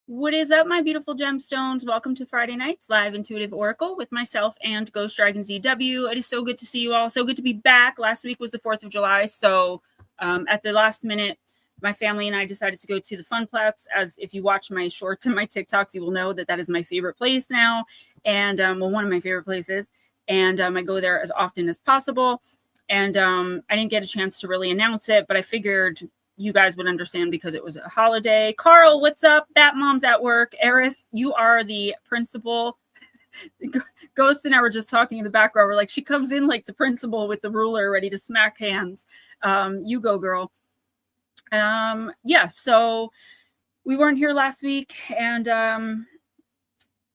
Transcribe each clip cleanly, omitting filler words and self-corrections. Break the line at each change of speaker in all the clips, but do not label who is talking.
What is up, my beautiful gemstones? Welcome to Friday night's live intuitive oracle with myself and Ghostdragonzw. It is so good to see you all. So good to be back. Last week was the 4th of July. So at the last minute, my family and I decided to go to the Funplex. As if you watch my shorts and my TikToks, you will know that that is my favorite place now. And well, one of my favorite places. And I go there as often as possible. And I didn't get a chance to really announce it, but I figured you guys would understand because it was a holiday. Carl, what's up? Bat Mom's at work. Eris, you are the principal. Ghost and I were just talking in the background. We're like, she comes in like the principal with the ruler ready to smack hands. You go, girl. Yeah, so we weren't here last week. And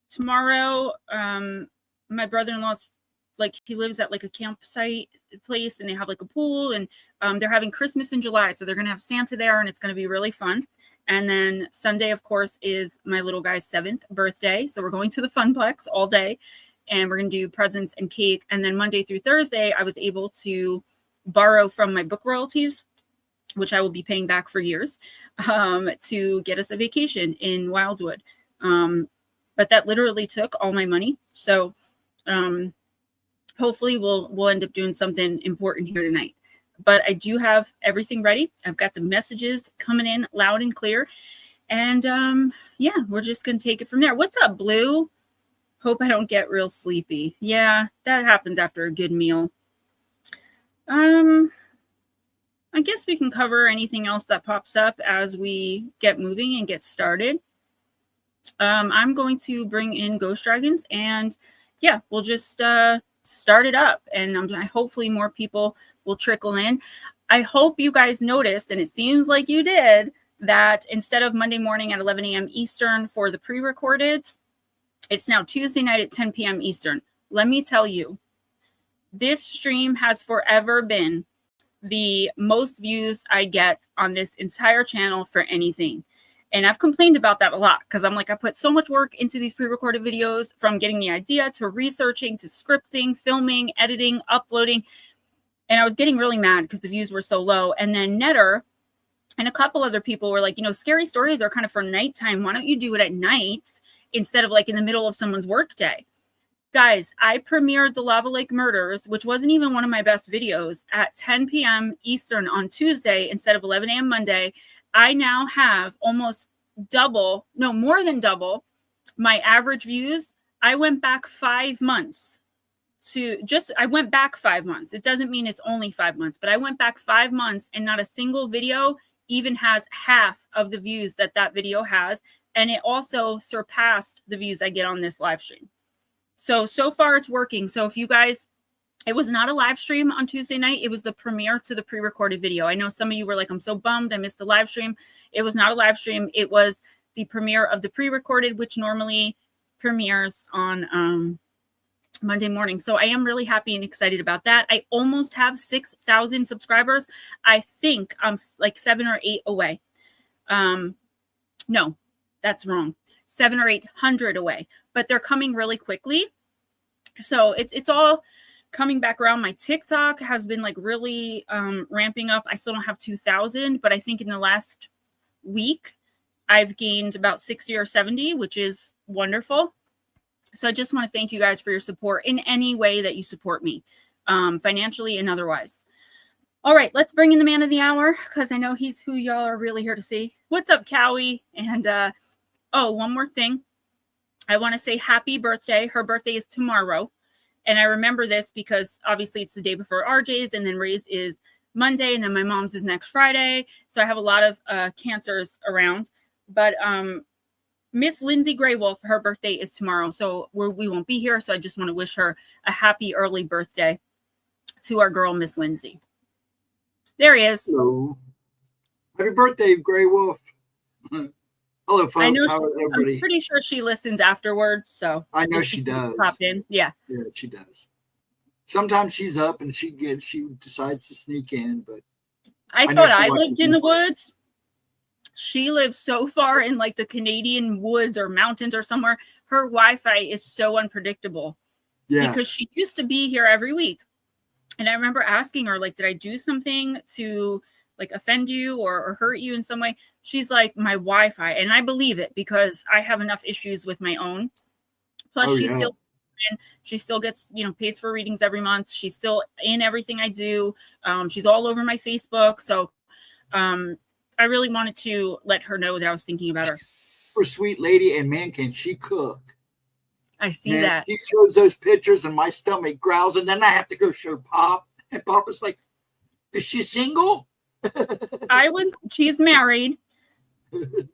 tomorrow, my brother-in-law's like, he lives at like a campsite place and they have like a pool, and they're having Christmas in July. So they're going to have Santa there and it's going to be really fun. And then Sunday, of course, is my little guy's 7th birthday. So we're going to the Funplex all day and we're going to do presents and cake. And then Monday through Thursday, I was able to borrow from my book royalties, which I will be paying back for years, to get us a vacation in Wildwood. But that literally took all my money. So, hopefully we'll end up doing something important here tonight. But I do have everything ready. I've got the messages coming in loud and clear. And yeah, we're just going to take it from there. What's up, Blue? Hope I don't get real sleepy. Yeah, that happens after a good meal. I guess we can cover anything else that pops up as we get moving and get started. I'm going to bring in Ghost Dragons, and yeah, we'll just start it up, and hopefully more people will trickle in. I hope you guys noticed, and it seems like you did, that instead of Monday morning at 11 a.m. Eastern for the pre-recordeds, it's now Tuesday night at 10 p.m. Eastern. Let me tell you, this stream has forever been the most views I get on this entire channel for anything. And I've complained about that a lot because I'm like, I put so much work into these pre-recorded videos, from getting the idea to researching to scripting, filming, editing, uploading. And I was getting really mad because the views were so low. And then Netter and a couple other people were like, you know, scary stories are kind of for nighttime. Why don't you do it at night instead of like in the middle of someone's workday? Guys, I premiered the Lava Lake Murders, which wasn't even one of my best videos, at 10 p.m. Eastern on Tuesday instead of 11 a.m. Monday. I now have almost double, no, more than double my average views. I went back 5 months I went back 5 months. It doesn't mean it's only 5 months, but I went back 5 months and not a single video even has half of the views that video has. And it also surpassed the views I get on this live stream. So far it's working. So if you guys, it was not a live stream on Tuesday night. It was the premiere to the pre-recorded video. I know some of you were like, I'm so bummed I missed the live stream. It was not a live stream. It was the premiere of the pre-recorded, which normally premieres on Monday morning. So I am really happy and excited about that. I almost have 6,000 subscribers. I think I'm like 7 or 8 away. No, that's wrong. 700 or 800 away, but they're coming really quickly. So it's all coming back around. My TikTok has been like really ramping up. I still don't have 2,000, but I think in the last week, I've gained about 60 or 70, which is wonderful. So I just want to thank you guys for your support in any way that you support me, financially and otherwise. All right, let's bring in the man of the hour, because I know he's who y'all are really here to see. What's up, Cowie? And oh, one more thing. I want to say happy birthday. Her birthday is tomorrow. And I remember this because obviously it's the day before RJ's, and then Ray's is Monday, and then my mom's is next Friday. So I have a lot of cancers around. But Miss Lindsay Graywolf, her birthday is tomorrow. So we won't be here. So I just want to wish her a happy early birthday to our girl, Miss Lindsay. There he is.
Hello. Happy birthday, Graywolf. Hello, folks.
I know
How is everybody?
I'm pretty sure she listens afterwards. So
I know she does.
Pop in. Yeah.
Yeah, she does. Sometimes she's up and she decides to sneak in, but
I thought I lived in the woods. She lives so far in like the Canadian woods or mountains or somewhere. Her Wi-Fi is so unpredictable. Yeah. Because she used to be here every week. And I remember asking her, like, did I do something to like offend you or hurt you in some way. She's like my Wi-Fi, and I believe it because I have enough issues with my own. Plus, she still gets, pays for readings every month. She's still in everything I do. She's all over my Facebook. So I really wanted to let her know that I was thinking about her.
For sweet lady, and man, can she cook.
I see that.
She shows those pictures and my stomach growls, and then I have to go show Pop. And Pop is like, is she single?
She's married.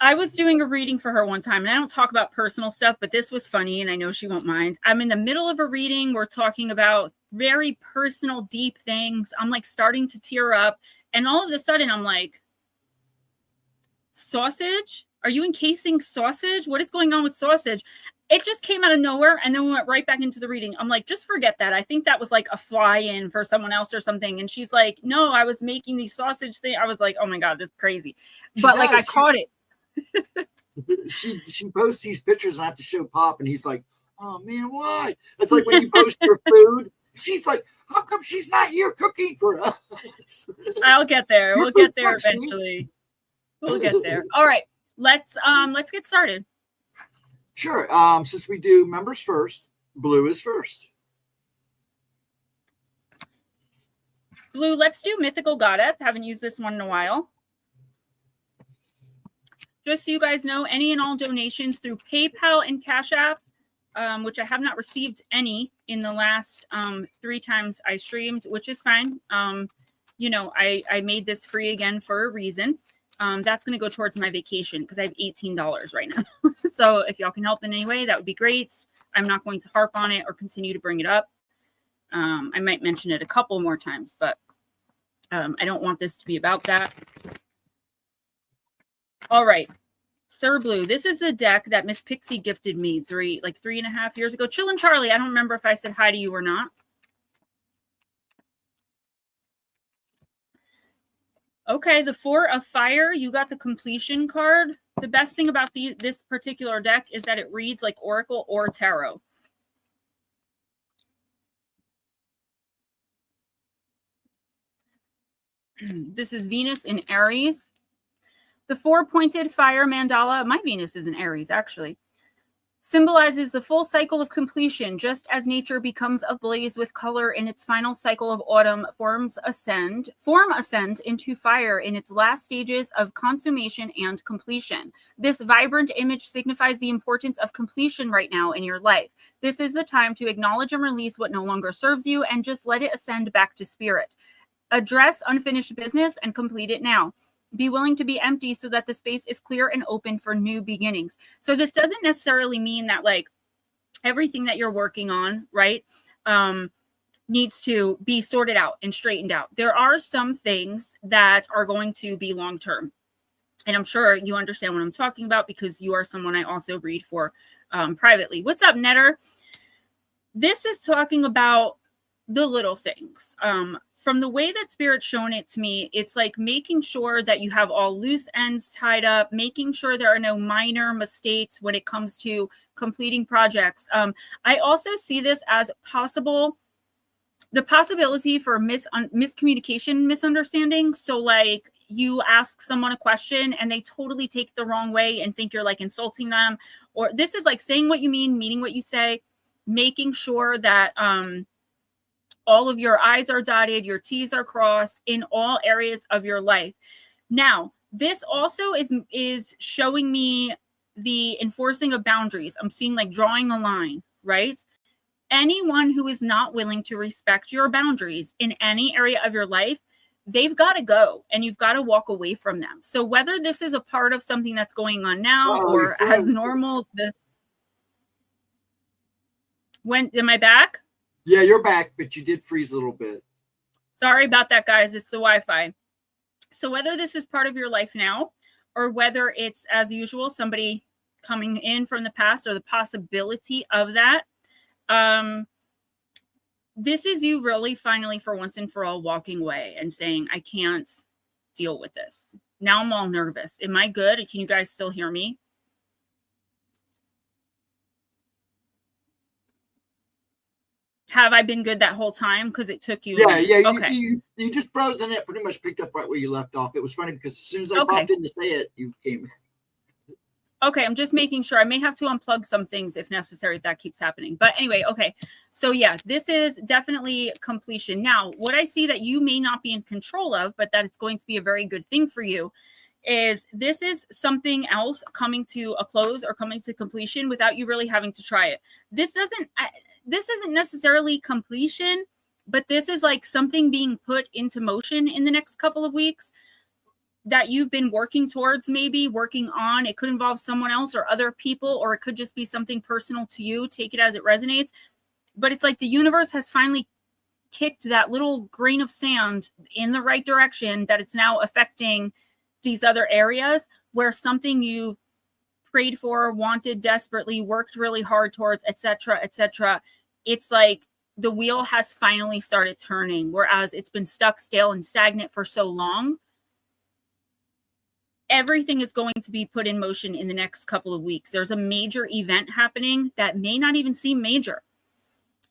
I was doing a reading for her one time, and I don't talk about personal stuff, but this was funny, and I know she won't mind. I'm in the middle of a reading. We're talking about very personal, deep things. I'm like starting to tear up, and all of a sudden I'm like, sausage? Are you encasing sausage? What is going on with sausage? It just came out of nowhere, and then we went right back into the reading. I'm like, just forget that. I think that was like a fly-in for someone else or something. And she's like, no, I was making these sausage thing. I was like, oh my God, this is crazy. But I caught it.
She posts these pictures, and I have to show Pop, and he's like, oh man, why? It's like when you post your food, she's like, how come she's not here cooking for us?
I'll get there. We'll get there eventually. We'll get there. All right. Let's get started.
Sure. Since we do members first, Blue is first.
Blue, let's do Mythical Goddess. Haven't used this one in a while. Just so you guys know, any and all donations through PayPal and Cash App, which I have not received any in the last 3 times I streamed, which is fine. I made this free again for a reason. That's going to go towards my vacation because I have $18 right now. So if y'all can help in any way, that would be great. I'm not going to harp on it or continue to bring it up. I might mention it a couple more times, but I don't want this to be about that. All right. Sir Blue, this is the deck that Miss Pixie gifted me 3.5 years ago. Chillin' Charlie, I don't remember if I said hi to you or not. Okay, the 4 of Fire, you got the completion card. The best thing about this particular deck is that it reads like Oracle or Tarot. This is Venus in Aries. The 4-pointed fire mandala, my Venus is in Aries, actually, symbolizes the full cycle of completion. Just as nature becomes ablaze with color in its final cycle of autumn, form ascends into fire in its last stages of consummation and completion. This vibrant image signifies the importance of completion right now in your life. This is the time to acknowledge and release what no longer serves you and just let it ascend back to spirit. Address unfinished business and complete it now. Be willing to be empty so that the space is clear and open for new beginnings. So this doesn't necessarily mean that like everything that you're working on, right, needs to be sorted out and straightened out. There are some things that are going to be long-term. And I'm sure you understand what I'm talking about because you are someone I also read for privately. What's up, Netter? This is talking about the little things. From the way that Spirit's shown it to me, it's like making sure that you have all loose ends tied up, making sure there are no minor mistakes when it comes to completing projects. I also see this as the possibility for miscommunication, misunderstanding. So like you ask someone a question and they totally take the wrong way and think you're like insulting them. Or this is like saying what you mean, meaning what you say, making sure that all of your I's are dotted, your T's are crossed in all areas of your life. Now, this also is showing me the enforcing of boundaries. I'm seeing like drawing a line, right? Anyone who is not willing to respect your boundaries in any area of your life, they've got to go and you've got to walk away from them. So whether this is a part of something that's going on now or as normal, am I back?
Yeah, you're back, but you did freeze a little bit.
Sorry about that, guys. It's the Wi-Fi. So whether this is part of your life now or whether it's, as usual, somebody coming in from the past or the possibility of that, this is you really finally, for once and for all, walking away and saying, I can't deal with this. Now I'm all nervous. Am I good? Can you guys still hear me? Have I been good that whole time? Because it took you.
Yeah.
Okay.
You just froze and it pretty much picked up right where you left off. It was funny because as soon as I
Okay.
popped in to say it, you came.
Okay, I'm just making sure. I may have to unplug some things if necessary, if that keeps happening. But anyway, okay. So yeah, this is definitely completion. Now, what I see that you may not be in control of, but that it's going to be a very good thing for you, is this is something else coming to a close or coming to completion without you really having to try it. This isn't necessarily completion, but this is like something being put into motion in the next couple of weeks that you've been working towards, maybe working on. It could involve someone else or other people, or it could just be something personal to you. Take it as it resonates. But it's like the universe has finally kicked that little grain of sand in the right direction, that it's now affecting these other areas where something you prayed for, wanted desperately, worked really hard towards, etc., etc. It's like the wheel has finally started turning, whereas it's been stuck, stale, and stagnant for so long. Everything is going to be put in motion in the next couple of weeks. There's a major event happening that may not even seem major.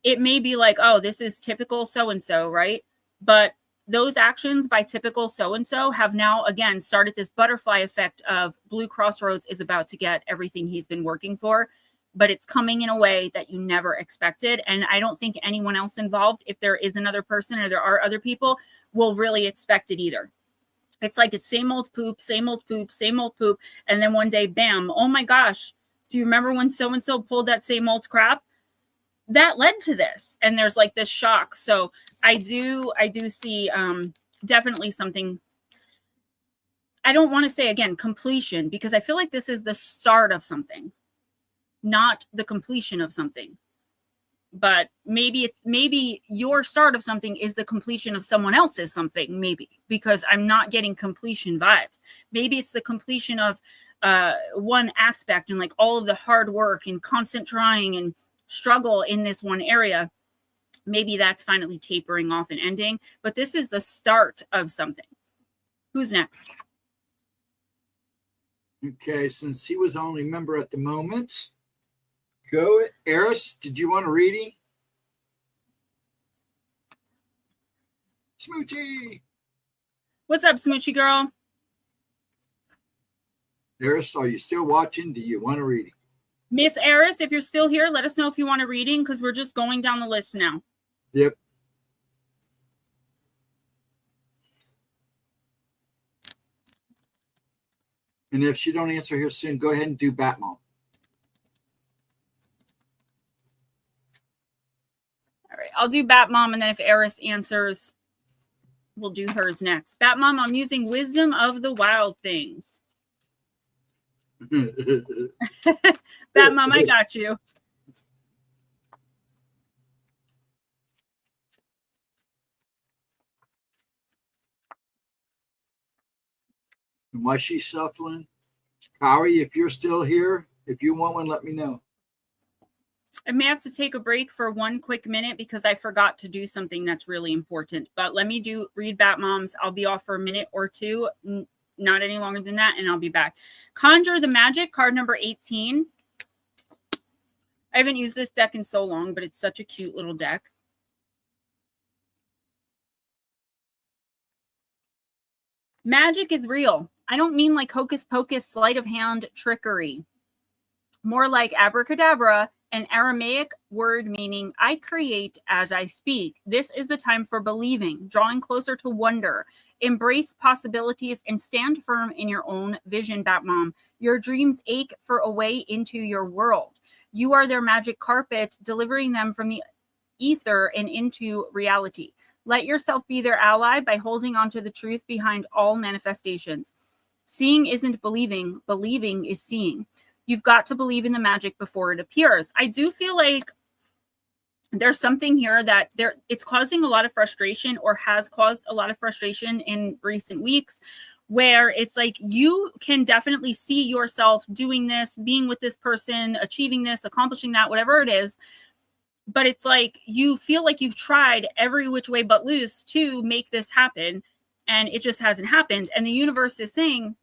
It may be like, oh, this is typical so-and-so, right? But those actions by typical so-and-so have now, again, started this butterfly effect of Blue Crossroads is about to get everything he's been working for, but it's coming in a way that you never expected. And I don't think anyone else involved, if there is another person or there are other people, will really expect it either. It's like it's same old poop, same old poop, same old poop. And then one day, bam, oh my gosh, do you remember when so-and-so pulled that same old crap? That led to this. And there's like this shock. So I do see definitely something. I don't want to say, again, completion, because I feel like this is the start of something, not the completion of something. But maybe your start of something is the completion of someone else's something, maybe, because I'm not getting completion vibes. Maybe it's the completion of one aspect and like all of the hard work and constant trying and struggle in this one area. Maybe that's finally tapering off and ending, but this is the start of something. Who's next?
Okay, since he was the only member at the moment, go. Eris, did you want a reading? Smoochie.
What's up, Smoochie girl?
Eris, are you still watching? Do you want a reading?
Miss Eris, if you're still here, let us know if you want a reading, because we're just going down the list now.
Yep. And if she don't answer here soon, go ahead and do Batmom.
All right, I'll do Batmom, and then if Eris answers, we'll do hers next. Batmom, I'm using Wisdom of the Wild Things. Batmom, I got you.
And while she's shuffling, Kari, if you're still here, if you want one, let me know.
I may have to take a break for one quick minute because I forgot to do something that's really important. But let me read Batmoms. I'll be off for a minute or two, not any longer than that, and I'll be back. Conjure the Magic, card number 18. I haven't used this deck in so long, but it's such a cute little deck. Magic is real. I don't mean like hocus pocus, sleight of hand trickery. More like abracadabra, an Aramaic word meaning I create as I speak. This is a time for believing, drawing closer to wonder. Embrace possibilities and stand firm in your own vision, Batmom. Your dreams ache for a way into your world. You are their magic carpet, delivering them from the ether and into reality. Let yourself be their ally by holding on to the truth behind all manifestations. Seeing isn't believing. Believing is seeing. You've got to believe in the magic before it appears. I do feel like there's something here that it's causing a lot of frustration, or has caused a lot of frustration in recent weeks, where it's like you can definitely see yourself doing this, being with this person, achieving this, accomplishing that, whatever it is. But it's like you feel like you've tried every which way but loose to make this happen, and it just hasn't happened. And the universe is saying,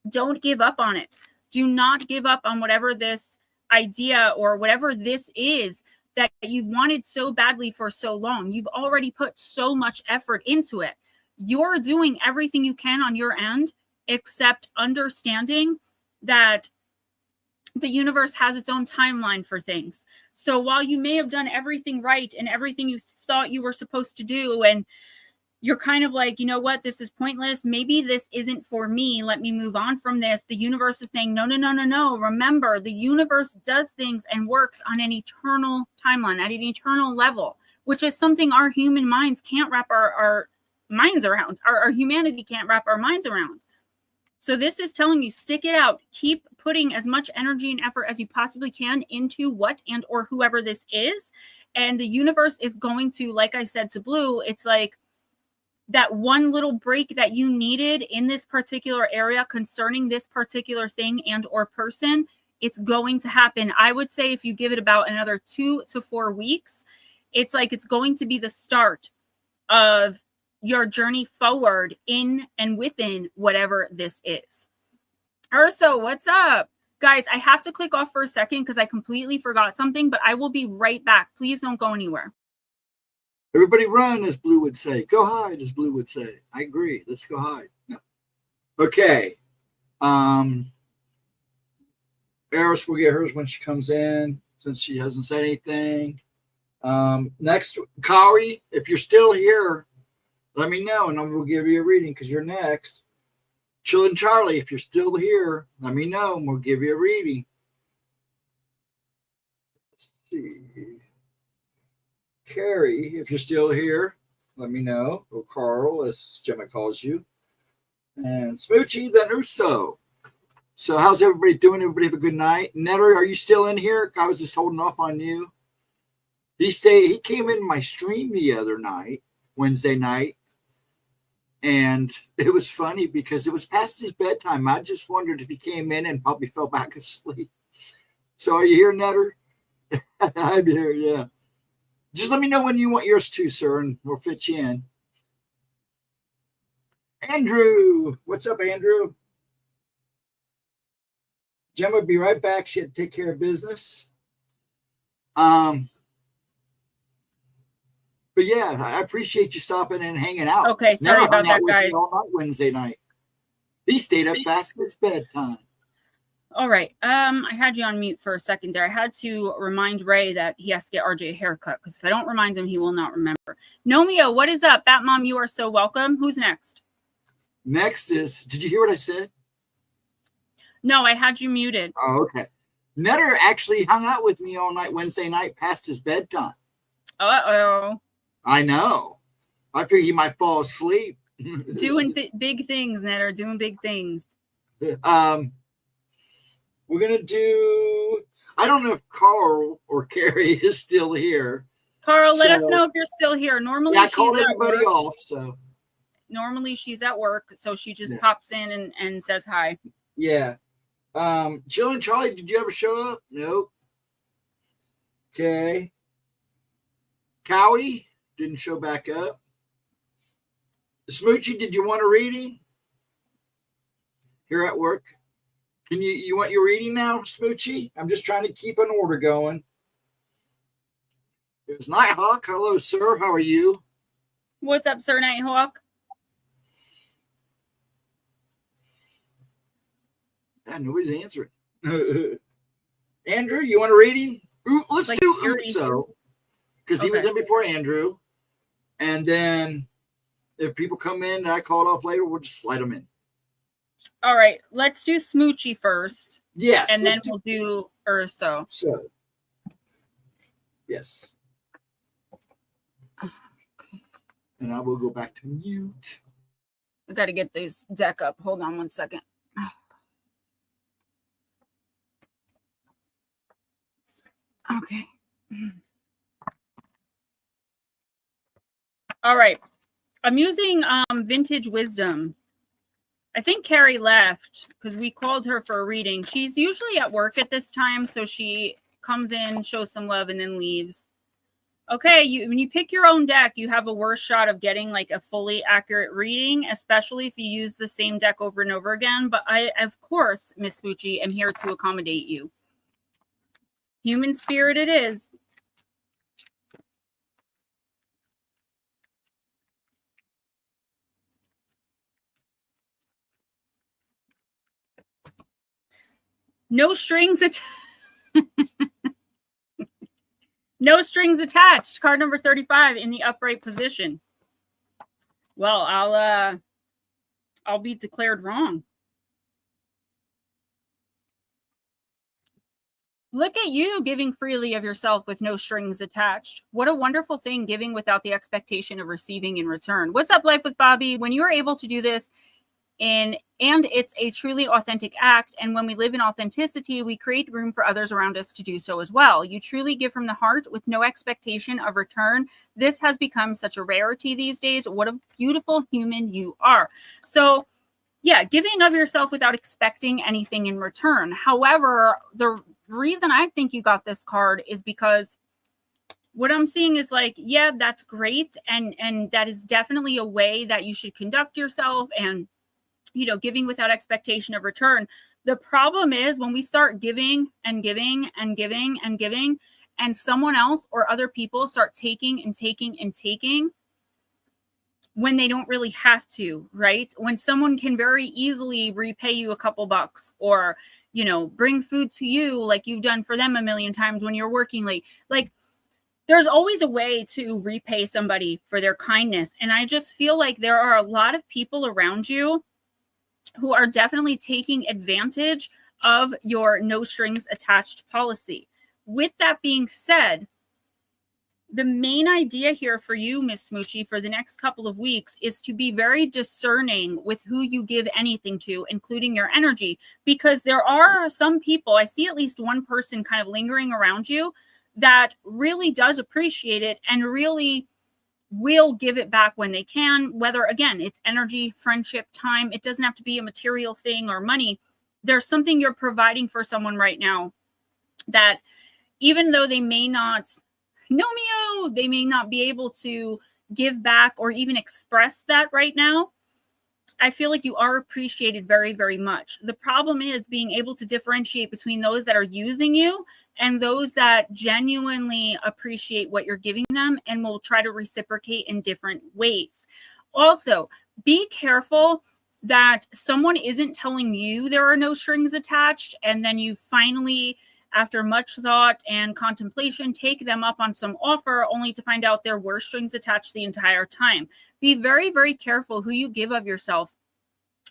don't give up on it. Do not give up on whatever this idea or whatever this is that you've wanted so badly for so long. You've already put so much effort into it. You're doing everything you can on your end, except understanding that the universe has its own timeline for things. So while you may have done everything right and everything you thought you were supposed to do, and you're kind of like, you know what, this is pointless. Maybe this isn't for me. Let me move on from this. The universe is saying, no, no, no, no, no. Remember, the universe does things and works on an eternal timeline, at an eternal level, which is something our human minds can't wrap our minds around. Our humanity can't wrap our minds around. So this is telling you, stick it out. Keep putting as much energy and effort as you possibly can into what and or whoever this is. And the universe is going to, like I said to Blue, it's like that one little break that you needed in this particular area concerning this particular thing and or person, it's going to happen. I would say if you give it about another 2 to 4 weeks, it's like it's going to be the start of your journey forward in and within whatever this is. Urso, what's up? Guys, I have to click off for a second because I completely forgot something, but I will be right back. Please don't go anywhere.
Everybody run, as Blue would say. Go hide, as Blue would say. I agree. Let's go hide. No. Okay. Eris will get hers when she comes in, since she hasn't said anything. Next, Kari, if you're still here, let me know, and I will give you a reading because you're next. Chillin' Charlie, if you're still here, let me know, and we'll give you a reading. Let's see. Carrie, if you're still here, let me know. Or Carl, as Gemma calls you. And Smoochie, then Uso. So how's everybody doing? Everybody have a good night. Netter, are you still in here? I was just holding off on you. He came in my stream the other night, Wednesday night. And it was funny because it was past his bedtime. I just wondered if he came in and probably fell back asleep. So are you here, Netter? I'm here, yeah. Just let me know when you want yours too, sir, and we'll fit you in. Andrew, what's up, Andrew? Gemma will be right back. She had to take care of business. But yeah, I appreciate you stopping and hanging out.
Okay, sorry about that, guys.
All night Wednesday night. He stayed up past his bedtime.
All right. I had you on mute for a second there. I had to remind Ray that he has to get RJ a haircut because if I don't remind him, he will not remember. Nomeo, what is up? Batmom, you are so welcome. Who's next?
Next is, did you hear what I said?
No, I had you muted.
Oh, okay. Netter actually hung out with me all night Wednesday night past his bedtime.
Uh-oh.
I know. I figured he might fall asleep.
Doing big things, Netter. Doing big things.
We're going to do, I don't know if Carl or Carrie is still here.
Carl, let us know if you're still here. Normally,
I called everybody off, so.
Normally, she's at work, so she just pops in and says hi.
Yeah. Jill and Charlie, did you ever show up? Nope. Okay. Cowie didn't show back up. Smoochie, did you want a reading? Here at work. Can you want your reading now, Smoochie? I'm just trying to keep an order going. There's Nighthawk. Hello, sir. How are you?
What's up, Sir Nighthawk?
Nobody's answering. Andrew, you want a reading? Let's do Urso. Because he was in before Andrew. And then if people come in and I call it off later, we'll just slide them in.
All right. Let's do Smoochie first.
Yes.
And then we'll do Urso.
So, yes. And I will go back to mute.
I got to get this deck up. Hold on one second. Okay. All right. I'm using Vintage Wisdom. I think Carrie left because we called her for a reading. She's usually at work at this time, so she comes in, shows some love, and then leaves. Okay, when you pick your own deck, you have a worse shot of getting like a fully accurate reading, especially if you use the same deck over and over again. But I, of course, Miss Smoochie, am here to accommodate you. Human spirit it is. No strings attached. No strings attached. Card number 35 in the upright position. Well, I'll be declared wrong. Look at you giving freely of yourself with no strings attached. What a wonderful thing, giving without the expectation of receiving in return. What's up, Life with Bobby? When you're able to do this, and it's a truly authentic act, and when we live in authenticity, we create room for others around us to do so as well. You truly give from the heart with no expectation of return. This has become such a rarity these days. What a beautiful human you are. So yeah, giving of yourself without expecting anything in return. However, the reason I think you got this card is because what I'm seeing is like, yeah, that's great, and that is definitely a way that you should conduct yourself, and giving without expectation of return. The problem is when we start giving and giving and giving and giving, and someone else or other people start taking and taking and taking when they don't really have to, right? When someone can very easily repay you a couple bucks, or bring food to you like you've done for them a million times when you're working late. Like, there's always a way to repay somebody for their kindness. And I just feel like there are a lot of people around you who are definitely taking advantage of your no strings attached policy. With that being said, the main idea here for you, Miss Smoochie, for the next couple of weeks is to be very discerning with who you give anything to, including your energy, because there are some people, I see at least one person kind of lingering around you that really does appreciate it and really will give it back when they can, whether, again, it's energy, friendship, time. It doesn't have to be a material thing or money. There's something you're providing for someone right now that even though they may not, they may not be able to give back or even express that right now, I feel like you are appreciated very, very much. The problem is being able to differentiate between those that are using you and those that genuinely appreciate what you're giving them and will try to reciprocate in different ways. Also, be careful that someone isn't telling you there are no strings attached, and then you finally, after much thought and contemplation, take them up on some offer only to find out there were strings attached the entire time. Be very, very careful who you give of yourself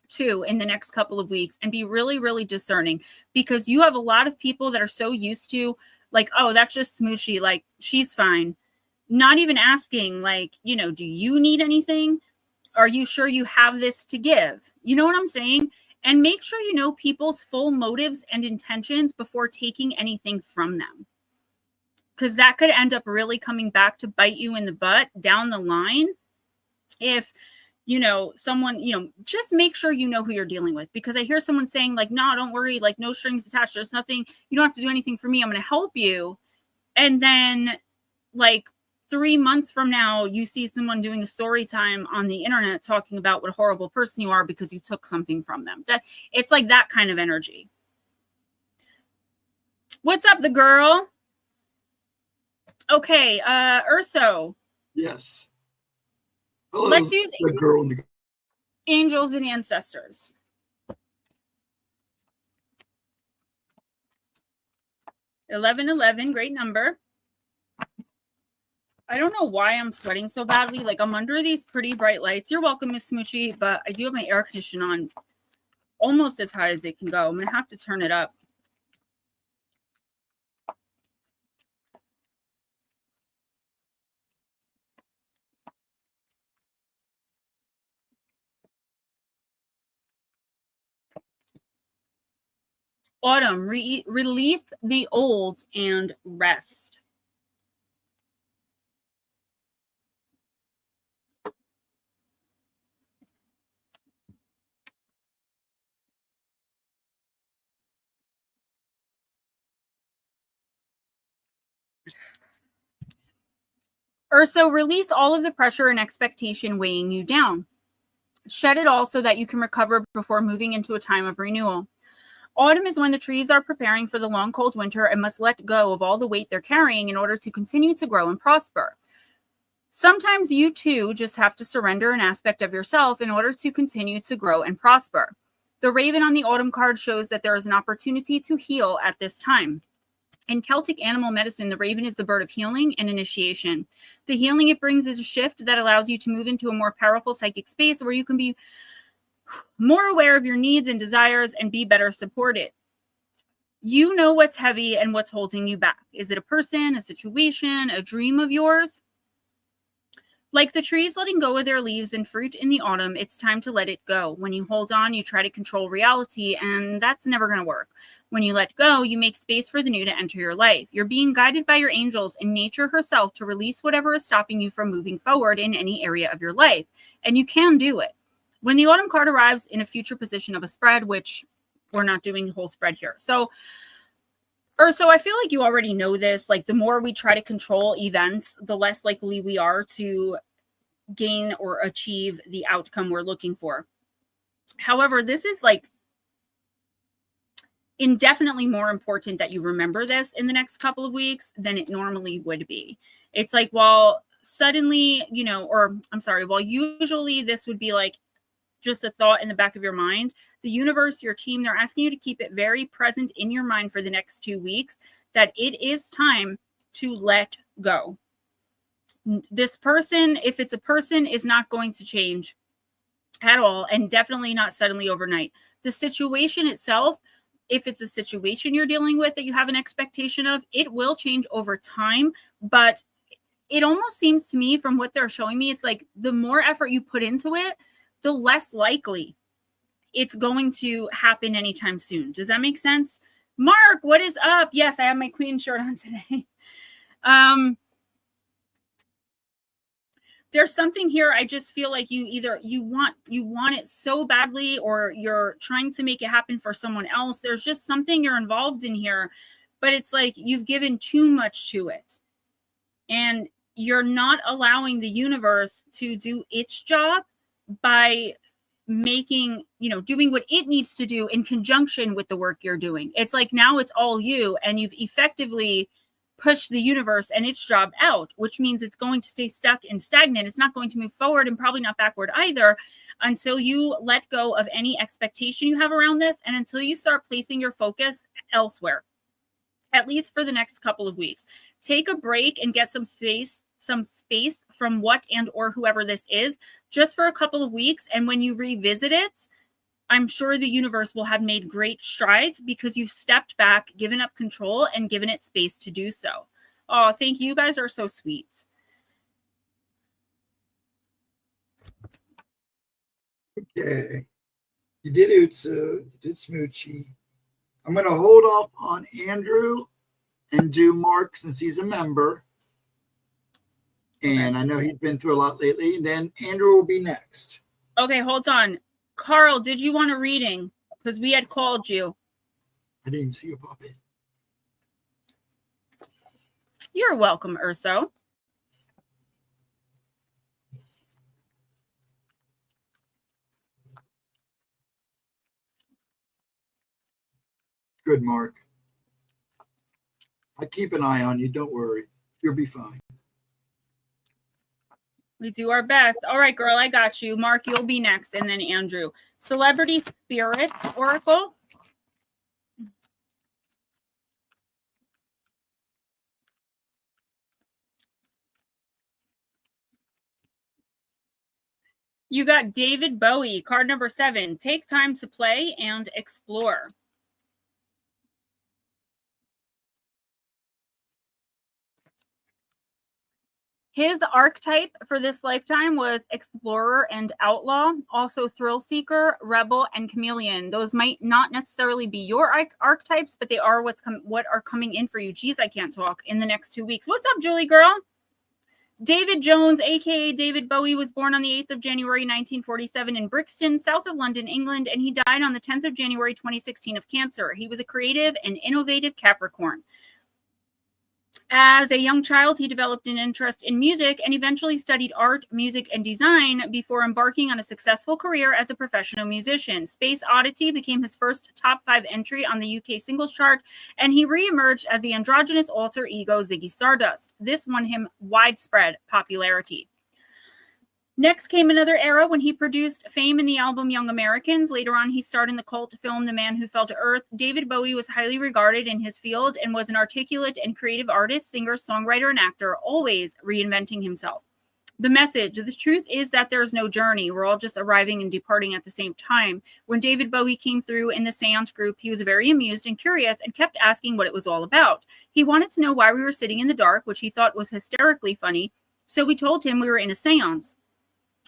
to in the next couple of weeks, and be really, really discerning, because you have a lot of people that are so used to, like, oh, that's just Smooshy, like, she's fine. Not even asking, like, do you need anything? Are you sure you have this to give? You know what I'm saying? And make sure you know people's full motives and intentions before taking anything from them, because that could end up really coming back to bite you in the butt down the line. If, someone, just make sure you know who you're dealing with, because I hear someone saying like, no, don't worry, like, no strings attached. There's nothing, you don't have to do anything for me. I'm going to help you. And then like 3 months from now, you see someone doing a story time on the internet talking about what a horrible person you are because you took something from them. That it's like that kind of energy. What's up, the girl? Okay, Urso.
Yes. Hello,
let's use
the girl.
Angels and ancestors. $1111, great number. I don't know why I'm sweating so badly. Like, I'm under these pretty bright lights. You're welcome, Miss Smoochy, but I do have my air conditioner on almost as high as it can go. I'm going to have to turn it up. Autumn, release the old and rest. Urso, release all of the pressure and expectation weighing you down. Shed it all so that you can recover before moving into a time of renewal. Autumn is when the trees are preparing for the long, cold winter and must let go of all the weight they're carrying in order to continue to grow and prosper. Sometimes you too just have to surrender an aspect of yourself in order to continue to grow and prosper. The raven on the autumn card shows that there is an opportunity to heal at this time. In Celtic animal medicine, the raven is the bird of healing and initiation. The healing it brings is a shift that allows you to move into a more powerful psychic space where you can be more aware of your needs and desires and be better supported. You know what's heavy and what's holding you back. Is it a person, a situation, a dream of yours? Like the trees letting go of their leaves and fruit in the autumn, it's time to let it go. When you hold on, you try to control reality, and that's never going to work. When you let go, you make space for the new to enter your life. You're being guided by your angels and nature herself to release whatever is stopping you from moving forward in any area of your life. And you can do it. When the autumn card arrives in a future position of a spread, which we're not doing the whole spread here. So I feel like you already know this. Like the more we try to control events, the less likely we are to gain or achieve the outcome we're looking for. However, this is like indefinitely more important that you remember this in the next couple of weeks than it normally would be. It's like, while suddenly, while usually this would be like just a thought in the back of your mind, the universe, your team, they're asking you to keep it very present in your mind for the next 2 weeks that it is time to let go. This person, if it's a person, is not going to change at all, and definitely not suddenly overnight. The situation itself, if it's a situation you're dealing with that you have an expectation of, it will change over time. But it almost seems to me, from what they're showing me, it's like the more effort you put into it, the less likely it's going to happen anytime soon. Does that make sense? Mark, what is up? Yes, I have my queen shirt on today. There's something here. I just feel like you want it so badly, or you're trying to make it happen for someone else. There's just something you're involved in here, but it's like you've given too much to it, and you're not allowing the universe to do its job by doing what it needs to do in conjunction with the work you're doing. It's like now it's all you, and you've effectively pushed the universe and its job out, which means it's going to stay stuck and stagnant. It's not going to move forward, and probably not backward either, until you let go of any expectation you have around this, and until you start placing your focus elsewhere, at least for the next couple of weeks. Take a break and get some space from what and or whoever this is, just for a couple of weeks. And when you revisit it, I'm sure the universe will have made great strides because you've stepped back, given up control, and given it space to do so. Oh, thank you. You guys are so sweet.
Okay. You did Utsu. You did Smoochie. I'm going to hold off on Andrew and do Mark since he's a member. And I know he's been through a lot lately. And then Andrew will be next.
Okay, hold on. Carl, did you want a reading? Because we had called you.
I didn't even see you pop in.
You're welcome, Urso.
Good, Mark. I keep an eye on you. Don't worry. You'll be fine.
We do our best. All right, girl, I got you. Mark, you'll be next. And then Andrew. Celebrity Spirit Oracle. You got David Bowie, card number 7. Take time to play and explore. His archetype for this lifetime was explorer and outlaw, also thrill seeker, rebel, and chameleon. Those might not necessarily be your archetypes, but they are what are coming in for you. Geez, I can't talk, in the next 2 weeks. What's up, Julie girl? David Jones, aka David Bowie, was born on the 8th of January 1947 in Brixton, south of London, England, and he died on the 10th of January 2016 of cancer. He was a creative and innovative Capricorn. As a young child, he developed an interest in music and eventually studied art, music, and design before embarking on a successful career as a professional musician. Space Oddity became his first top 5 entry on the UK singles chart, and he re-emerged as the androgynous alter ego Ziggy Stardust. This won him widespread popularity. Next came another era when he produced fame in the album Young Americans. Later on, he starred in the cult film The Man Who Fell to Earth. David Bowie was highly regarded in his field and was an articulate and creative artist, singer, songwriter, and actor, always reinventing himself. The message, the truth is that there is no journey. We're all just arriving and departing at the same time. When David Bowie came through in the seance group, he was very amused and curious and kept asking what it was all about. He wanted to know why we were sitting in the dark, which he thought was hysterically funny. So we told him we were in a seance.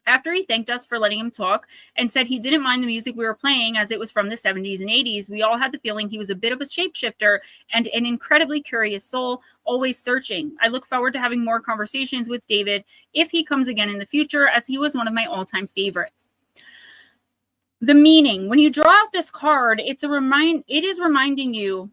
After he thanked us for letting him talk and said he didn't mind the music we were playing as it was from the 70s and 80s, we all had the feeling he was a bit of a shapeshifter and an incredibly curious soul, always searching. I look forward to having more conversations with David if he comes again in the future, as he was one of my all-time favorites. The meaning. When you draw out this card, it is reminding you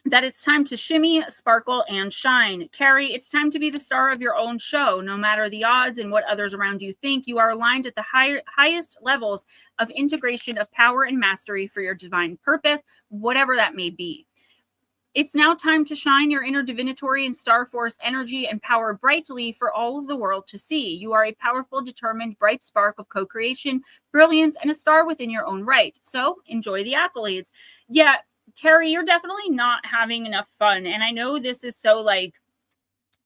that it's time to shimmy, sparkle, and shine. Carrie, it's time to be the star of your own show. No matter the odds and what others around you think, you are aligned at the highest levels of integration of power and mastery for your divine purpose, whatever that may be. It's now time to shine your inner divinatory and star force energy and power brightly for all of the world to see. You are a powerful, determined, bright spark of co-creation, brilliance, and a star within your own right. So enjoy the accolades. Yeah, Carrie, you're definitely not having enough fun. And I know this is so like,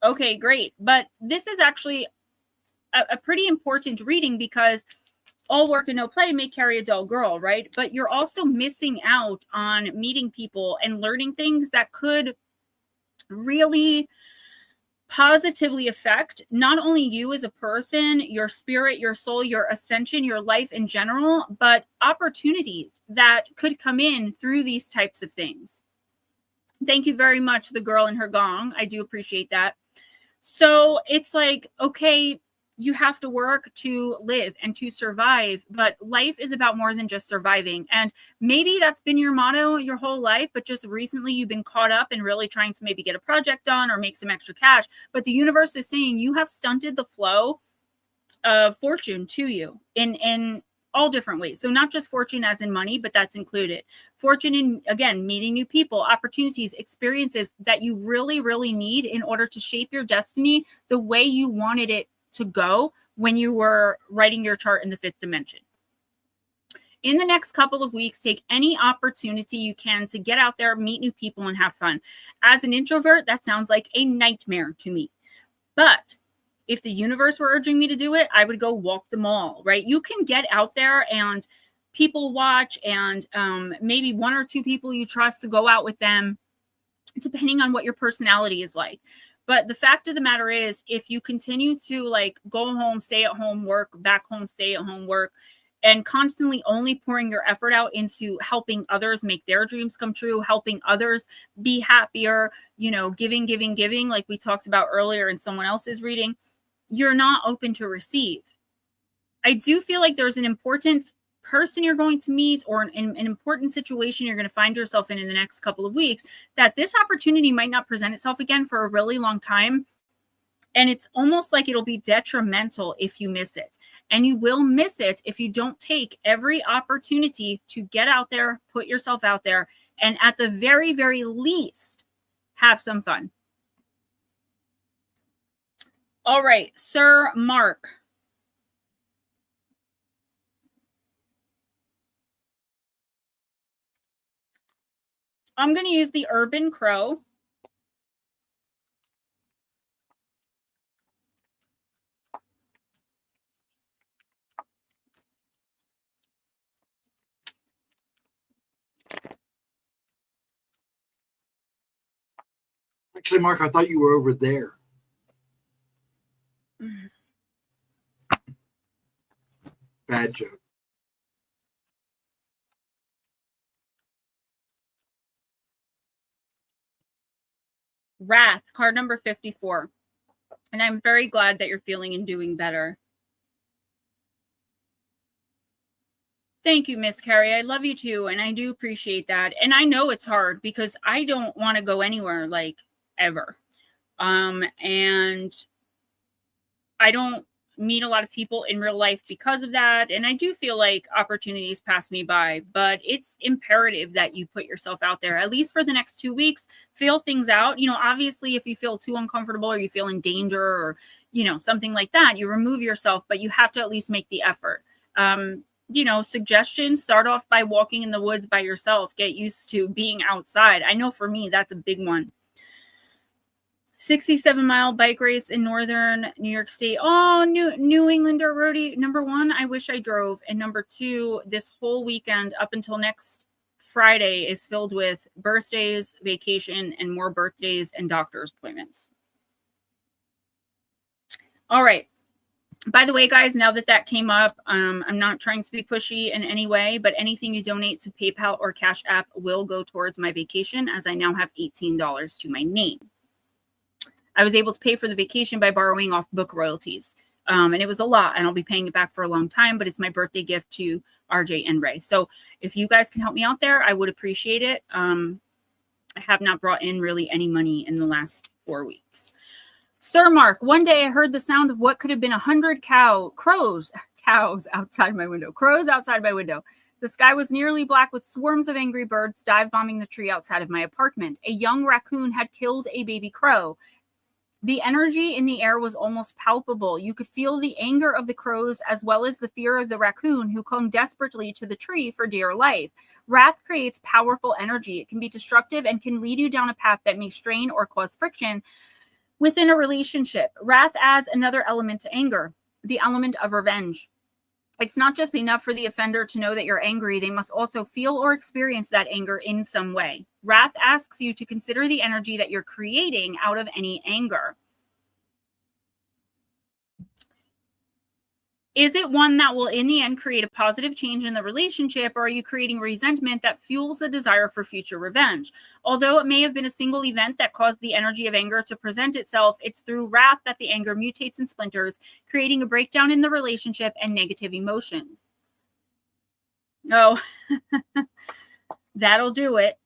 okay, great. But this is actually a pretty important reading, because all work and no play may carry a dull girl, right? But you're also missing out on meeting people and learning things that could really positively affect not only you as a person, your spirit, your soul, your ascension, your life in general, but opportunities that could come in through these types of things. Thank you very much, the girl in her gong. I do appreciate that. So it's like, okay, you have to work to live and to survive, but life is about more than just surviving. And maybe that's been your motto your whole life, but just recently you've been caught up in really trying to maybe get a project done or make some extra cash. But the universe is saying you have stunted the flow of fortune to you in all different ways. So not just fortune as in money, but that's included. Fortune in, again, meeting new people, opportunities, experiences that you really, really need in order to shape your destiny the way you wanted it to go when you were writing your chart in the fifth dimension. In the next couple of weeks, take any opportunity you can to get out there, meet new people, and have fun. As an introvert, that sounds like a nightmare to me. But if the universe were urging me to do it, I would go walk the mall, right? You can get out there and people watch, and maybe one or two people you trust to go out with them, depending on what your personality is like. But the fact of the matter is, if you continue to like go home, stay at home, work, back home, stay at home, work, and constantly only pouring your effort out into helping others make their dreams come true, helping others be happier, you know, giving, like we talked about earlier in someone else's reading, you're not open to receive. I do feel like there's an important person you're going to meet, or an important situation you're going to find yourself in the next couple of weeks, that this opportunity might not present itself again for a really long time. And it's almost like it'll be detrimental if you miss it. And you will miss it if you don't take every opportunity to get out there, put yourself out there, and at the very, very least, have some fun. All right, Sir Mark. I'm going to use the Urban Crow.
Actually, Mark, I thought you were over there. Bad joke.
Wrath, card number 54. And I'm very glad that you're feeling and doing better. Thank you, Miss Carrie. I love you too. And I do appreciate that. And I know it's hard because I don't want to go anywhere like ever. And I don't meet a lot of people in real life because of that. And I do feel like opportunities pass me by, but it's imperative that you put yourself out there, at least for the next 2 weeks, feel things out. You know, obviously if you feel too uncomfortable or you feel in danger, or, something like that. You remove yourself, but you have to at least make the effort. Suggestions, start off by walking in the woods by yourself. Get used to being outside. I know for me, that's a big one. 67-mile bike race in northern New York State. Oh, New Englander roadie. Number one, I wish I drove. And number two, this whole weekend up until next Friday is filled with birthdays, vacation, and more birthdays and doctor's appointments. All right. By the way, guys, now that came up, I'm not trying to be pushy in any way, but anything you donate to PayPal or Cash App will go towards my vacation, as I now have $18 to my name. I was able to pay for the vacation by borrowing off book royalties. And it was a lot, and I'll be paying it back for a long time, but it's my birthday gift to RJ and Ray. So if you guys can help me out there, I would appreciate it. I have not brought in really any money in the last 4 weeks. Sir Mark, one day I heard the sound of what could have been 100 crows outside my window. Crows outside my window. The sky was nearly black with swarms of angry birds dive bombing the tree outside of my apartment. A young raccoon had killed a baby crow. The energy in the air was almost palpable. You could feel the anger of the crows as well as the fear of the raccoon, who clung desperately to the tree for dear life. Wrath creates powerful energy. It can be destructive and can lead you down a path that may strain or cause friction within a relationship. Wrath adds another element to anger, the element of revenge. It's not just enough for the offender to know that you're angry. They must also feel or experience that anger in some way. Wrath asks you to consider the energy that you're creating out of any anger. Is it one that will in the end create a positive change in the relationship, or are you creating resentment that fuels the desire for future revenge? Although it may have been a single event that caused the energy of anger to present itself, it's through wrath that the anger mutates and splinters, creating a breakdown in the relationship and negative emotions. Oh, that'll do it,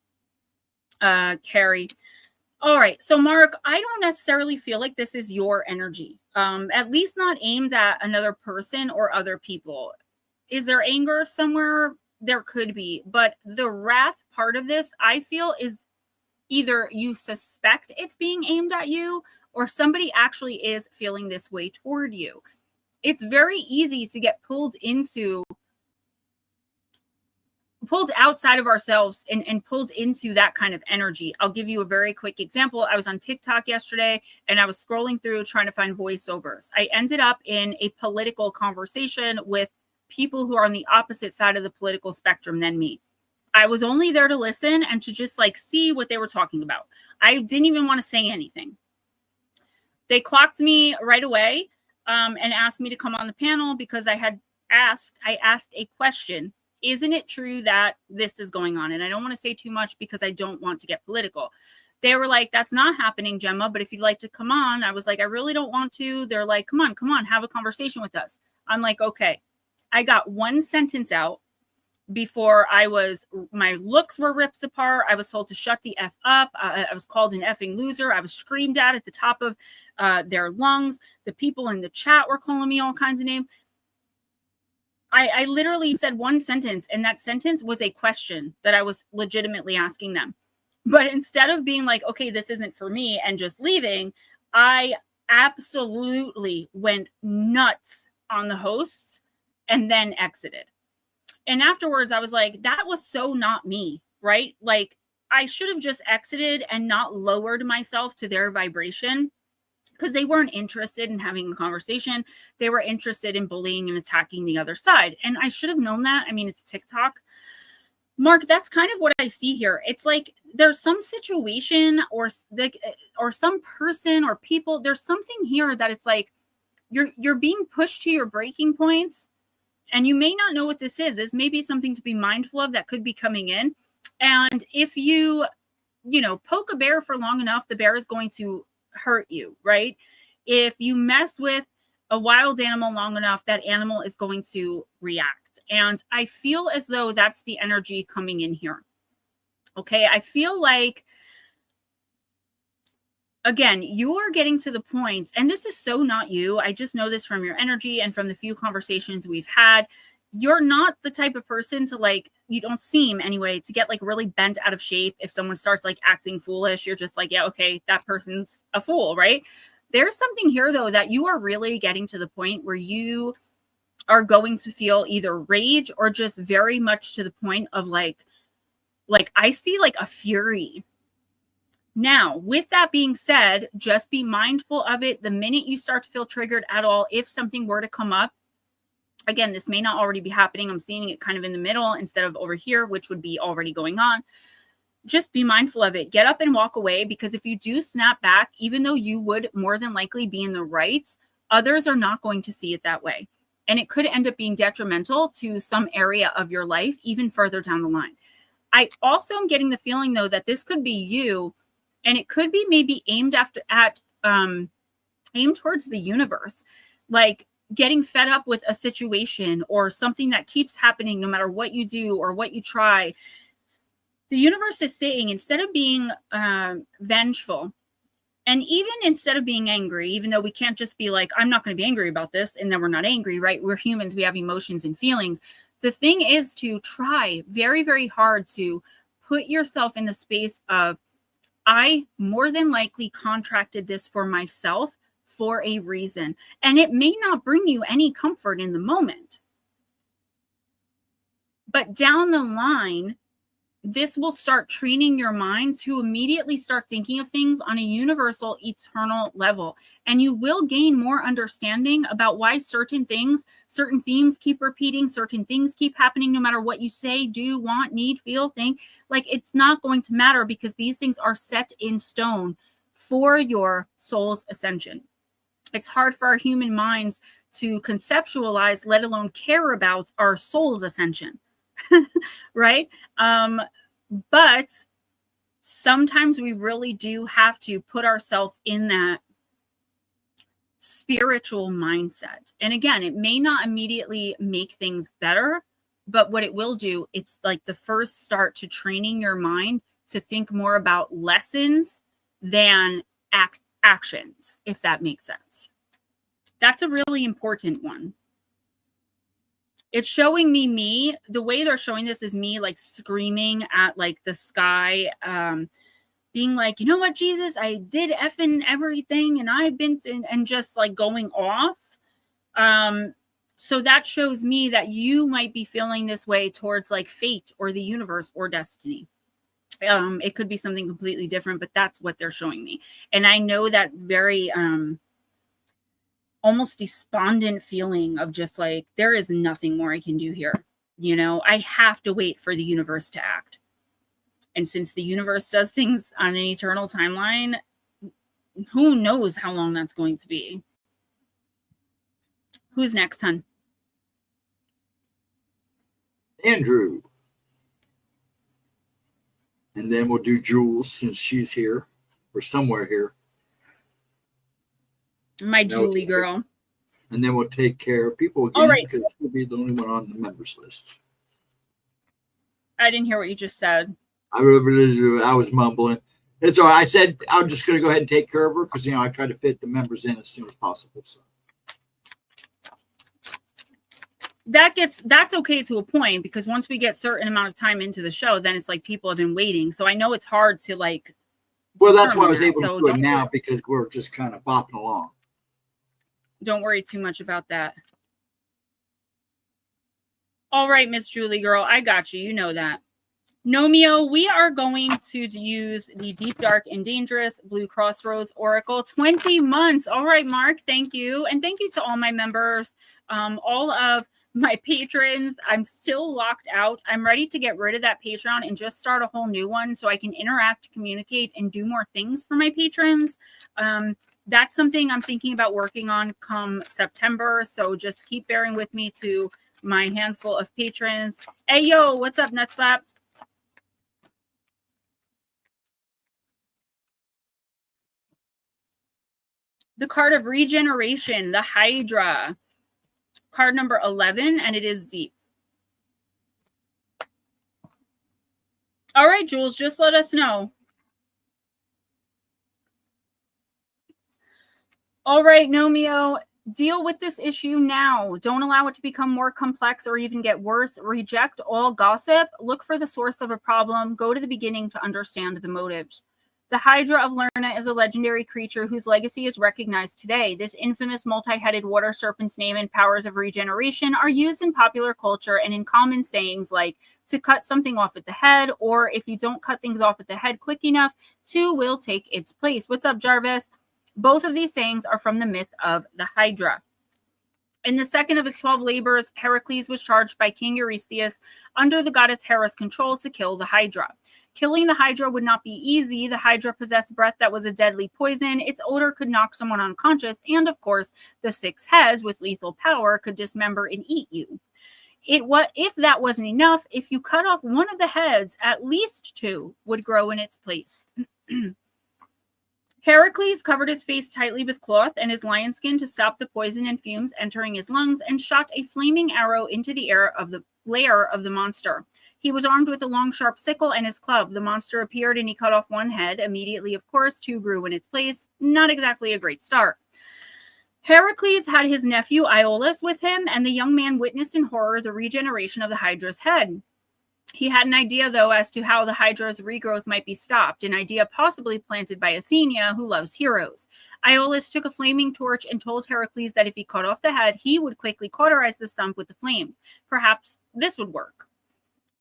Carrie. All right. So, Mark, I don't necessarily feel like this is your energy, at least not aimed at another person or other people. Is there anger somewhere? There could be. But the wrath part of this, I feel, is either you suspect it's being aimed at you or somebody actually is feeling this way toward you. It's very easy to get pulled outside of ourselves and pulled into that kind of energy. I'll give you a very quick example. I was on TikTok yesterday and I was scrolling through trying to find voiceovers. I ended up in a political conversation with people who are on the opposite side of the political spectrum than me. I was only there to listen and to just see what they were talking about. I didn't even want to say anything. They clocked me right away and asked me to come on the panel because I asked a question. Isn't it true that this is going on? And I don't want to say too much because I don't want to get political. They were like, that's not happening, Gemma, but if you'd like to come on, I was like, I really don't want to. They're like, come on, have a conversation with us. I'm like, okay. I got one sentence out before my looks were ripped apart. I was told to shut the F up. I was called an effing loser. I was screamed at the top of their lungs. The people in the chat were calling me all kinds of names. I literally said one sentence, and that sentence was a question that I was legitimately asking them. But instead of being like, okay, this isn't for me, and just leaving, I absolutely went nuts on the hosts and then exited. And afterwards, I was like, that was so not me, right? I should have just exited and not lowered myself to their vibration, because they weren't interested in having a conversation. They were interested in bullying and attacking the other side. And I should have known that. I mean, it's TikTok. Mark, that's kind of what I see here. It's like there's some situation or some person or people. There's something here that it's like you're being pushed to your breaking points, and you may not know what this is. This may be something to be mindful of that could be coming in. And if you poke a bear for long enough, the bear is going to hurt you, right? If you mess with a wild animal long enough, that animal is going to react. And I feel as though that's the energy coming in here. Okay. I feel like, again, you are getting to the point, and this is so not you. I just know this from your energy and from the few conversations we've had. You're not the type of person to you don't seem anyway to get really bent out of shape. If someone starts acting foolish, you're just like, yeah, okay, that person's a fool, right? There's something here, though, that you are really getting to the point where you are going to feel either rage or just very much to the point of like I see like a fury. Now, with that being said, just be mindful of it the minute you start to feel triggered at all. If something were to come up, again, this may not already be happening. I'm seeing it kind of in the middle instead of over here, which would be already going on. Just be mindful of it. Get up and walk away, because if you do snap back, even though you would more than likely be in the right, others are not going to see it that way. And it could end up being detrimental to some area of your life, even further down the line. I also am getting the feeling, though, that this could be you, and it could be maybe aimed towards the universe, like getting fed up with a situation or something that keeps happening no matter what you do or what you try. The universe is saying, instead of being vengeful, and even instead of being angry, even though we can't just be like, I'm not going to be angry about this, and then we're not angry, right? We're humans. We have emotions and feelings. The thing is to try very, very hard to put yourself in the space of, I more than likely contracted this for myself for a reason. And it may not bring you any comfort in the moment, but down the line, this will start training your mind to immediately start thinking of things on a universal, eternal level. And you will gain more understanding about why certain things, certain themes keep repeating, certain things keep happening, no matter what you say, do, want, need, feel, think. Like, it's not going to matter, because these things are set in stone for your soul's ascension. It's hard for our human minds to conceptualize, let alone care about our soul's ascension. Right? But sometimes we really do have to put ourselves in that spiritual mindset. And again, it may not immediately make things better, but what it will do, it's like the first start to training your mind to think more about lessons than actions, if that makes sense. That's a really important one. It's showing me, the way they're showing this is me like screaming at like the sky, being like, you know what, Jesus, I did effing everything, and I've been, and just like going off. So that shows me that you might be feeling this way towards like fate or the universe or destiny. It could be something completely different, but that's what they're showing me. And I know that very, almost despondent feeling of just like, there is nothing more I can do here. You know, I have to wait for the universe to act. And since the universe does things on an eternal timeline, who knows how long that's going to be. Who's next, hon?
Andrew. And then we'll do Jules, since she's here or somewhere here.
My Julie girl.
And then we'll take care of people again, because we'll be the only one on the members list.
I didn't hear what you just said.
I was mumbling. It's all right. I said I'm just going to go ahead and take care of her, because, you know, I try to fit the members in as soon as possible. So
that's okay to a point, because once we get certain amount of time into the show, then it's like people have been waiting. So I know it's hard to like.
Well, that's why I was able to do it now, because we're just kind of bopping along.
Don't worry too much about that. All right, Miss Julie girl, I got you. You know that. Nomeo, we are going to use the Deep, Dark, and Dangerous Blue Crossroads Oracle. 20 months. All right, Mark, thank you. And thank you to all my members, all of my patrons. I'm still locked out. I'm ready to get rid of that Patreon and just start a whole new one so I can interact, communicate, and do more things for my patrons. That's something I'm thinking about working on come September. So just keep bearing with me to my handful of patrons. Hey, yo, what's up, Nutslap? The card of regeneration, the Hydra. Card number 11, and it is deep. All right, Jules, just let us know. All right, Nomeo, deal with this issue now. Don't allow it to become more complex or even get worse. Reject all gossip. Look for the source of a problem. Go to the beginning to understand the motives. The Hydra of Lerna is a legendary creature whose legacy is recognized today. This infamous multi-headed water serpent's name and powers of regeneration are used in popular culture and in common sayings like to cut something off at the head, or if you don't cut things off at the head quick enough, two will take its place. What's up, Jarvis? Both of these sayings are from the myth of the Hydra. In the second of his 12 labors, Heracles was charged by King Eurystheus under the goddess Hera's control to kill the Hydra. Killing the Hydra would not be easy. The Hydra possessed breath that was a deadly poison. Its odor could knock someone unconscious. And of course, the 6 heads with lethal power could dismember and eat you. If that wasn't enough, if you cut off one of the heads, at least 2 would grow in its place. Heracles covered his face tightly with cloth and his lion skin to stop the poison and fumes entering his lungs, and shot a flaming arrow into the air of the lair of the monster. He was armed with a long, sharp sickle and his club. The monster appeared and he cut off one head. Immediately, of course, 2 grew in its place. Not exactly a great start. Heracles had his nephew Iolaus with him, and the young man witnessed in horror the regeneration of the Hydra's head. He had an idea, though, as to how the Hydra's regrowth might be stopped, an idea possibly planted by Athena, who loves heroes. Iolaus took a flaming torch and told Heracles that if he cut off the head, he would quickly cauterize the stump with the flames. Perhaps this would work.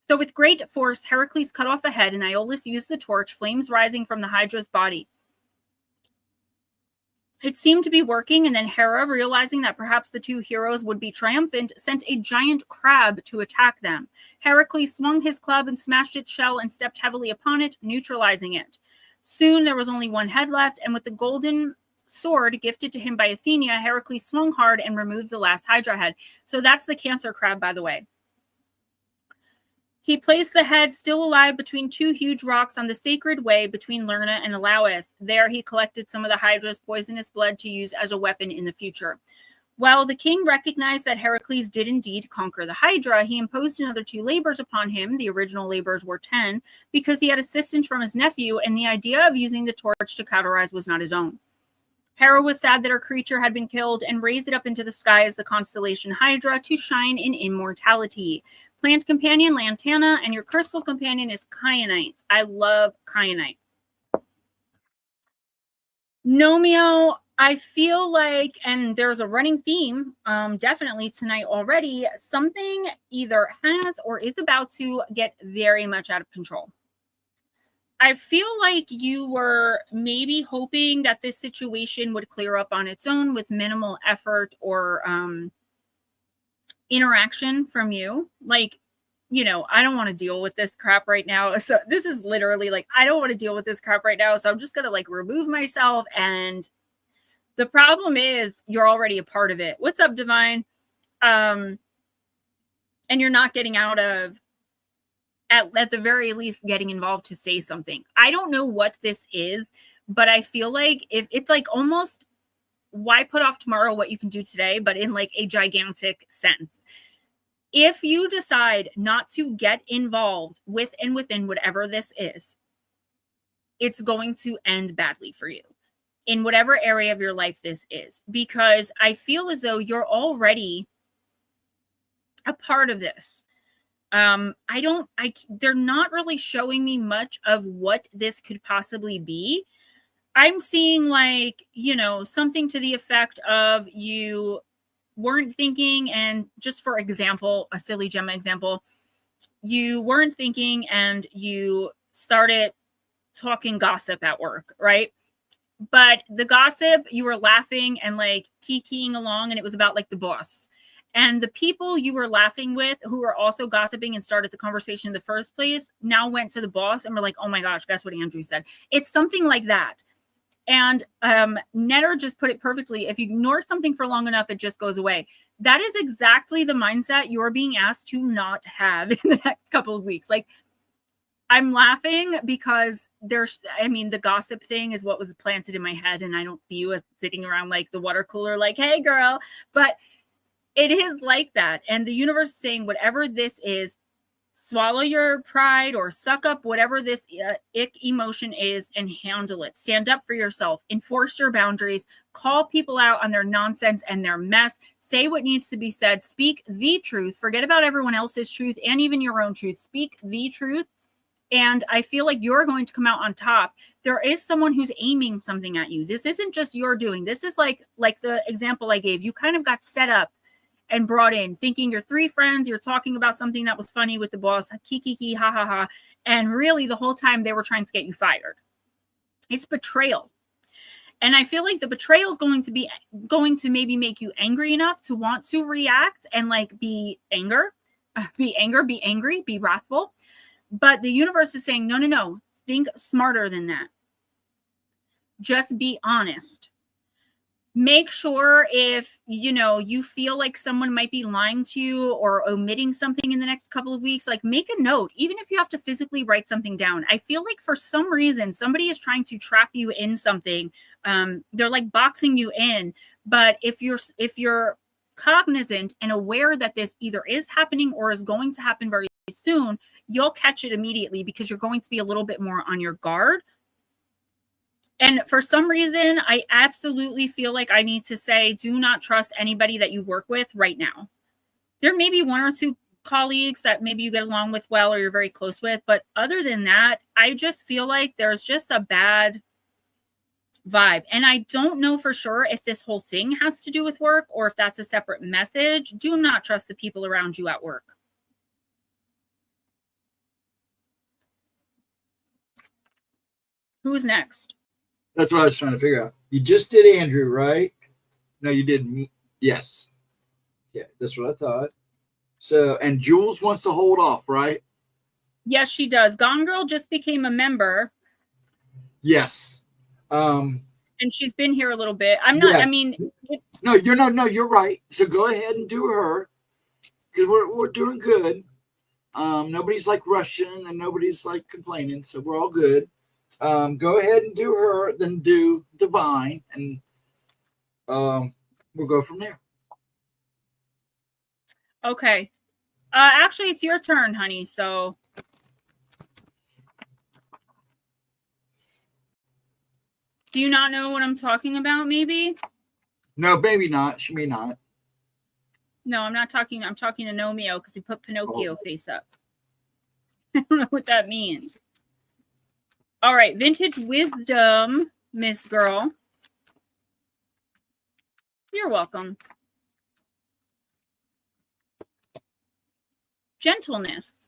So with great force, Heracles cut off a head, and Iolaus used the torch, flames rising from the Hydra's body. It seemed to be working, and then Hera, realizing that perhaps the 2 heroes would be triumphant, sent a giant crab to attack them. Heracles swung his club and smashed its shell and stepped heavily upon it, neutralizing it. Soon there was only one head left, and with the golden sword gifted to him by Athena, Heracles swung hard and removed the last Hydra head. So that's the cancer crab, by the way. He placed the head, still alive, between 2 huge rocks on the sacred way between Lerna and Elauis. There he collected some of the Hydra's poisonous blood to use as a weapon in the future. While the king recognized that Heracles did indeed conquer the Hydra, he imposed another 2 labors upon him. The original labors were 10, because he had assistance from his nephew, and the idea of using the torch to cauterize was not his own. Hera was sad that her creature had been killed and raised it up into the sky as the constellation Hydra to shine in immortality. Plant companion Lantana, and your crystal companion is kyanite. I love kyanite. Nomeo, I feel like, and there's a running theme definitely tonight already, something either has or is about to get very much out of control. I feel like you were maybe hoping that this situation would clear up on its own with minimal effort or interaction from you. Like, you know, I don't want to deal with this crap right now. So this is literally like, I don't want to deal with this crap right now. So I'm just going to like remove myself. And the problem is you're already a part of it. What's up, Divine? And you're not getting out of, at the very least, getting involved to say something. I don't know what this is, but I feel like if it's like almost why put off tomorrow what you can do today, but in like a gigantic sense. If you decide not to get involved with and within whatever this is, it's going to end badly for you in whatever area of your life this is, because I feel as though you're already a part of this. They're not really showing me much of what this could possibly be. I'm seeing like, you know, something to the effect of you weren't thinking, and just for example, a silly Gemma example, you weren't thinking and you started talking gossip at work, right? But the gossip, you were laughing and like kikiing along, and it was about like the boss. And the people you were laughing with who were also gossiping and started the conversation in the first place now went to the boss and were like, oh my gosh, guess what Andrew said? It's something like that. And Netter just put it perfectly. If you ignore something for long enough, it just goes away. That is exactly the mindset you're being asked to not have in the next couple of weeks. Like, I'm laughing because the gossip thing is what was planted in my head. And I don't see you as sitting around like the water cooler, like, hey, girl. But it is like that. And the universe is saying, whatever this is, swallow your pride or suck up whatever this ick emotion is and handle it. Stand up for yourself. Enforce your boundaries. Call people out on their nonsense and their mess. Say what needs to be said. Speak the truth. Forget about everyone else's truth and even your own truth. Speak the truth And I feel like you're going to come out on top. There is someone who's aiming something at you. This isn't just your doing. This is like the example I gave. You kind of got set up and brought in thinking you're three friends. You're talking about something that was funny with the boss. Kiki, ha, ha, ha. And really the whole time they were trying to get you fired. It's betrayal. And I feel like the betrayal is going to maybe make you angry enough to want to react and like be angry, be wrathful. But the universe is saying, no, think smarter than that. Just be honest. Make sure if, you feel like someone might be lying to you or omitting something in the next couple of weeks, like make a note, even if you have to physically write something down. I feel like for some reason, somebody is trying to trap you in something. They're like boxing you in. But if you're cognizant and aware that this either is happening or is going to happen very soon, you'll catch it immediately because you're going to be a little bit more on your guard. And for some reason, I absolutely feel like I need to say, do not trust anybody that you work with right now. There may be one or two colleagues that maybe you get along with well or you're very close with. But other than that, I just feel like there's just a bad vibe. And I don't know for sure if this whole thing has to do with work or if that's a separate message. Do not trust the people around you at work. Who's next?
That's what I was trying to figure out. You just did Andrew, right? No, you didn't. Yes. Yeah, that's what I thought. So, and Jules wants to hold off, right?
Yes, she does. Gone Girl just became a member.
Yes.
And she's been here a little bit. I'm not, yeah.
No, you're right. So go ahead and do her. Because we're doing good. Nobody's like rushing and nobody's like complaining. So we're all good. Go ahead and do her, then do Divine, and we'll go from there.
Okay. Actually, it's your turn, honey. So do you not know what I'm talking about, maybe?
No, maybe not. She may not.
No, I'm not talking. I'm talking to Nomeo because he put Pinocchio face up. I don't know what that means. All right, vintage wisdom, Miss Girl. You're welcome. Gentleness.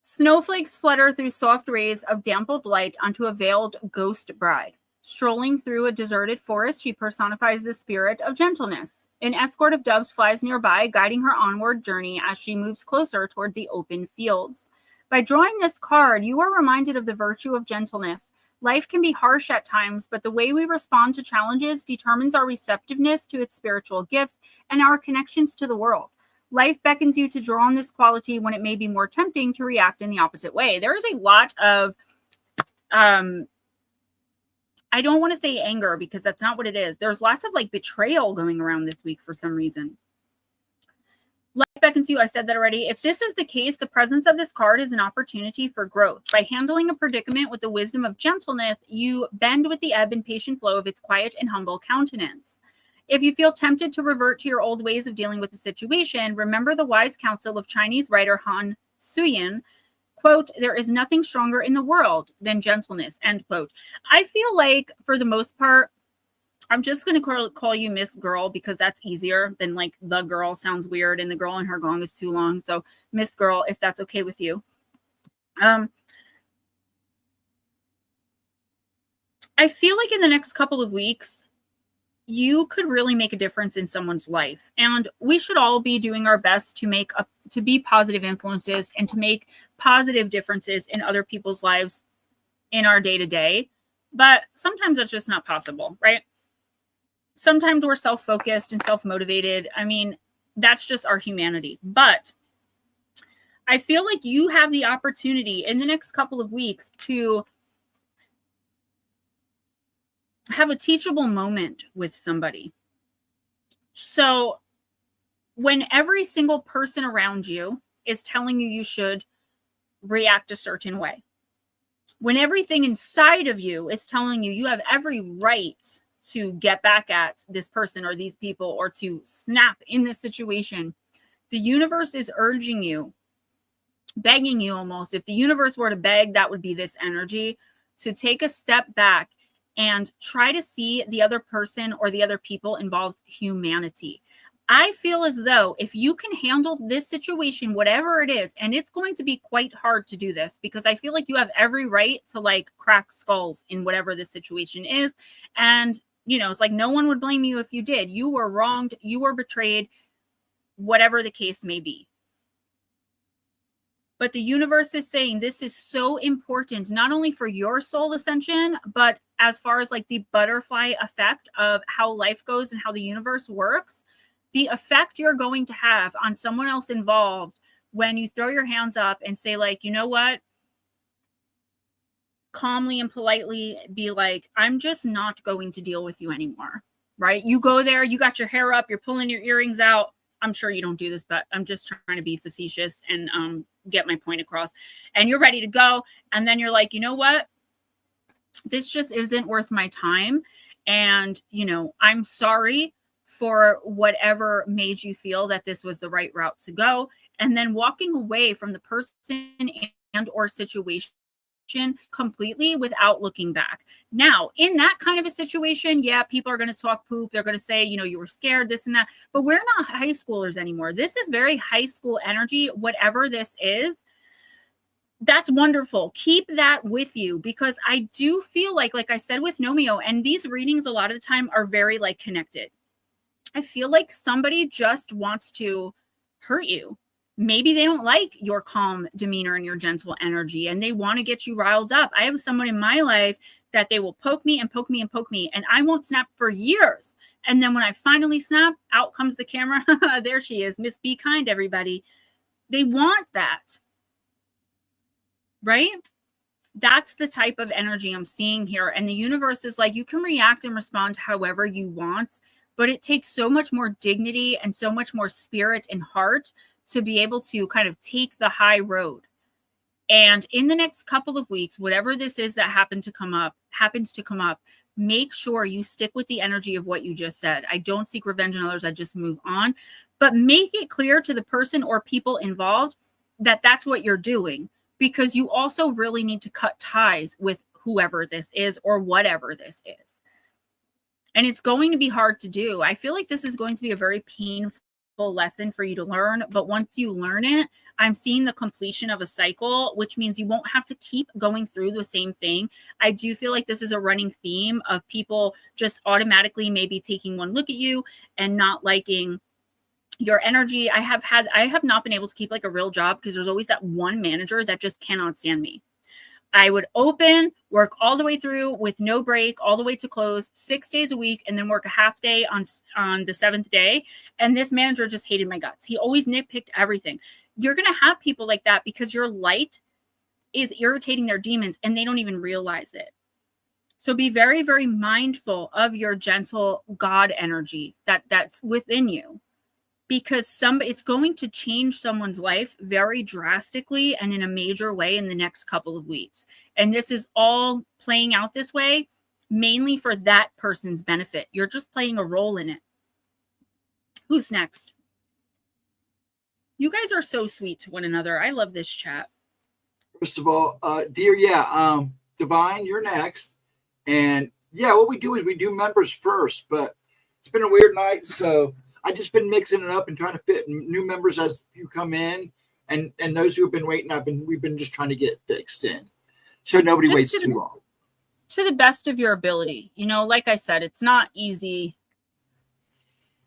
Snowflakes flutter through soft rays of dampened light onto a veiled ghost bride. Strolling through a deserted forest, she personifies the spirit of gentleness. An escort of doves flies nearby, guiding her onward journey as she moves closer toward the open fields. By drawing this card, you are reminded of the virtue of gentleness. Life can be harsh at times, but the way we respond to challenges determines our receptiveness to its spiritual gifts and our connections to the world. Life beckons you to draw on this quality when it may be more tempting to react in the opposite way. There is a lot of I don't want to say anger because that's not what it is. There's lots of like betrayal going around this week for some reason. Life beckons you. I said that already. If this is the case, the presence of this card is an opportunity for growth. By handling a predicament with the wisdom of gentleness, you bend with the ebb and patient flow of its quiet and humble countenance. If you feel tempted to revert to your old ways of dealing with the situation, remember the wise counsel of Chinese writer Han Suyin, quote, "There is nothing stronger in the world than gentleness," end quote. I feel like for the most part, I'm just going to call you Miss Girl because that's easier than like the girl sounds weird and the girl and her gong is too long. So Miss Girl, if that's okay with you. I feel like in the next couple of weeks, you could really make a difference in someone's life. And we should all be doing our best to be positive influences and to make positive differences in other people's lives in our day-to-day. But sometimes that's just not possible, right? Sometimes we're self-focused and self-motivated. I mean, that's just our humanity. But I feel like you have the opportunity in the next couple of weeks to have a teachable moment with somebody. So when every single person around you is telling you you should react a certain way, when everything inside of you is telling you you have every right to get back at this person or these people or to snap in this situation, the universe is urging you, begging you almost. If the universe were to beg, that would be this energy, to take a step back and try to see the other person or the other people involved humanity. I feel as though if you can handle this situation, whatever it is, and it's going to be quite hard to do this because I feel like you have every right to like crack skulls in whatever this situation is. And, you know, it's like no one would blame you if you did. You were wronged, you were betrayed, whatever the case may be. But the universe is saying this is so important, not only for your soul ascension, but as far as like the butterfly effect of how life goes and how the universe works, the effect you're going to have on someone else involved when you throw your hands up and say like, you know what? Calmly and politely be like, I'm just not going to deal with you anymore, right? You go there, you got your hair up, you're pulling your earrings out. I'm sure you don't do this, but I'm just trying to be facetious and get my point across. And you're ready to go. And then you're like, you know what? This just isn't worth my time. And, you know, I'm sorry for whatever made you feel that this was the right route to go. And then walking away from the person and or situation completely without looking back. Now, in that kind of a situation, yeah, people are going to talk poop. They're going to say, you know, you were scared, this and that. But we're not high schoolers anymore. This is very high school energy, whatever this is. That's wonderful. Keep that with you because I do feel like I said with Nomeo, and these readings a lot of the time are very like connected. I feel like somebody just wants to hurt you. Maybe they don't like your calm demeanor and your gentle energy and they want to get you riled up. I have someone in my life that they will poke me and poke me and poke me and I won't snap for years. And then when I finally snap, out comes the camera. There she is. Miss Be Kind, everybody. They want that. Right? That's the type of energy I'm seeing here. And the universe is like, you can react and respond however you want, but it takes so much more dignity and so much more spirit and heart to be able to kind of take the high road. And in the next couple of weeks, whatever this is that happens to come up, make sure you stick with the energy of what you just said. I don't seek revenge on others. I just move on. But make it clear to the person or people involved that that's what you're doing, because you also really need to cut ties with whoever this is or whatever this is. And it's going to be hard to do. I feel like this is going to be a very painful lesson for you to learn. But once you learn it, I'm seeing the completion of a cycle, which means you won't have to keep going through the same thing. I do feel like this is a running theme of people just automatically maybe taking one look at you and not liking your energy. I have not been able to keep like a real job because there's always that one manager that just cannot stand me. I would open, work all the way through with no break, all the way to close 6 days a week, and then work a half day on the 7th day. And this manager just hated my guts. He always nitpicked everything. You're going to have people like that because your light is irritating their demons and they don't even realize it. So be very, very mindful of your gentle God energy that's within you. Because it's going to change someone's life very drastically and in a major way in the next couple of weeks. And this is all playing out this way, mainly for that person's benefit. You're just playing a role in it. Who's next? You guys are so sweet to one another. I love this chat.
First of all, dear, Divine, you're next. And yeah, what we do is we do members first, but it's been a weird night, so I've just been mixing it up and trying to fit new members as you come in, and those who have been waiting. We've been just trying to get fixed in, so nobody waits too long.
To the best of your ability, you know, like I said, it's not easy,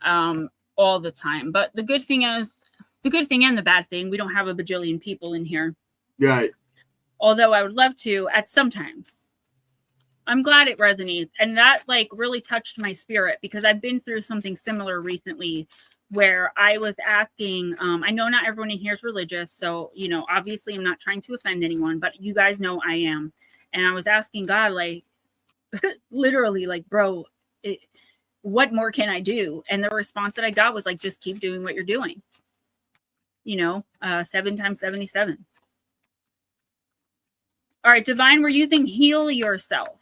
all the time. But the good thing and the bad thing, we don't have a bajillion people in here.
Right.
Although I would love to at sometimes. I'm glad it resonates. And that like really touched my spirit because I've been through something similar recently where I was asking, I know not everyone in here is religious. So, you know, obviously I'm not trying to offend anyone, but you guys know I am. And I was asking God, like, literally like, bro, what more can I do? And the response that I got was like, just keep doing what you're doing. You know, 7 times 77. All right, Divine, we're using heal yourself.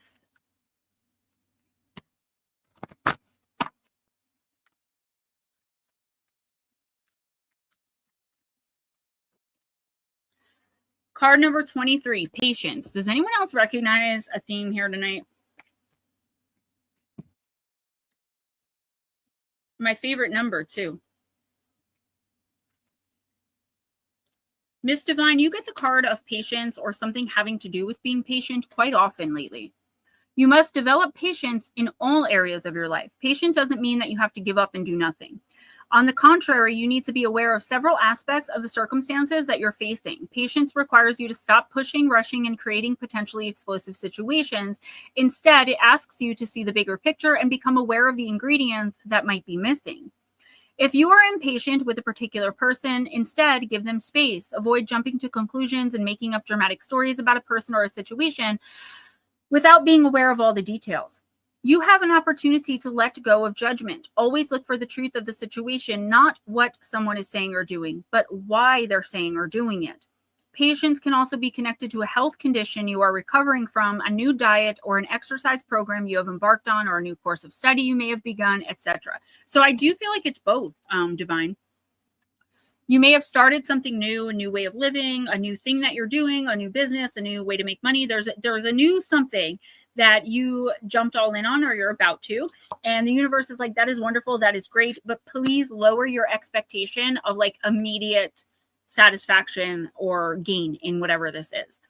Card number 23, patience. Does anyone else recognize a theme here tonight? My favorite number, too. Miss Divine, you get the card of patience or something having to do with being patient quite often lately. You must develop patience in all areas of your life. Patient doesn't mean that you have to give up and do nothing. On the contrary, you need to be aware of several aspects of the circumstances that you're facing. Patience requires you to stop pushing, rushing, and creating potentially explosive situations. Instead, it asks you to see the bigger picture and become aware of the ingredients that might be missing. If you are impatient with a particular person, instead give them space. Avoid jumping to conclusions and making up dramatic stories about a person or a situation without being aware of all the details. You have an opportunity to let go of judgment. Always look for the truth of the situation, not what someone is saying or doing, but why they're saying or doing it. Patience can also be connected to a health condition you are recovering from, a new diet, or an exercise program you have embarked on, or a new course of study you may have begun, etc. So I do feel like it's both, Divine. You may have started something new, a new way of living, a new thing that you're doing, a new business, a new way to make money. There's a new something that you jumped all in on or you're about to. And the universe is like, that is wonderful. That is great. But please lower your expectation of like immediate satisfaction or gain in whatever this is.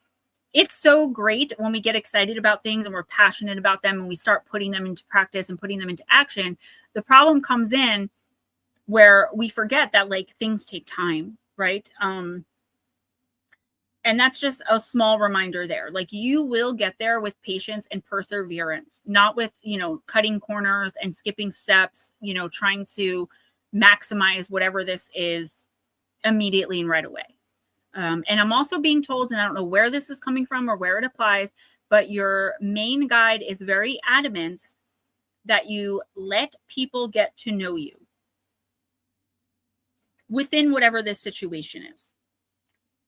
It's so great when we get excited about things and we're passionate about them and we start putting them into practice and putting them into action. The problem comes in where we forget that like things take time, right? And that's just a small reminder there. Like you will get there with patience and perseverance, not with, cutting corners and skipping steps, trying to maximize whatever this is immediately and right away. And I'm also being told, and I don't know where this is coming from or where it applies, but your main guide is very adamant that you let people get to know you within whatever this situation is.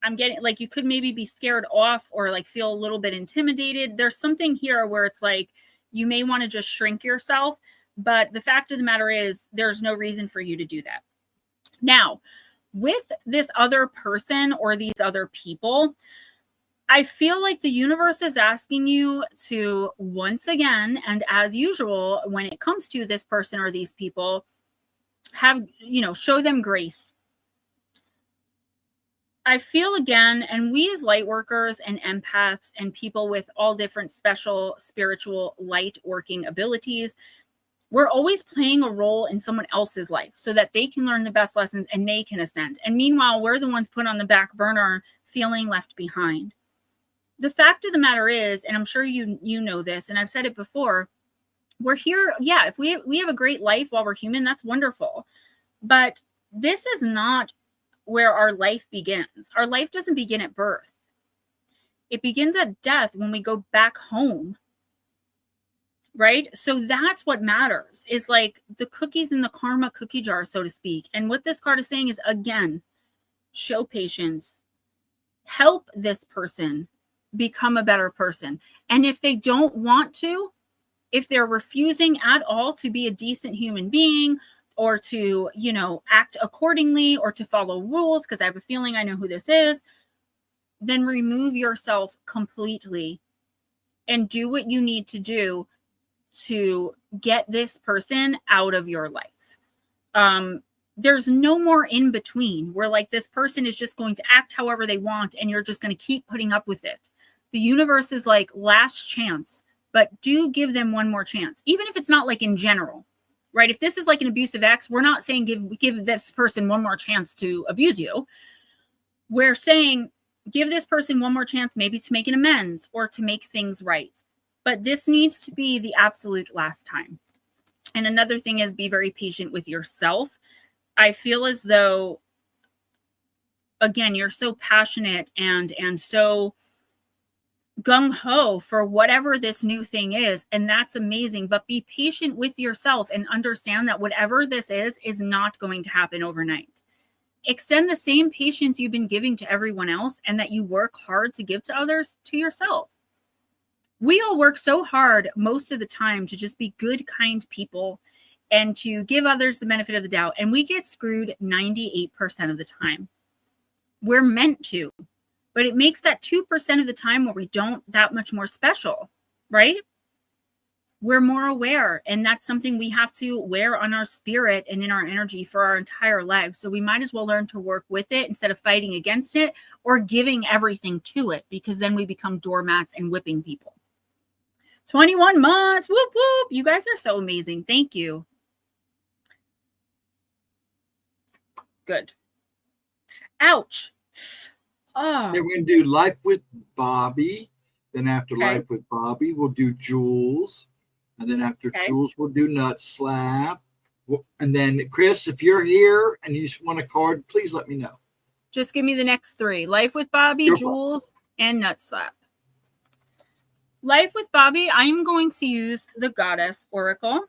I'm getting like, you could maybe be scared off or like feel a little bit intimidated. There's something here where it's like, you may want to just shrink yourself, but the fact of the matter is there's no reason for you to do that. Now, with this other person or these other people, I feel like the universe is asking you to once again, and as usual, when it comes to this person or these people, show them grace. I feel again, and we as light workers and empaths and people with all different special spiritual light working abilities, we're always playing a role in someone else's life so that they can learn the best lessons and they can ascend. And meanwhile, we're the ones put on the back burner feeling left behind. The fact of the matter is, and I'm sure you know this, and I've said it before, we're here. Yeah, if we have a great life while we're human, that's wonderful. But this is not where our life begins. Our life doesn't begin at birth. It begins at death when we go back home. Right? So that's what matters, is like the cookies in the karma cookie jar, so to speak. And what this card is saying is, again, show patience, help this person become a better person. And if they don't want to, if they're refusing at all to be a decent human being or to, act accordingly or to follow rules, because I have a feeling I know who this is, then remove yourself completely and do what you need to do to get this person out of your life. There's no more in between where like this person is just going to act however they want and you're just going to keep putting up with it. The universe is like last chance, but do give them one more chance, even if it's not like in general, right? If this is like an abusive ex, we're not saying give this person one more chance to abuse you. We're saying give this person one more chance, maybe to make an amends or to make things right. But this needs to be the absolute last time. And another thing is, be very patient with yourself. I feel as though, again, you're so passionate and so gung-ho for whatever this new thing is, and that's amazing. But be patient with yourself and understand that whatever this is not going to happen overnight. Extend the same patience you've been giving to everyone else and that you work hard to give to others to yourself. We all work so hard most of the time to just be good, kind people and to give others the benefit of the doubt. And we get screwed 98% of the time. We're meant to, but it makes that 2% of the time where we don't that much more special, right? We're more aware, and that's something we have to wear on our spirit and in our energy for our entire lives. So we might as well learn to work with it instead of fighting against it or giving everything to it, because then we become doormats and whipping people. 21 months. Whoop, whoop. You guys are so amazing. Thank you. Good. Ouch. Oh.
Then we're going to do Life with Bobby. Then after Life with Bobby, we'll do Jules. And then after Jules, we'll do Nut Slap. And then, Chris, if you're here and you want a card, please let me know.
Just give me the next three. Life with Bobby, Jules, and Nut Slap. Life with Bobby, I'm going to use the Goddess Oracle.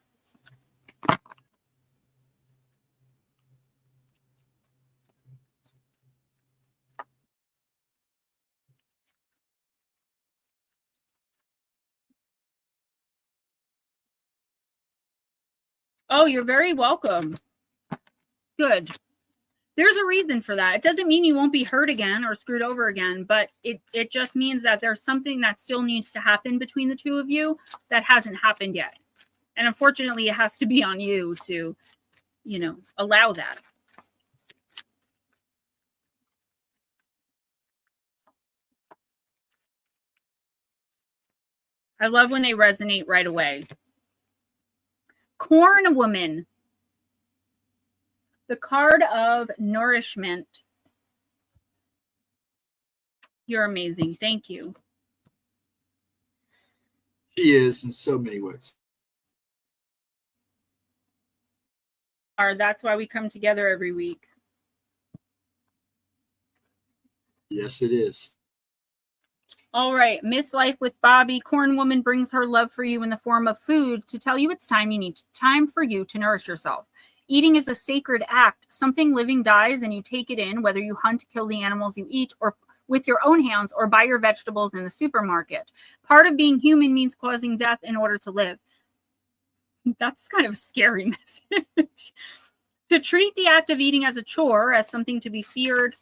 Oh, you're very welcome. Good. There's a reason for that. It doesn't mean you won't be hurt again or screwed over again, but it just means that there's something that still needs to happen between the two of you that hasn't happened yet. And unfortunately, it has to be on you to, you know, allow that. I love when they resonate right away. Corn Woman. The card of nourishment. You're amazing. Thank you.
She is in so many ways.
That's why we come together every week.
Yes, it is.
All right. Miss Life with Bobby. Corn Woman brings her love for you in the form of food to tell you it's time for you to nourish yourself. Eating is a sacred act. Something living dies and you take it in, whether you hunt, kill the animals you eat, or with your own hands, or buy your vegetables in the supermarket. Part of being human means causing death in order to live. That's kind of a scary message. To treat the act of eating as a chore, as something to be feared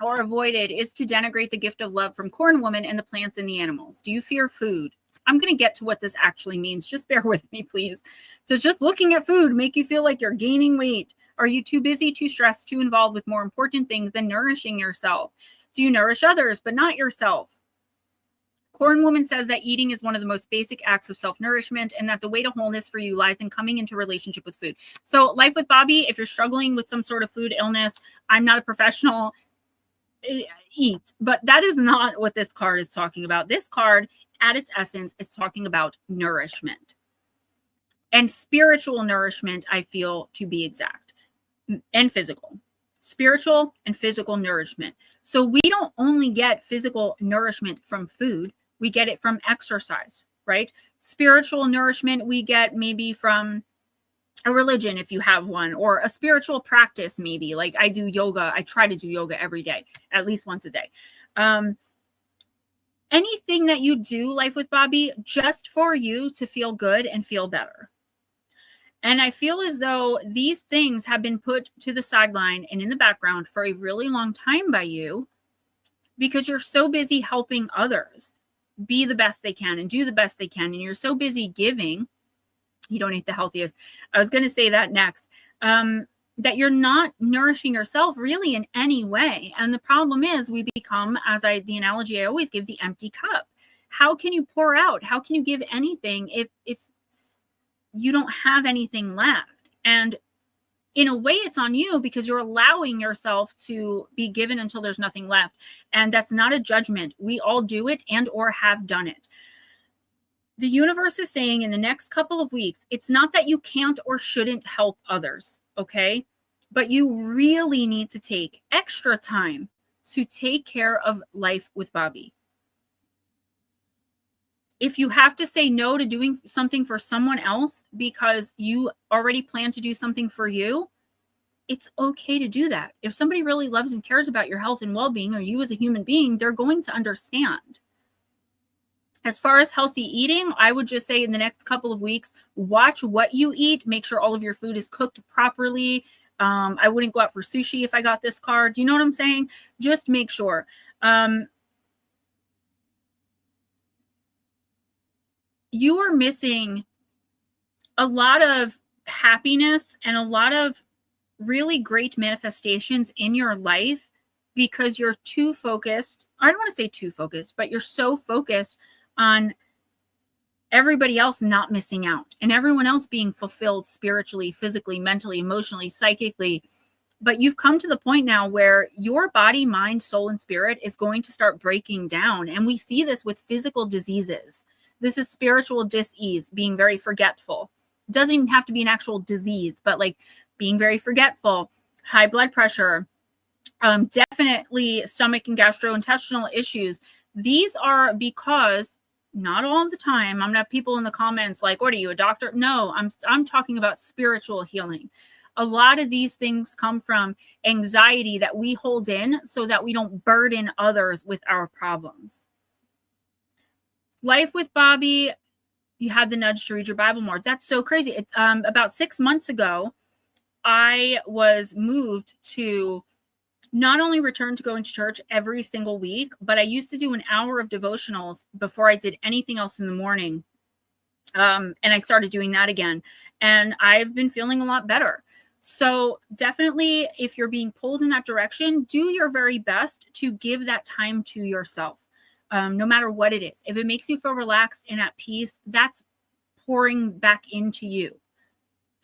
or avoided, is to denigrate the gift of love from Corn Woman and the plants and the animals. Do you fear food? I'm going to get to what this actually means. Just bear with me, please. Does just looking at food make you feel like you're gaining weight? Are you too busy, too stressed, too involved with more important things than nourishing yourself? Do you nourish others, but not yourself? Corn Woman says that eating is one of the most basic acts of self-nourishment and that the way to wholeness for you lies in coming into relationship with food. So Life with Bobby, if you're struggling with some sort of food illness, I'm not a professional, eat. But that is not what this card is talking about. This card, at its essence, is talking about nourishment. And spiritual nourishment, I feel, to be exact, and physical. Spiritual and physical nourishment. So we don't only get physical nourishment from food, we get it from exercise, right? Spiritual nourishment we get maybe from a religion, if you have one, or a spiritual practice, maybe. Like I do yoga. I try to do yoga every day, at least once a day. Anything that you do, Life with Bobby, just for you to feel good and feel better. And I feel as though these things have been put to the sideline and in the background for a really long time by you because you're so busy helping others be the best they can and do the best they can. And you're so busy giving. You don't eat the healthiest. I was going to say that next, that you're not nourishing yourself really in any way. And the problem is we become, the analogy I always give, the empty cup. How can you pour out? How can you give anything if you don't have anything left? And in a way, it's on you because you're allowing yourself to be given until there's nothing left. And that's not a judgment. We all do it and or have done it. The universe is saying in the next couple of weeks, it's not that you can't or shouldn't help others, okay? But you really need to take extra time to take care of Life with Bobby. If you have to say no to doing something for someone else because you already plan to do something for you, it's okay to do that. If somebody really loves and cares about your health and well-being, or you as a human being, they're going to understand. As far as healthy eating, I would just say in the next couple of weeks, watch what you eat. Make sure all of your food is cooked properly. I wouldn't go out for sushi if I got this card. Do you know what I'm saying? Just make sure. You are missing a lot of happiness and a lot of really great manifestations in your life because you're too focused. I don't want to say too focused, but you're so focused on everybody else not missing out and everyone else being fulfilled spiritually, physically, mentally, emotionally, psychically. But you've come to the point now where your body, mind, soul, and spirit is going to start breaking down. And we see this with physical diseases. This is spiritual dis-ease, being very forgetful. It doesn't even have to be an actual disease, but like being very forgetful, high blood pressure, definitely stomach and gastrointestinal issues. These are because, not all the time, I'm gonna have people in the comments like, what are you, a doctor? No, I'm talking about spiritual healing. A lot of these things come from anxiety that we hold in so that we don't burden others with our problems. Life with Bobby, you had the nudge to read your Bible more. That's so crazy. It's about 6 months ago, I was moved to not only return to going to church every single week, but I used to do an hour of devotionals before I did anything else in the morning. And I started doing that again. And I've been feeling a lot better. So definitely, if you're being pulled in that direction, do your very best to give that time to yourself, no matter what it is. If it makes you feel relaxed and at peace, that's pouring back into you.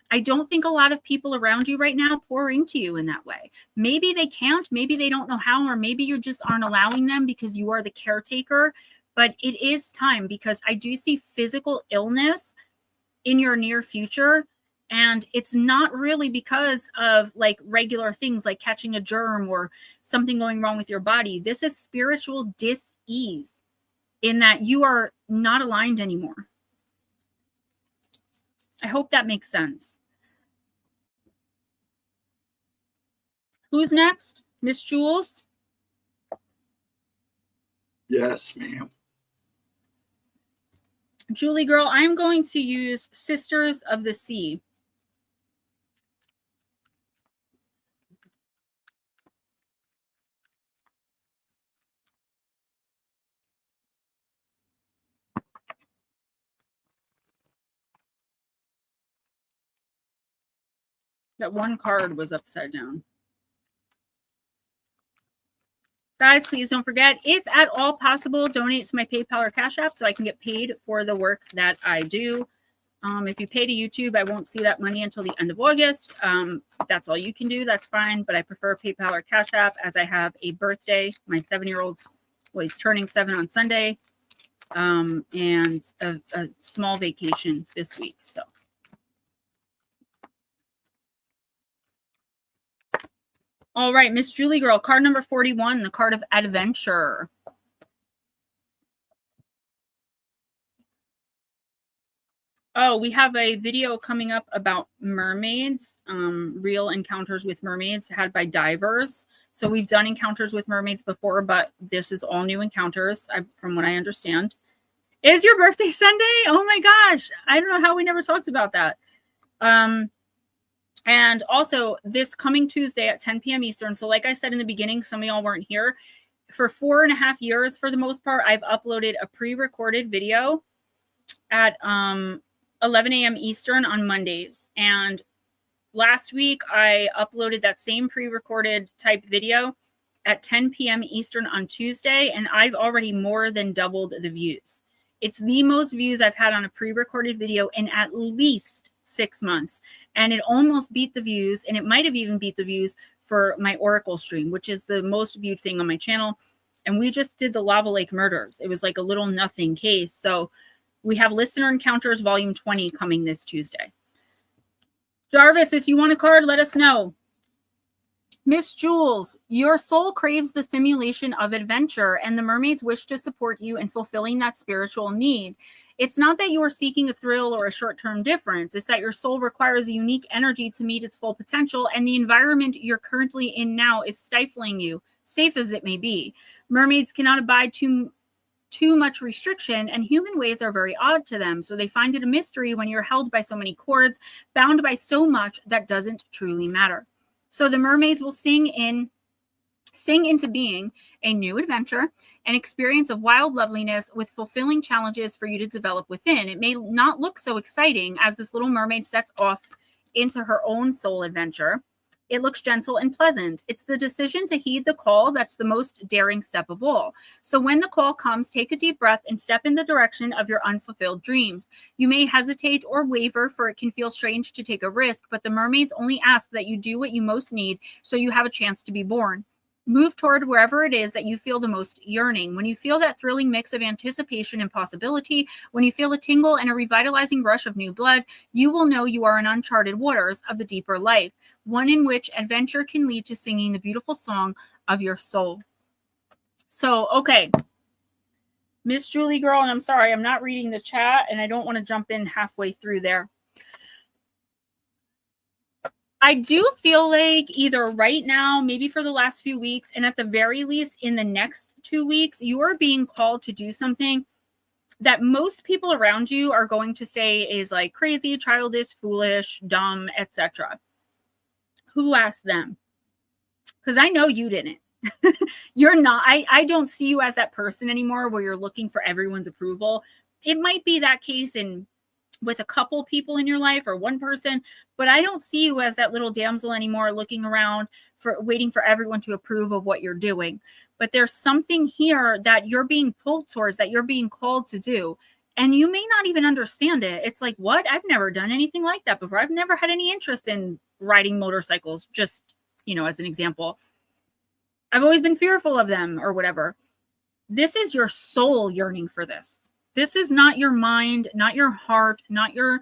I don't think a lot of people around you right now pour into you in that way. Maybe they can't, maybe they don't know how, or maybe you just aren't allowing them because you are the caretaker. But it is time, because I do see physical illness in your near future. And it's not really because of like regular things like catching a germ or something going wrong with your body. This is spiritual dis-ease in that you are not aligned anymore. I hope that makes sense. Who's next? Miss Jules?
Yes, ma'am.
Julie girl, I'm going to use Sisters of the Sea. That one card was upside down. Guys, please don't forget, if at all possible, donate to my PayPal or Cash App so I can get paid for the work that I do. If you pay to YouTube, I won't see that money until the end of August. That's all you can do. That's fine. But I prefer PayPal or Cash App as I have a birthday. My 7-year-old, well, he's turning 7 on Sunday, and a small vacation this week. So. All right, Miss Julie girl, card number 41, the card of adventure. Oh, we have a video coming up about mermaids, real encounters with mermaids had by divers. So we've done encounters with mermaids before, but this is all new encounters, from what I understand. Is your birthday Sunday? Oh my gosh. I don't know how we never talked about that. And also this coming Tuesday at 10 p.m. Eastern. So like I said in the beginning, some of y'all weren't here. For 4.5 years, for the most part, I've uploaded a pre-recorded video at 11 a.m. Eastern on Mondays. And last week, I uploaded that same pre-recorded type video at 10 p.m. Eastern on Tuesday. And I've already more than doubled the views. It's the most views I've had on a pre-recorded video in at least 6 months. And it almost beat the views, and it might have even beat the views for my Oracle stream, which is the most viewed thing on my channel. And we just did the Lava Lake murders. It was like a little nothing case. So we have Listener Encounters Volume 20 coming this Tuesday. Jarvis, if you want a card, let us know. Miss Jules, your soul craves the simulation of adventure, and the mermaids wish to support you in fulfilling that spiritual need. It's not that you are seeking a thrill or a short-term difference. It's that your soul requires a unique energy to meet its full potential, and the environment you're currently in now is stifling you, safe as it may be. Mermaids cannot abide too much restriction, and human ways are very odd to them, so they find it a mystery when you're held by so many cords, bound by so much that doesn't truly matter. So the mermaids will sing into being a new adventure, an experience of wild loveliness with fulfilling challenges for you to develop within. It may not look so exciting as this little mermaid sets off into her own soul adventure. It looks gentle and pleasant. It's the decision to heed the call that's the most daring step of all. So when the call comes, take a deep breath and step in the direction of your unfulfilled dreams. You may hesitate or waver, for it can feel strange to take a risk, but the mermaids only ask that you do what you most need so you have a chance to be born. Move toward wherever it is that you feel the most yearning. When you feel that thrilling mix of anticipation and possibility, when you feel a tingle and a revitalizing rush of new blood, you will know you are in uncharted waters of the deeper life, one in which adventure can lead to singing the beautiful song of your soul. So, okay. Miss Julie girl, and I'm sorry, I'm not reading the chat, and I don't want to jump in halfway through there. I do feel like either right now, maybe for the last few weeks, and at the very least in the next 2 weeks, you are being called to do something that most people around you are going to say is like crazy, childish, foolish, dumb, etc. Who asked them? Because I know you didn't. You're not. I don't see you as that person anymore where you're looking for everyone's approval. It might be that case with a couple people in your life or one person, but I don't see you as that little damsel anymore looking around for waiting for everyone to approve of what you're doing. But there's something here that you're being pulled towards, that you're being called to do, and you may not even understand it. It's like, what? I've never done anything like that before. I've never had any interest in riding motorcycles, just, as an example. I've always been fearful of them or whatever. This is your soul yearning for this. This is not your mind, not your heart, not your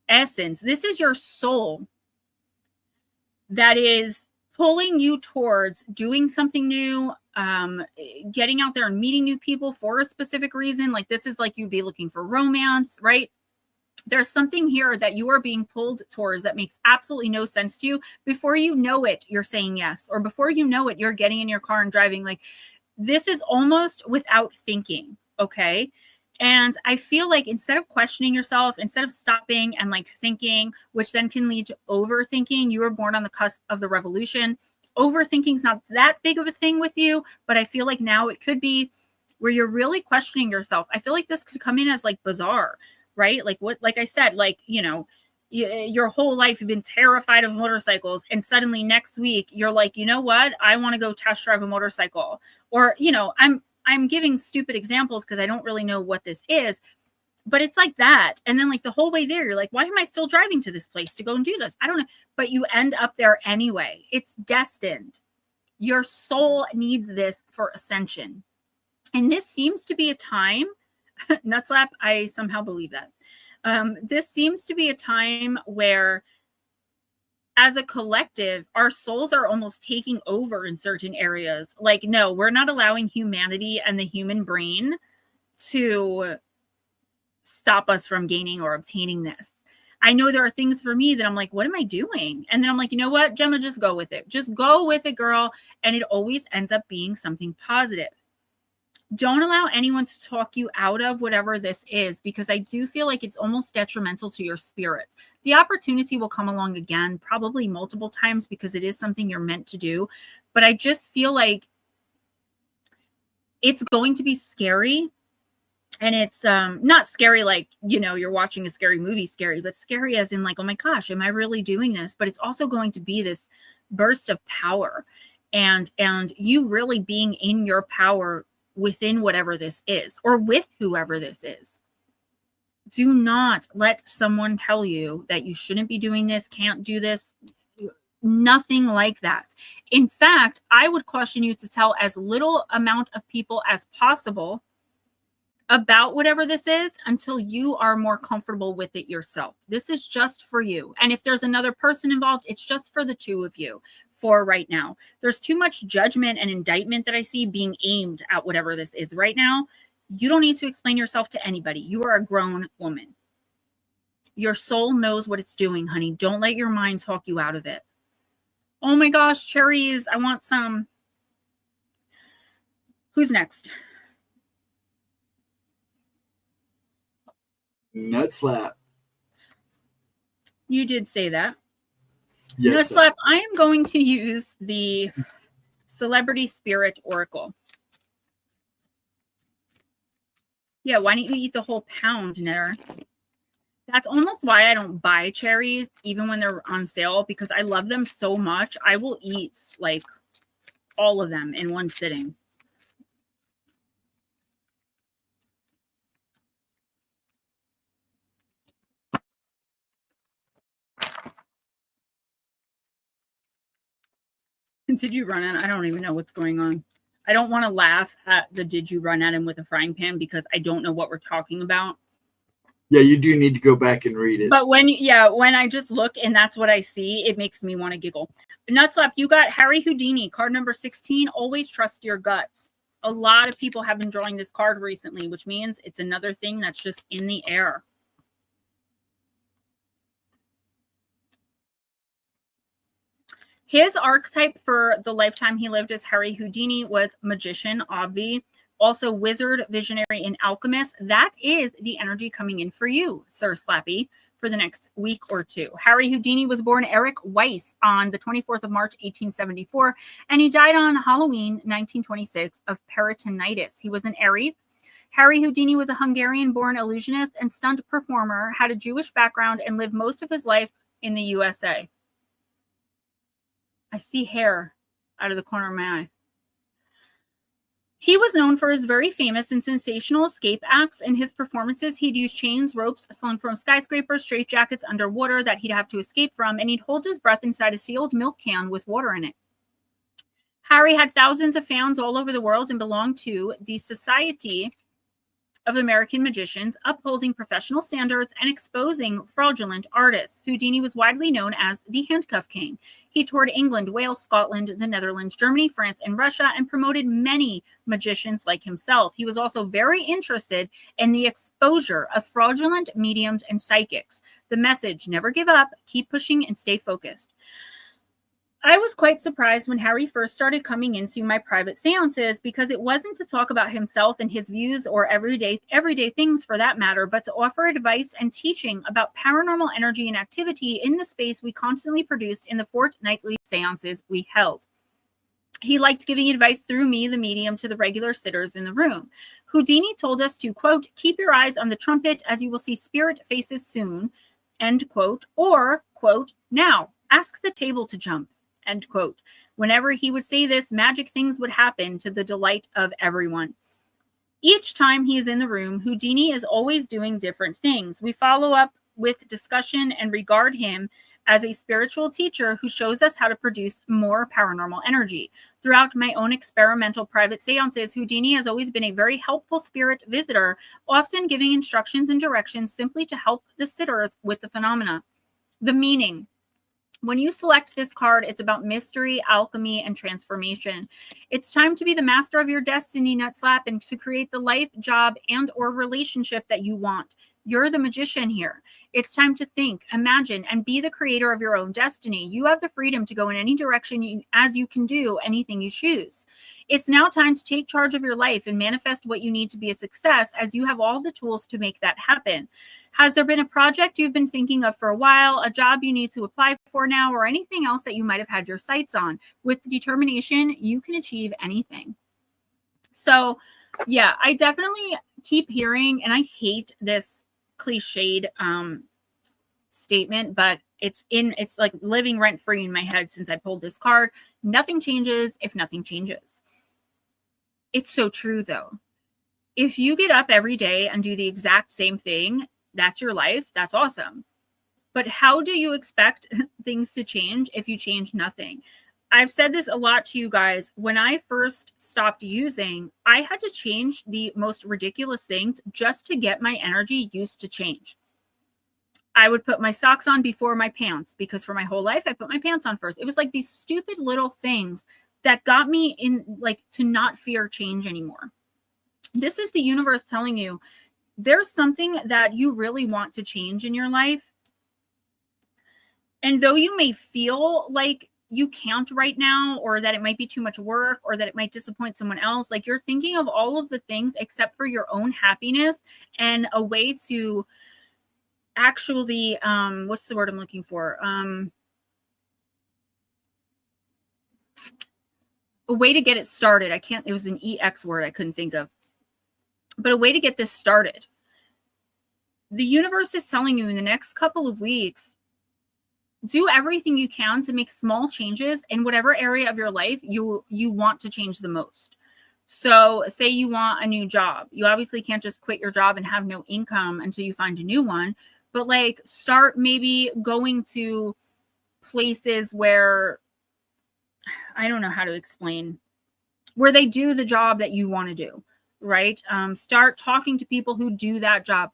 essence. This is your soul that is pulling you towards doing something new, getting out there and meeting new people for a specific reason. Like this is like you'd be looking for romance, right? There's something here that you are being pulled towards that makes absolutely no sense to you. Before you know it, you're saying yes. Or before you know it, you're getting in your car and driving. Like this is almost without thinking. Okay. And I feel like instead of questioning yourself, instead of stopping and like thinking, which then can lead to overthinking, you were born on the cusp of the revolution. Overthinking is not that big of a thing with you, but I feel like now it could be where you're really questioning yourself. I feel like this could come in as like bizarre, right? Like what, like I said, like, your whole life you've been terrified of motorcycles, and suddenly next week you're like, you know what? I want to go test drive a motorcycle. Or, I'm giving stupid examples because I don't really know what this is, but it's like that. And then like the whole way there, you're like, why am I still driving to this place to go and do this? I don't know. But you end up there anyway. It's destined. Your soul needs this for ascension. And this seems to be a time, Nutslap, I somehow believe that. This seems to be a time where as a collective, our souls are almost taking over in certain areas. Like, no, we're not allowing humanity and the human brain to stop us from gaining or obtaining this. I know there are things for me that I'm like, what am I doing? And then I'm like, you know what, Gemma, just go with it. Just go with it, girl. And it always ends up being something positive. Don't allow anyone to talk you out of whatever this is, because I do feel like it's almost detrimental to your spirit. The opportunity will come along again, probably multiple times, because it is something you're meant to do. But I just feel like it's going to be scary. And it's not scary like, you're watching a scary movie scary, but scary as in like, oh my gosh, am I really doing this? But it's also going to be this burst of power and you really being in your power within whatever this is, or with whoever this is. Do not let someone tell you that you shouldn't be doing this, can't do this. Nothing like that. In fact, I would caution you to tell as little amount of people as possible about whatever this is until you are more comfortable with it yourself. This is just for you. And if there's another person involved, it's just for the two of you. for right now. There's too much judgment and indictment that I see being aimed at whatever this is right now. You don't need to explain yourself to anybody. You are a grown woman. Your soul knows what it's doing, honey. Don't let your mind talk you out of it. Oh my gosh, cherries. I want some. Who's next?
Nut slap.
You did say that.
Yes.
Nut slap. I am going to use the Celebrity Spirit Oracle. Yeah, why don't you eat the whole pound, Netter? That's almost why I don't buy cherries, even when they're on sale, because I love them so much. I will eat like all of them in one sitting. Did you run at? I don't even know what's going on. I don't want to laugh at the did you run at him with a frying pan because I don't know what we're talking about.
Yeah, you do need to go back and read it.
But when I just look and that's what I see, it makes me want to giggle. Nutslap, you got Harry Houdini, card number 16. Always trust your guts. A lot of people have been drawing this card recently, which means it's another thing that's just in the air. His archetype for the lifetime he lived as Harry Houdini was magician, obvi. Also wizard, visionary, and alchemist. That is the energy coming in for you, Sir Slappy, for the next week or two. Harry Houdini was born Eric Weiss on the 24th of March, 1874, and he died on Halloween, 1926, of peritonitis. He was an Aries. Harry Houdini was a Hungarian-born illusionist and stunt performer, had a Jewish background, and lived most of his life in the USA. I see hair out of the corner of my eye. He was known for his very famous and sensational escape acts. In his performances, he'd use chains, ropes slung from skyscrapers, straitjackets underwater that he'd have to escape from, and he'd hold his breath inside a sealed milk can with water in it. Harry had thousands of fans all over the world and belonged to the Society of American Magicians, upholding professional standards and exposing fraudulent artists. Houdini was widely known as the Handcuff King. He toured England, Wales, Scotland, the Netherlands, Germany, France, and Russia, and promoted many magicians like himself. He was also very interested in the exposure of fraudulent mediums and psychics. The message: never give up, keep pushing, and stay focused. I was quite surprised when Harry first started coming into my private seances, because it wasn't to talk about himself and his views or everyday things for that matter, but to offer advice and teaching about paranormal energy and activity in the space we constantly produced in the fortnightly seances we held. He liked giving advice through me, the medium, to the regular sitters in the room. Houdini told us to, quote, keep your eyes on the trumpet as you will see spirit faces soon, end quote, or, quote, now, ask the table to jump. End quote. Whenever he would say this, magic things would happen to the delight of everyone. Each time he is in the room, Houdini is always doing different things. We follow up with discussion and regard him as a spiritual teacher who shows us how to produce more paranormal energy. Throughout my own experimental private seances, Houdini has always been a very helpful spirit visitor, often giving instructions and directions simply to help the sitters with the phenomena. The meaning. When you select this card, it's about mystery, alchemy, and transformation. It's time to be the master of your destiny, Nutslap, and to create the life, job, and or relationship that you want. You're the magician here. It's time to think, imagine, and be the creator of your own destiny. You have the freedom to go in any direction as you can do anything you choose. It's now time to take charge of your life and manifest what you need to be a success, as you have all the tools to make that happen. Has there been a project you've been thinking of for a while, a job you need to apply for now, or anything else that you might have had your sights on? With determination, you can achieve anything. So, yeah, I definitely keep hearing, and I hate this cliched statement, but it's like living rent free in my head since I pulled this card. Nothing changes if nothing changes. It's so true, though. If you get up every day and do the exact same thing, that's your life. That's awesome. But how do you expect things to change if you change nothing? I've said this a lot to you guys. When I first stopped using, I had to change the most ridiculous things just to get my energy used to change. I would put my socks on before my pants because for my whole life, I put my pants on first. It was like these stupid little things that got me in, like, to not fear change anymore. This is the universe telling you there's something that you really want to change in your life. And though you may feel like you can't right now, or that it might be too much work, or that it might disappoint someone else, like, you're thinking of all of the things except for your own happiness and a way to actually, what's the word I'm looking for? A way to get it started. It was an EX word I couldn't think of, but a way to get this started. The universe is telling you in the next couple of weeks, do everything you can to make small changes in whatever area of your life you want to change the most. So say you want a new job. You obviously can't just quit your job and have no income until you find a new one, but like start maybe going to places where, I don't know how to explain, where they do the job that you want to do, right? Start talking to people who do that job.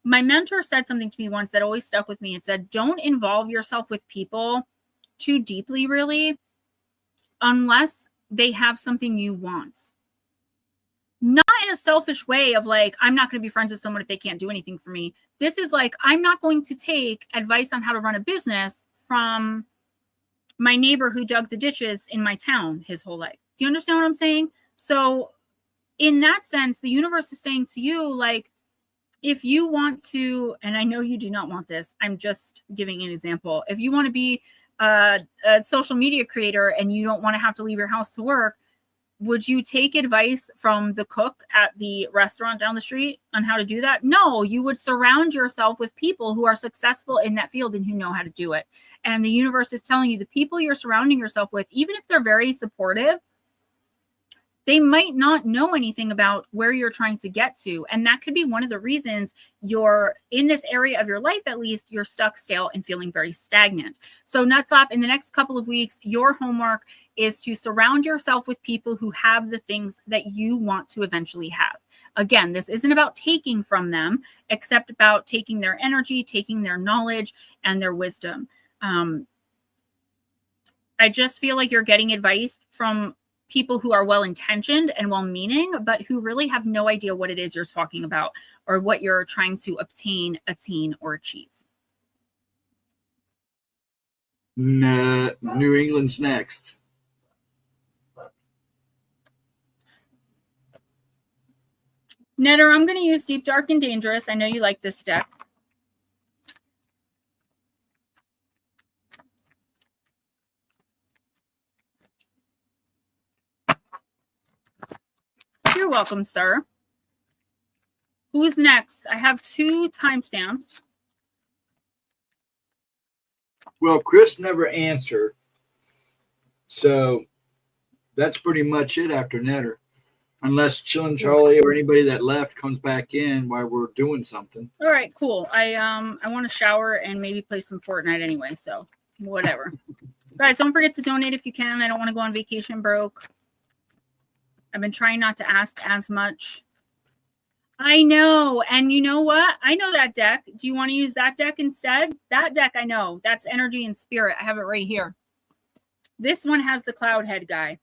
My mentor said something to me once that always stuck with me. It said, don't involve yourself with people too deeply, really, unless they have something you want. Not in a selfish way of like, I'm not going to be friends with someone if they can't do anything for me. This is like, I'm not going to take advice on how to run a business from my neighbor who dug the ditches in my town his whole life. Do you understand what I'm saying? So in that sense, the universe is saying to you, like, if you want to, and I know you do not want this, I'm just giving an example. If you want to be a social media creator and you don't want to have to leave your house to work, would you take advice from the cook at the restaurant down the street on how to do that? No, you would surround yourself with people who are successful in that field and who know how to do it. And the universe is telling you the people you're surrounding yourself with, even if they're very supportive, they might not know anything about where you're trying to get to. And that could be one of the reasons you're in this area of your life, at least, you're stuck, stale, and feeling very stagnant. So Nutslap, in the next couple of weeks, your homework is to surround yourself with people who have the things that you want to eventually have. Again, this isn't about taking from them, except about taking their energy, taking their knowledge, and their wisdom. I just feel like you're getting advice from people who are well-intentioned and well-meaning, but who really have no idea what it is you're talking about or what you're trying to obtain, attain, or achieve.
New England's next.
Netter, I'm going to use Deep, Dark, and Dangerous. I know you like this deck. You're welcome, sir. Who's next? I have 2 timestamps.
Well, Chris never answered. So that's pretty much it after Netter. Unless Chillin' Charlie or anybody that left comes back in while we're doing something.
All right, cool. I want to shower and maybe play some Fortnite anyway, so whatever. Guys, don't forget to donate if you can. I don't want to go on vacation broke. I've been trying not to ask as much. I know. And you know what? I know that deck. Do you want to use that deck instead? That deck, I know. That's Energy and Spirit. I have it right here. This one has the Cloud Head guy.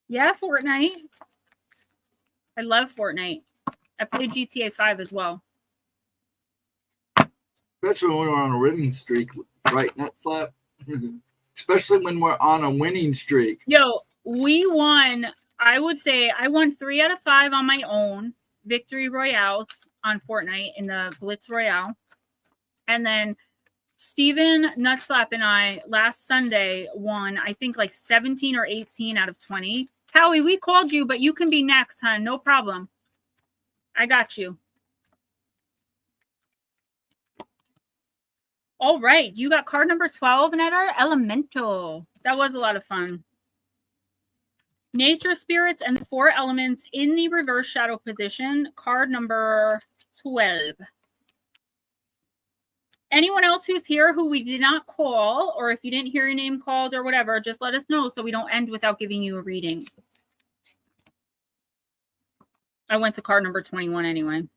Yeah, Fortnite. I love Fortnite. I played GTA 5 as well.
Especially when we're on a winning streak, right, Nutslap? Especially when we're on a winning streak.
Yo, we won. I would say I won 3 out of 5 on my own victory royales on Fortnite in the Blitz Royale. And then Steven Nutslap and I last Sunday won, I think, like 17 or 18 out of 20. Howie, we called you, but you can be next, hon. No problem. I got you. All right. You got card number 12, Netter? Elemental. That was a lot of fun. Nature spirits and the 4 elements in the reverse shadow position. Card number 12. Anyone else who's here who we did not call, or if you didn't hear your name called or whatever, just let us know so we don't end without giving you a reading. I went to card number 21 anyway.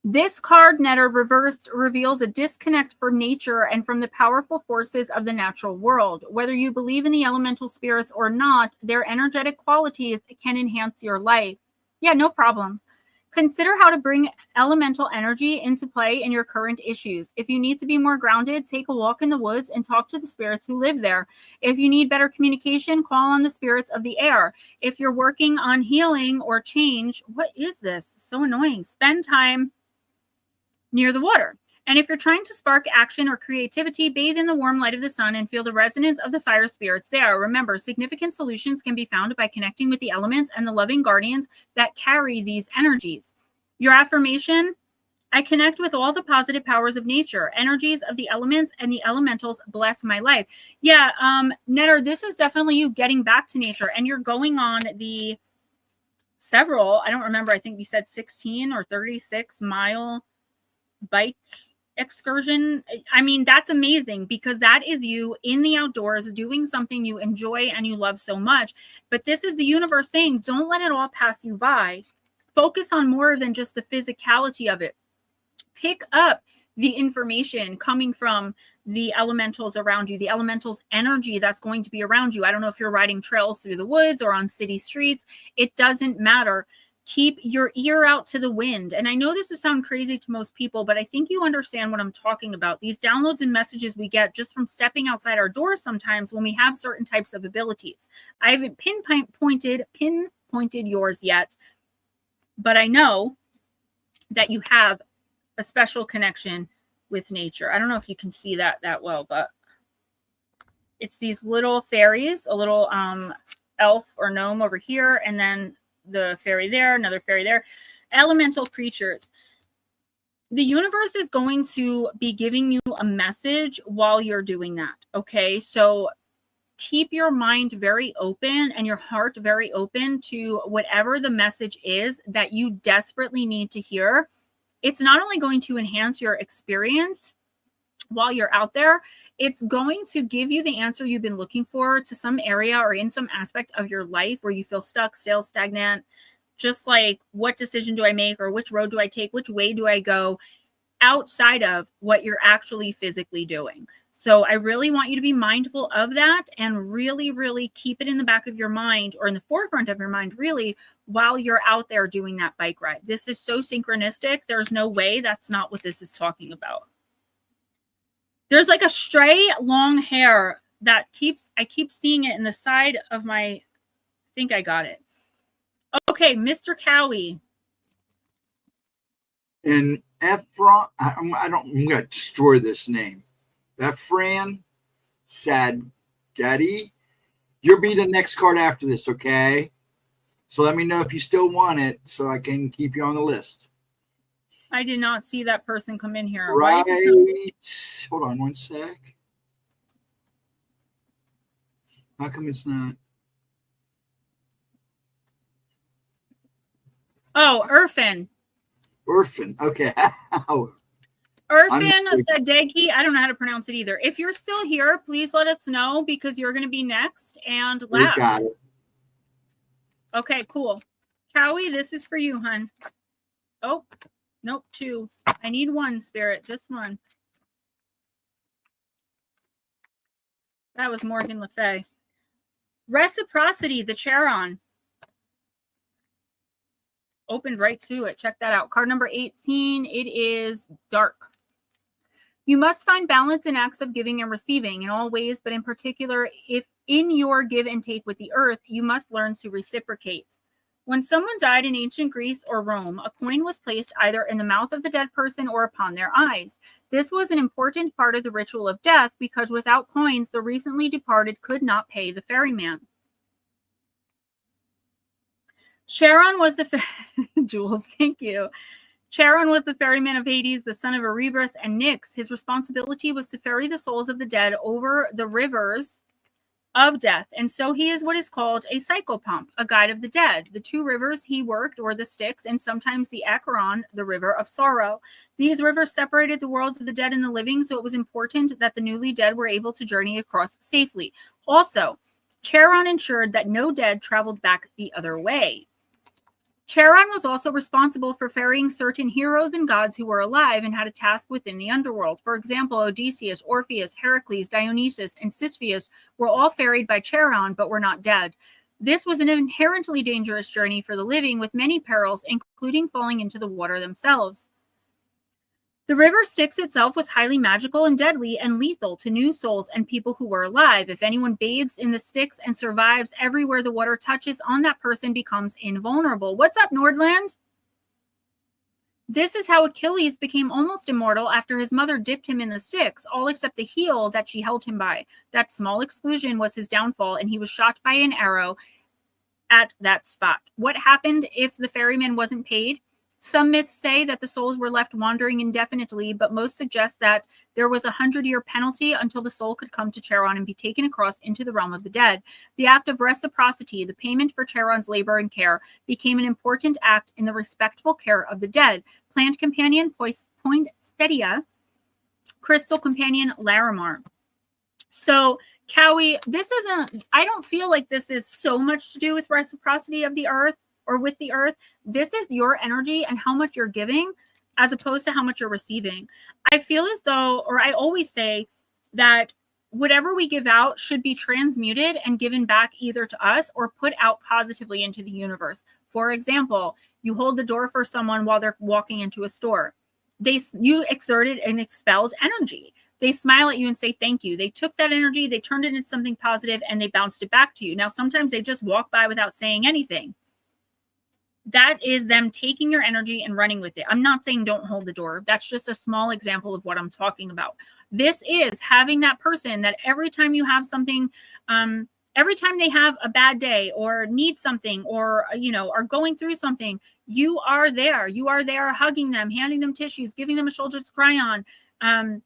This card, Netter, reversed, reveals a disconnect from nature and from the powerful forces of the natural world. Whether you believe in the elemental spirits or not, their energetic qualities can enhance your life. Yeah, no problem. Consider how to bring elemental energy into play in your current issues. If you need to be more grounded, take a walk in the woods and talk to the spirits who live there. If you need better communication, call on the spirits of the air. If you're working on healing or change, what is this? So annoying. Spend time near the water. And if you're trying to spark action or creativity, bathe in the warm light of the sun and feel the resonance of the fire spirits there. Remember, significant solutions can be found by connecting with the elements and the loving guardians that carry these energies. Your affirmation: I connect with all the positive powers of nature, energies of the elements and the elementals bless my life. Yeah, Netter, this is definitely you getting back to nature, and you're going on the several, I don't remember, I think you said 16 or 36 mile bike excursion. I mean, that's amazing, because that is you in the outdoors doing something you enjoy and you love so much. But this is the universe saying, don't let it all pass you by. Focus on more than just the physicality of it. Pick up the information coming from the elementals around you, the elementals energy that's going to be around you. I don't know if you're riding trails through the woods or on city streets. It doesn't matter. Keep your ear out to the wind. And I know this will sound crazy to most people, but I think you understand what I'm talking about. These downloads and messages we get just from stepping outside our doors sometimes when we have certain types of abilities. I haven't pinpointed yours yet, but I know that you have a special connection with nature. I don't know if you can see that well, but it's these little fairies, a little elf or gnome over here, and then the fairy there, another fairy there, elemental creatures. The universe is going to be giving you a message while you're doing that. Okay. So keep your mind very open and your heart very open to whatever the message is that you desperately need to hear. It's not only going to enhance your experience while you're out there, it's going to give you the answer you've been looking for to some area or in some aspect of your life where you feel stuck, still, stagnant, just like, what decision do I make, or which road do I take? Which way do I go, outside of what you're actually physically doing? So I really want you to be mindful of that and really, really keep it in the back of your mind, or in the forefront of your mind, really, while you're out there doing that bike ride. This is so synchronistic. There's no way that's not what this is talking about. There's like a stray long hair that I keep seeing it in the side of my, I think I got it. Okay, Mr. Cowie.
And Ephron, I'm going to destroy this name. Ephran Sadgadi. You'll be the next card after this, okay? So let me know if you still want it so I can keep you on the list.
I did not see that person come in here.
Right. Hold on one sec. How come it's not?
Oh, Irfan.
Irfan. Okay.
Irfan Sadeghi. I don't know how to pronounce it either. If you're still here, please let us know, because you're going to be next and last.
You got it.
Okay, cool. Cowie, this is for you, hun. Oh, nope, 2. I need 1, spirit, just 1. That was Morgan Le Fay. Reciprocity, the Charon. Opened right to it. Check that out. Card number 18. It is dark. You must find balance in acts of giving and receiving in all ways, but in particular, if in your give and take with the earth, you must learn to reciprocate. When someone died in ancient Greece or Rome, a coin was placed either in the mouth of the dead person or upon their eyes. This was an important part of the ritual of death, because without coins, the recently departed could not pay the ferryman. Charon was the Jules, thank you. Charon was the ferryman of Hades, the son of Erebus and Nyx. His responsibility was to ferry the souls of the dead over the rivers of death, and so he is what is called a psychopomp, a guide of the dead. The 2 rivers he worked were the Styx and sometimes the Acheron, the river of sorrow. These rivers separated the worlds of the dead and the living, so it was important that the newly dead were able to journey across safely. Also, Charon ensured that no dead traveled back the other way. Charon was also responsible for ferrying certain heroes and gods who were alive and had a task within the underworld. For example, Odysseus, Orpheus, Heracles, Dionysus, and Sisyphus were all ferried by Charon, but were not dead. This was an inherently dangerous journey for the living, with many perils, including falling into the water themselves. The river Styx itself was highly magical and deadly and lethal to new souls and people who were alive. If anyone bathes in the Styx and survives, everywhere the water touches on that person becomes invulnerable. What's up, Nordland? This is how Achilles became almost immortal after his mother dipped him in the Styx, all except the heel that she held him by. That small exclusion was his downfall, and he was shot by an arrow at that spot. What happened if the ferryman wasn't paid? Some myths say that the souls were left wandering indefinitely, but most suggest that there was a 100-year penalty until the soul could come to Charon and be taken across into the realm of the dead. The act of reciprocity, the payment for Charon's labor and care, became an important act in the respectful care of the dead. Plant companion Poinsettia, crystal companion Larimar. So, Cowie, I don't feel like this is so much to do with reciprocity of the earth or with the earth. This is your energy and how much you're giving as opposed to how much you're receiving. I feel as though, or I always say that whatever we give out should be transmuted and given back either to us or put out positively into the universe. For example, you hold the door for someone while they're walking into a store. You exerted and expelled energy. They smile at you and say thank you. They took that energy, they turned it into something positive, and they bounced it back to you. Now, sometimes they just walk by without saying anything. That is them taking your energy and running with it. I'm not saying don't hold the door. That's just a small example of what I'm talking about. This is having that person that every time you have something, every time they have a bad day or need something or, are going through something, you are there. You are there hugging them, handing them tissues, giving them a shoulder to cry on.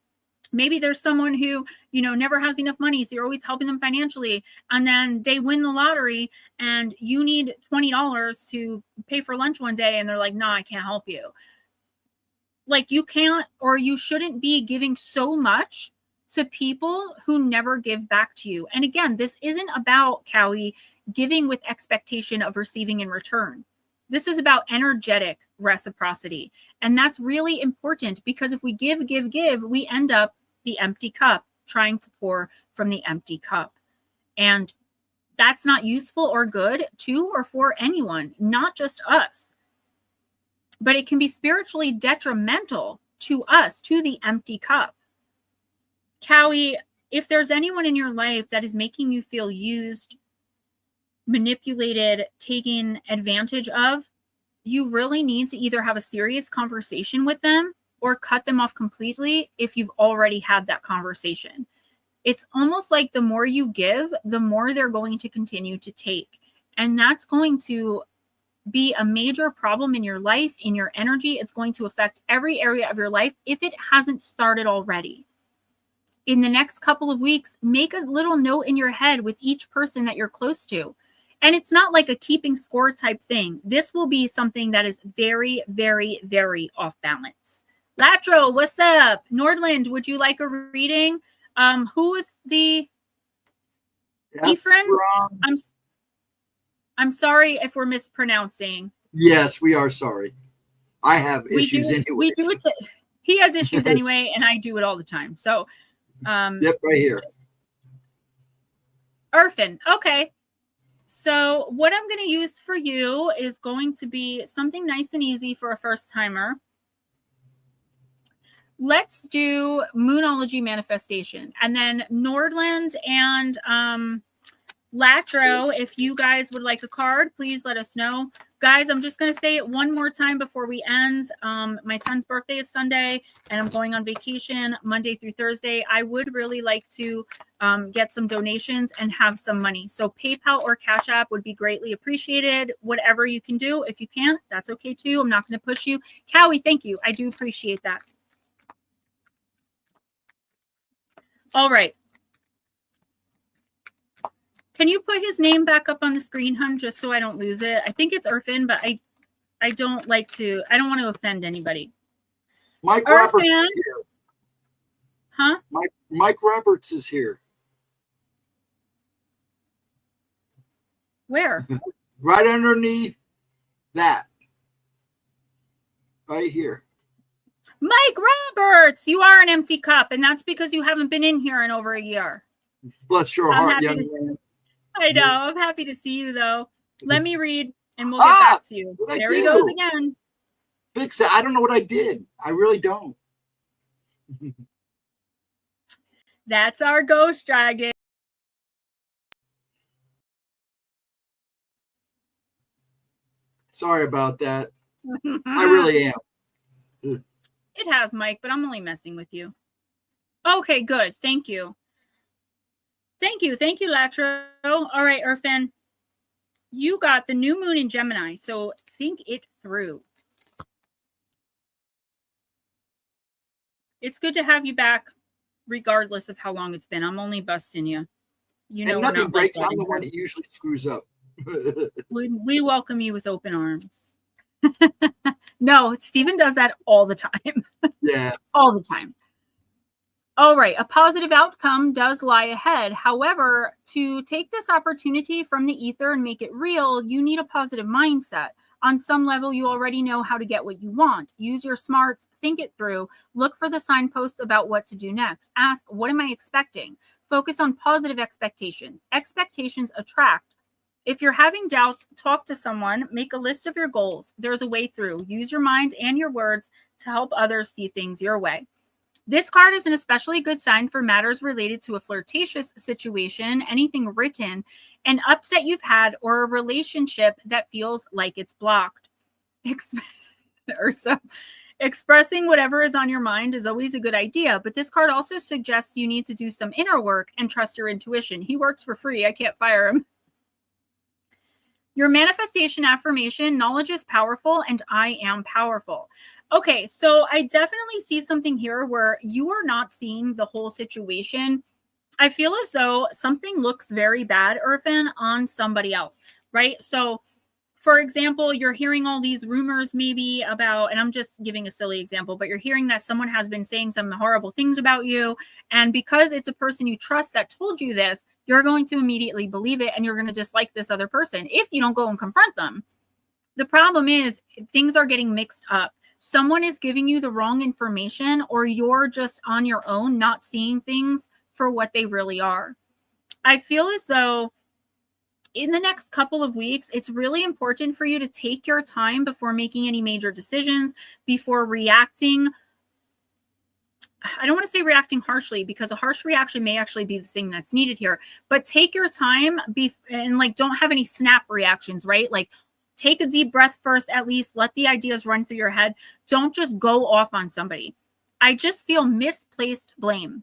Maybe there's someone who, never has enough money, so you're always helping them financially. And then they win the lottery and you need $20 to pay for lunch one day. And they're like, no, I can't help you. Like you can't, or you shouldn't be giving so much to people who never give back to you. And again, this isn't about, Cowie, giving with expectation of receiving in return. This is about energetic reciprocity. And that's really important because if we give, we end up the empty cup, trying to pour from the empty cup. And that's not useful or good to or for anyone, not just us. But it can be spiritually detrimental to us, to the empty cup. Cowie, if there's anyone in your life that is making you feel used, manipulated, taken advantage of, you really need to either have a serious conversation with them or cut them off completely if you've already had that conversation. It's almost like the more you give, the more they're going to continue to take. And that's going to be a major problem in your life, in your energy. It's going to affect every area of your life if it hasn't started already. In the next couple of weeks, make a little note in your head with each person that you're close to. And it's not like a keeping score type thing. This will be something that is very, very, very off balance. Latro, what's up? Nordland, would you like a reading? Who is the Ephraim? I'm sorry if we're mispronouncing.
Yes, we are sorry. I have issues anyway.
We do it. He has issues anyway, and I do it all the time. So,
yep, right here.
Irfan. Okay. So what I'm going to use for you is going to be something nice and easy for a first timer. Let's do Moonology Manifestation. And then Nordland and Latro, if you guys would like a card, please let us know. Guys, I'm just going to say it one more time before we end. My son's birthday is Sunday, and I'm going on vacation Monday through Thursday. I would really like to get some donations and have some money. So PayPal or Cash App would be greatly appreciated. Whatever you can do. If you can't, that's okay too. I'm not going to push you. Cowie, thank you. I do appreciate that. All right. Can you put his name back up on the screen, hun, just so I don't lose it? I think it's Irfan, but I don't want to offend anybody.
Mike Roberts is here.
Huh?
Mike Roberts is here.
Where?
Right underneath that. right here.
Mike Roberts, you are an empty cup, and that's because you haven't been in here in over a year.
Bless your heart, young man.
I know. I'm happy to see you, though. Let me read, and we'll get back to you. There he goes again.
Fix it. I don't know what I did. I really don't.
That's our ghost dragon.
Sorry about that. I really am.
It has, Mike, but I'm only messing with you. Okay, good. Thank you. Thank you, Latro. All right, Irfan. You got the new moon in Gemini, so think it through. It's good to have you back, regardless of how long it's been. I'm only busting you. You know,
and nothing breaks. I'm the one that usually screws up.
we welcome you with open arms. No, Stephen does that all the time.
Yeah.
All the time. All right. A positive outcome does lie ahead. However, to take this opportunity from the ether and make it real, you need a positive mindset. On some level, you already know how to get what you want. Use your smarts, think it through, look for the signposts about what to do next. Ask, what am I expecting? Focus on positive expectations. Expectations attract. If you're having doubts, talk to someone, make a list of your goals. There's a way through. Use your mind and your words to help others see things your way. This card is an especially good sign for matters related to a flirtatious situation, anything written, an upset you've had, or a relationship that feels like it's blocked. Ursa, expressing whatever is on your mind is always a good idea, but this card also suggests you need to do some inner work and trust your intuition. He works for free. I can't fire him. Your manifestation affirmation, knowledge is powerful and I am powerful. Okay, so I definitely see something here where you are not seeing the whole situation. I feel as though something looks very bad, Irfan, on somebody else, right? So, for example, you're hearing all these rumors maybe about, and I'm just giving a silly example, but you're hearing that someone has been saying some horrible things about you. And because it's a person you trust that told you this, you're going to immediately believe it and you're going to dislike this other person if you don't go and confront them. The problem is things are getting mixed up. Someone is giving you the wrong information, or you're just on your own, not seeing things for what they really are. I feel as though in the next couple of weeks, it's really important for you to take your time before making any major decisions, before reacting. I don't want to say reacting harshly, because a harsh reaction may actually be the thing that's needed here, but take your time and like, don't have any snap reactions, right? Like, take a deep breath first, at least let the ideas run through your head. Don't just go off on somebody. I just feel misplaced blame.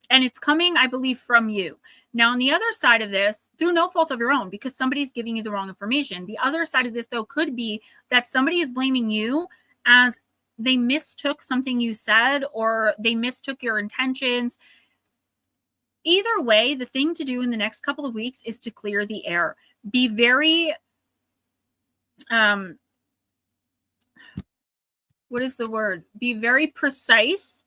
And it's coming, I believe, from you. Now, on the other side of this, through no fault of your own, because somebody's giving you the wrong information. The other side of this, though, could be that somebody is blaming you as they mistook something you said, or they mistook your intentions. Either way, the thing to do in the next couple of weeks is to clear the air. Be very, what is the word? Be very precise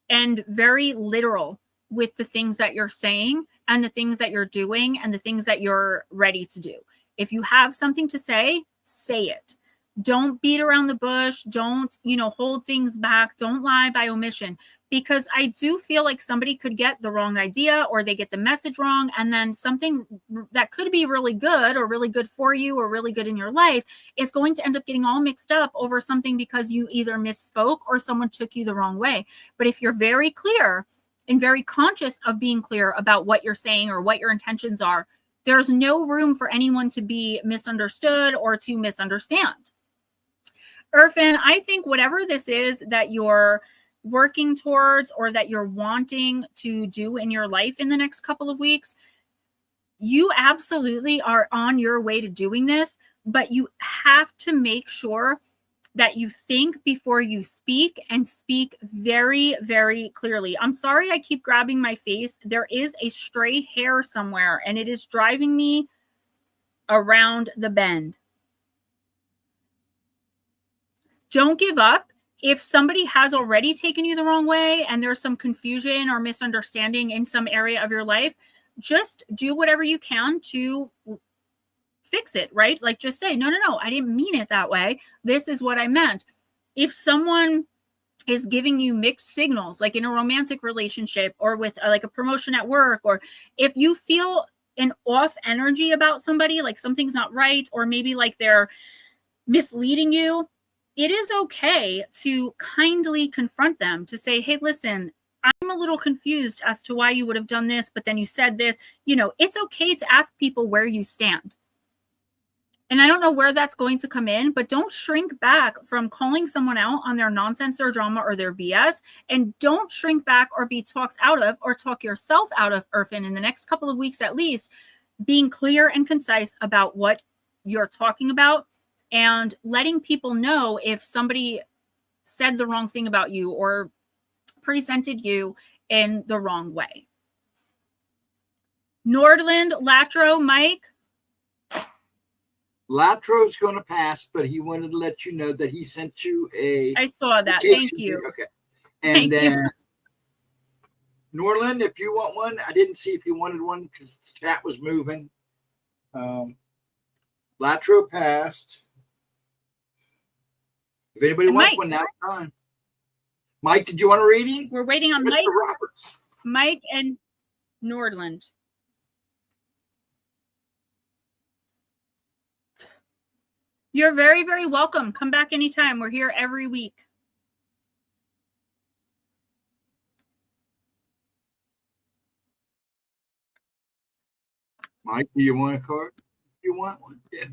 and very literal with the things that you're saying and the things that you're doing and the things that you're ready to do. If you have something to say, say it. Don't beat around the bush. Don't, hold things back. Don't lie by omission, because I do feel like somebody could get the wrong idea, or they get the message wrong. And then something that could be really good, or really good for you, or really good in your life is going to end up getting all mixed up over something because you either misspoke or someone took you the wrong way. But if you're very clear and very conscious of being clear about what you're saying or what your intentions are, there's no room for anyone to be misunderstood or to misunderstand. Irfan, I think whatever this is that you're working towards or that you're wanting to do in your life in the next couple of weeks, you absolutely are on your way to doing this, but you have to make sure that you think before you speak, and speak very, very clearly. I'm sorry I keep grabbing my face. There is a stray hair somewhere, and it is driving me around the bend. Don't give up. If somebody has already taken you the wrong way and there's some confusion or misunderstanding in some area of your life, just do whatever you can to fix it, right? Like, just say, no, I didn't mean it that way. This is what I meant. if someone is giving you mixed signals, like in a romantic relationship or with like a promotion at work, or if you feel an off energy about somebody, like something's not right, or maybe like they're misleading you, it is okay to kindly confront them, to say, hey, listen, I'm a little confused as to why you would have done this, but then you said this. It's okay to ask people where you stand. And I don't know where that's going to come in, but don't shrink back from calling someone out on their nonsense or drama or their BS. And don't shrink back or be talked out of, or talk yourself out of, Irfan, in the next couple of weeks at least, being clear and concise about what you're talking about, and letting people know if somebody said the wrong thing about you or presented you in the wrong way. Nordland, Latro, Mike.
Latro's going to pass, but he wanted to let you know that he sent you
I saw that. Thank you.
Okay. And then Norland, if you want one, I didn't see if you wanted one because the chat was moving. Latro passed. If anybody wants one, now's time. Mike, did you want a reading?
We're waiting on
Mr.
Mike.
Roberts.
Mike and Nordland. You're very, very welcome. Come back anytime. We're here every week.
Mike, do you want a card? You want one? Yeah.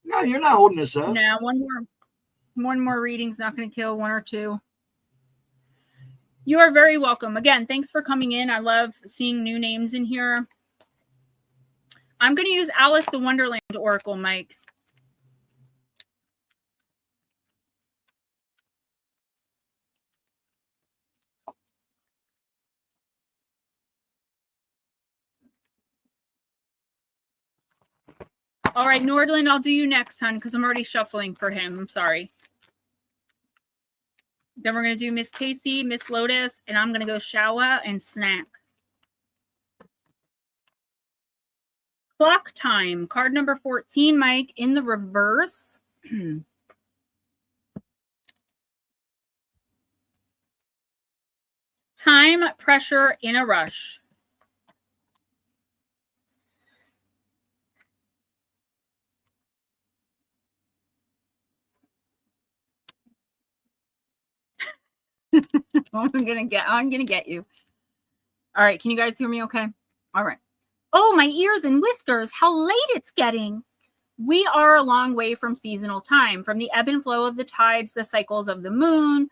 No, you're not holding this up.
No, one more reading's not going to kill, one or two. You are very welcome. Again, thanks for coming in. I love seeing new names in here. I'm going to use Alice the Wonderland Oracle, Mike. All right, Nordland, I'll do you next, hon, because I'm already shuffling for him. I'm sorry. Then we're going to do Miss Casey, Miss Lotus, and I'm going to go shower and snack. Clock time, card number 14, Mike, in the reverse. Time, pressure, in a rush. I'm gonna get you. All right, can you guys hear me okay? All right. Oh, my ears and whiskers, how late it's getting. We are a long way from seasonal time, from the ebb and flow of the tides, the cycles of the moon,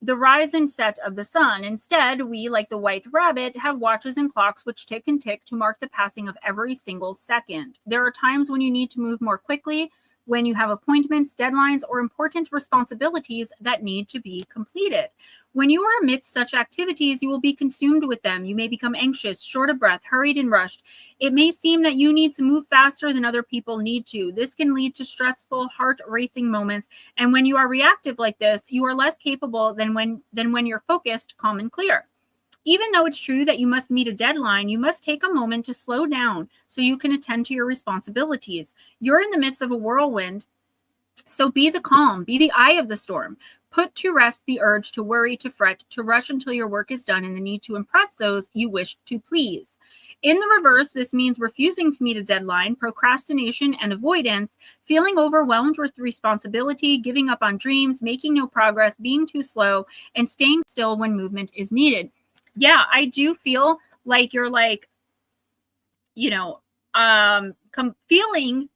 the rise and set of the sun. Instead, we, like the white rabbit, have watches and clocks which tick and tick to mark the passing of every single second. There are times when you need to move more quickly, when you have appointments, deadlines, or important responsibilities that need to be completed. When you are amidst such activities, you will be consumed with them. You may become anxious, short of breath, hurried, and rushed. It may seem that you need to move faster than other people need to. This can lead to stressful, heart-racing moments. And when you are reactive like this, you are less capable than when you're focused, calm, and clear. Even though it's true that you must meet a deadline, you must take a moment to slow down so you can attend to your responsibilities. You're in the midst of a whirlwind, so be the calm, be the eye of the storm. Put to rest the urge to worry, to fret, to rush until your work is done, and the need to impress those you wish to please. In the reverse, this means refusing to meet a deadline, procrastination, and avoidance, feeling overwhelmed with responsibility, giving up on dreams, making no progress, being too slow, and staying still when movement is needed. Yeah, I do feel like you're like, feeling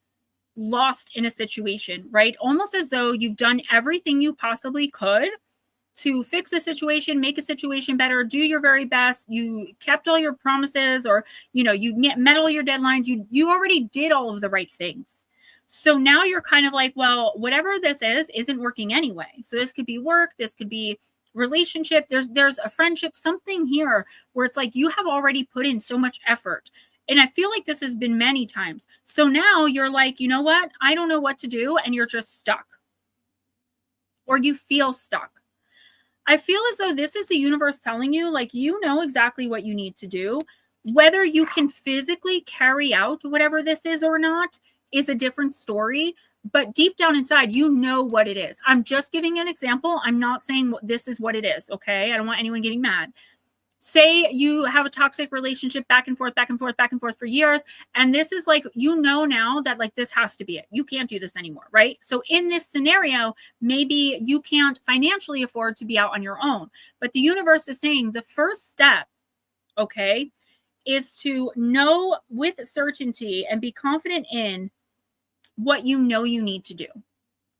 lost in a situation, right? Almost as though you've done everything you possibly could to fix a situation, make a situation better, do your very best. You kept all your promises, or, you met all your deadlines. You already did all of the right things. So now you're kind of like, well, whatever this isn't working anyway. So this could be work. This could be relationship. There's a friendship, something here where it's like you have already put in so much effort. And I feel like this has been many times. So now you're like, you know what? I don't know what to do. And you're just stuck. Or you feel stuck. I feel as though this is the universe telling you, like, you know exactly what you need to do. Whether you can physically carry out whatever this is or not is a different story. but deep down inside, you know what it is. I'm just giving an example. I'm not saying this is what it is. Okay. I don't want anyone getting mad. Say you have a toxic relationship back and forth, back and forth, back and forth for years. And this is like, you know, now that like this has to be it. You can't do this anymore. Right. So in this scenario, maybe you can't financially afford to be out on your own, but the universe is saying the first step, okay, is to know with certainty and be confident in what you know you need to do,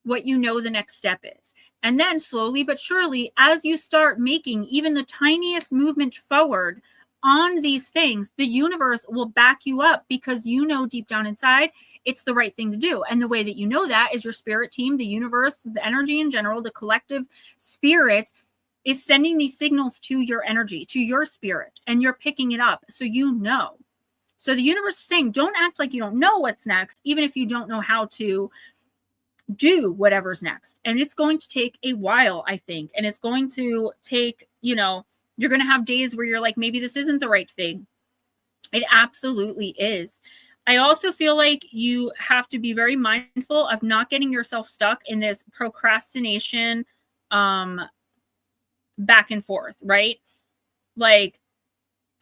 what you know the next step is. And then slowly but surely, as you start making even the tiniest movement forward on these things, the universe will back you up because you know deep down inside it's the right thing to do. And the way that you know that is your spirit team, the universe, the energy in general, the collective spirit is sending these signals to your energy, to your spirit, and you're picking it up. So you know. So the universe is saying, don't act like you don't know what's next, even if you don't know how to do whatever's next. And it's going to take a while, I think. And it's going to take, you know, you're going to have days where you're like, maybe this isn't the right thing. It absolutely is. I also feel like you have to be very mindful of not getting yourself stuck in this procrastination back and forth, right? Like,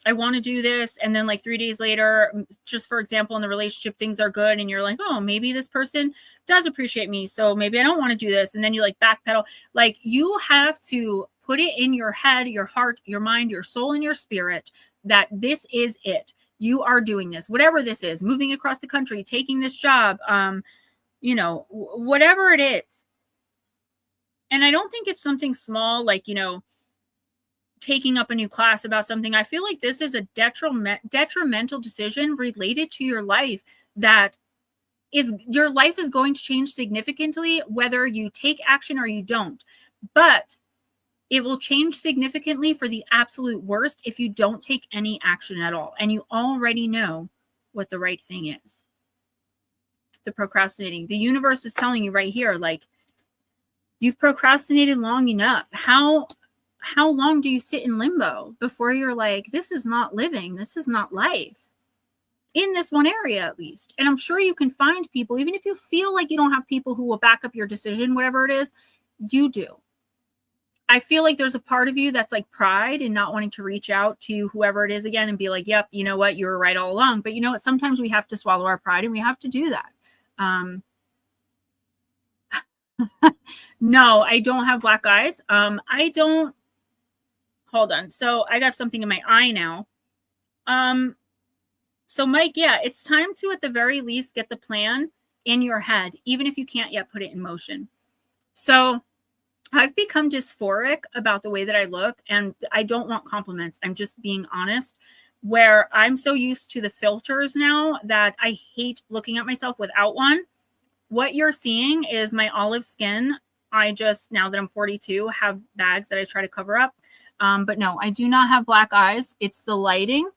I want to do this. And then like 3 days later, just for example, in the relationship, things are good. And you're like, oh, maybe this person does appreciate me. So maybe I don't want to do this. And then you like backpedal. Like you have to put it in your head, your heart, your mind, your soul, and your spirit that this is it. You are doing this, whatever this is, moving across the country, taking this job, you know, whatever it is. And I don't think it's something small, like, you know, taking up a new class about something. I feel like this is a detrimental decision related to your life that is, your life is going to change significantly whether you take action or you don't. But it will change significantly for the absolute worst if you don't take any action at all. And you already know what the right thing is. The procrastinating. The universe is telling you right here, like, you've procrastinated long enough. How long do you sit in limbo before you're like, this is not living, this is not life, in this one area at least? And I'm sure you can find people, even if you feel like you don't have people who will back up your decision, whatever it is, you do. I feel like there's a part of you that's like pride and not wanting to reach out to whoever it is again and be like, yep, you know what, you were right all along. But you know what, sometimes we have to swallow our pride and we have to do that. No, I don't have black eyes. I don't. Hold on. So I got something in my eye now. So Mike, yeah, it's time to at the very least get the plan in your head, even if you can't yet put it in motion. So I've become dysphoric about the way that I look, and I don't want compliments. I'm just being honest, where I'm so used to the filters now that I hate looking at myself without one. What you're seeing is my olive skin. I just, now that I'm 42, have bags that I try to cover up. But no, I do not have black eyes. It's the lighting.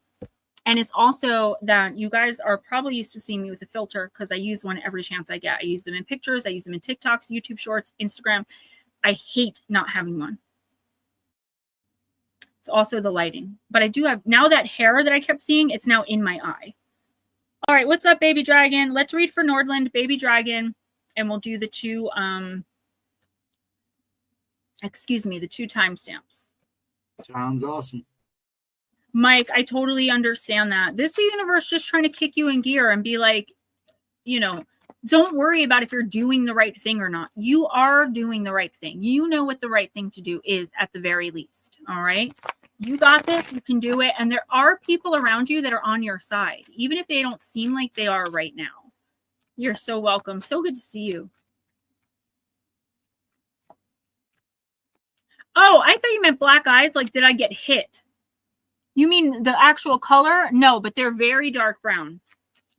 And it's also that you guys are probably used to seeing me with a filter because I use one every chance I get. I use them in pictures. I use them in TikToks, YouTube Shorts, Instagram. I hate not having one. It's also the lighting. But I do have, now that hair that I kept seeing, it's now in my eye. All right, what's up, Baby Dragon? Let's read for Nordland, Baby Dragon, and we'll do the two, the two timestamps.
Sounds awesome.
Mike, I totally understand that. This is the universe just trying to kick you in gear and be like, you know, don't worry about if you're doing the right thing or not. You are doing the right thing. You know what the right thing to do is at the very least. All right. You got this. You can do it. And there are people around you that are on your side, even if they don't seem like they are right now. You're so welcome. So good to see you. Oh, I thought you meant black eyes. Like, did I get hit? You mean the actual color? No, but they're very dark brown.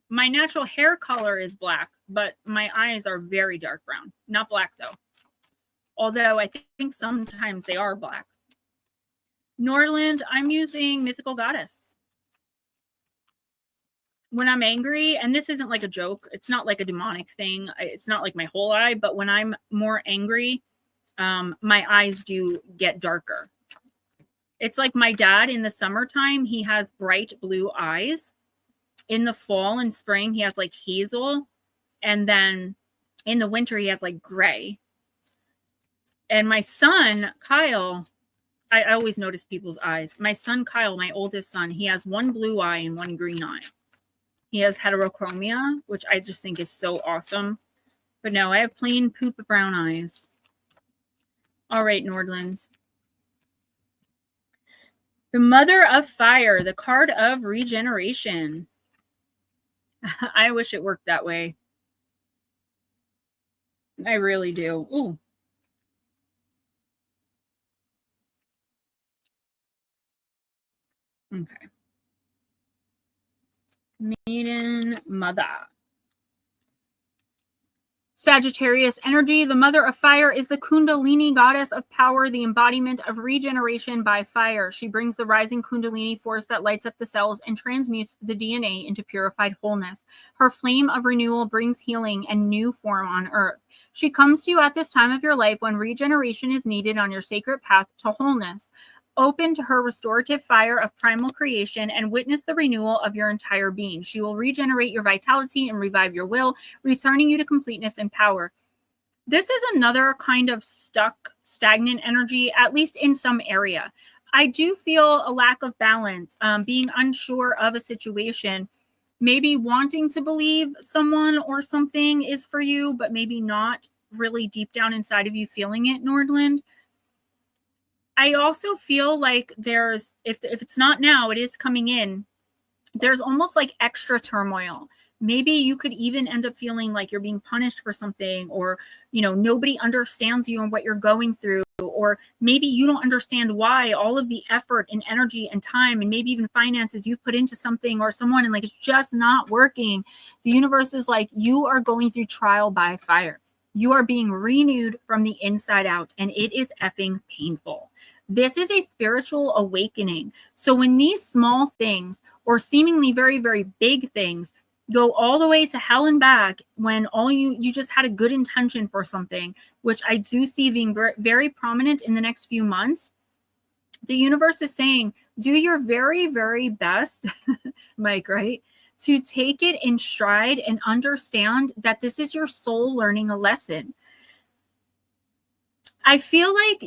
My natural hair color is black, but my eyes are very dark brown. Not black, though. Although I think sometimes they are black. Nordland, I'm using Mythical Goddess. When I'm angry, and this isn't like a joke, it's not like a demonic thing. It's not like my whole eye, but when I'm more angry, my eyes do get darker. It's like my dad in the summertime, he has bright blue eyes. In the fall and spring, he has like hazel. And then In the winter, he has like gray. And my son, Kyle, I always notice people's eyes. My son, Kyle, my oldest son, he has one blue eye and one green eye. He has heterochromia, which I just think is so awesome. But no, I have plain poop brown eyes. All right, Nordland. The Mother of Fire, the card of regeneration. I wish it worked that way. I really do. Ooh. Okay. Maiden Mother. Sagittarius energy. The Mother of Fire is the Kundalini goddess of power, the embodiment of regeneration by fire. She brings the rising Kundalini force that lights up the cells and transmutes the DNA into purified wholeness. Her flame of renewal brings healing and new form on earth. She comes to you at this time of your life when regeneration is needed on your sacred path to wholeness. Open to her restorative fire of primal creation and witness the renewal of your entire being. She will regenerate your vitality and revive your will, returning you to completeness and power. This is another kind of stuck, stagnant energy, at least in some area. I do feel a lack of balance, being unsure of a situation, maybe wanting to believe someone or something is for you, but maybe not really deep down inside of you feeling it, Nordland. I also feel like there's, if it's not now, it is coming in. There's almost like extra turmoil. Maybe you could even end up feeling like you're being punished for something, or, you know, nobody understands you and what you're going through, or maybe you don't understand why all of the effort and energy and time and maybe even finances you put into something or someone, and like it's just not working. The universe is like, you are going through trial by fire. You are being renewed from the inside out, and it is effing painful. This is a spiritual awakening. So when these small things or seemingly very, very big things go all the way to hell and back, when all you just had a good intention for something, which I do see being very prominent in the next few months, the universe is saying, do your very, very best, Mike, right? To take it in stride and understand that this is your soul learning a lesson. I feel like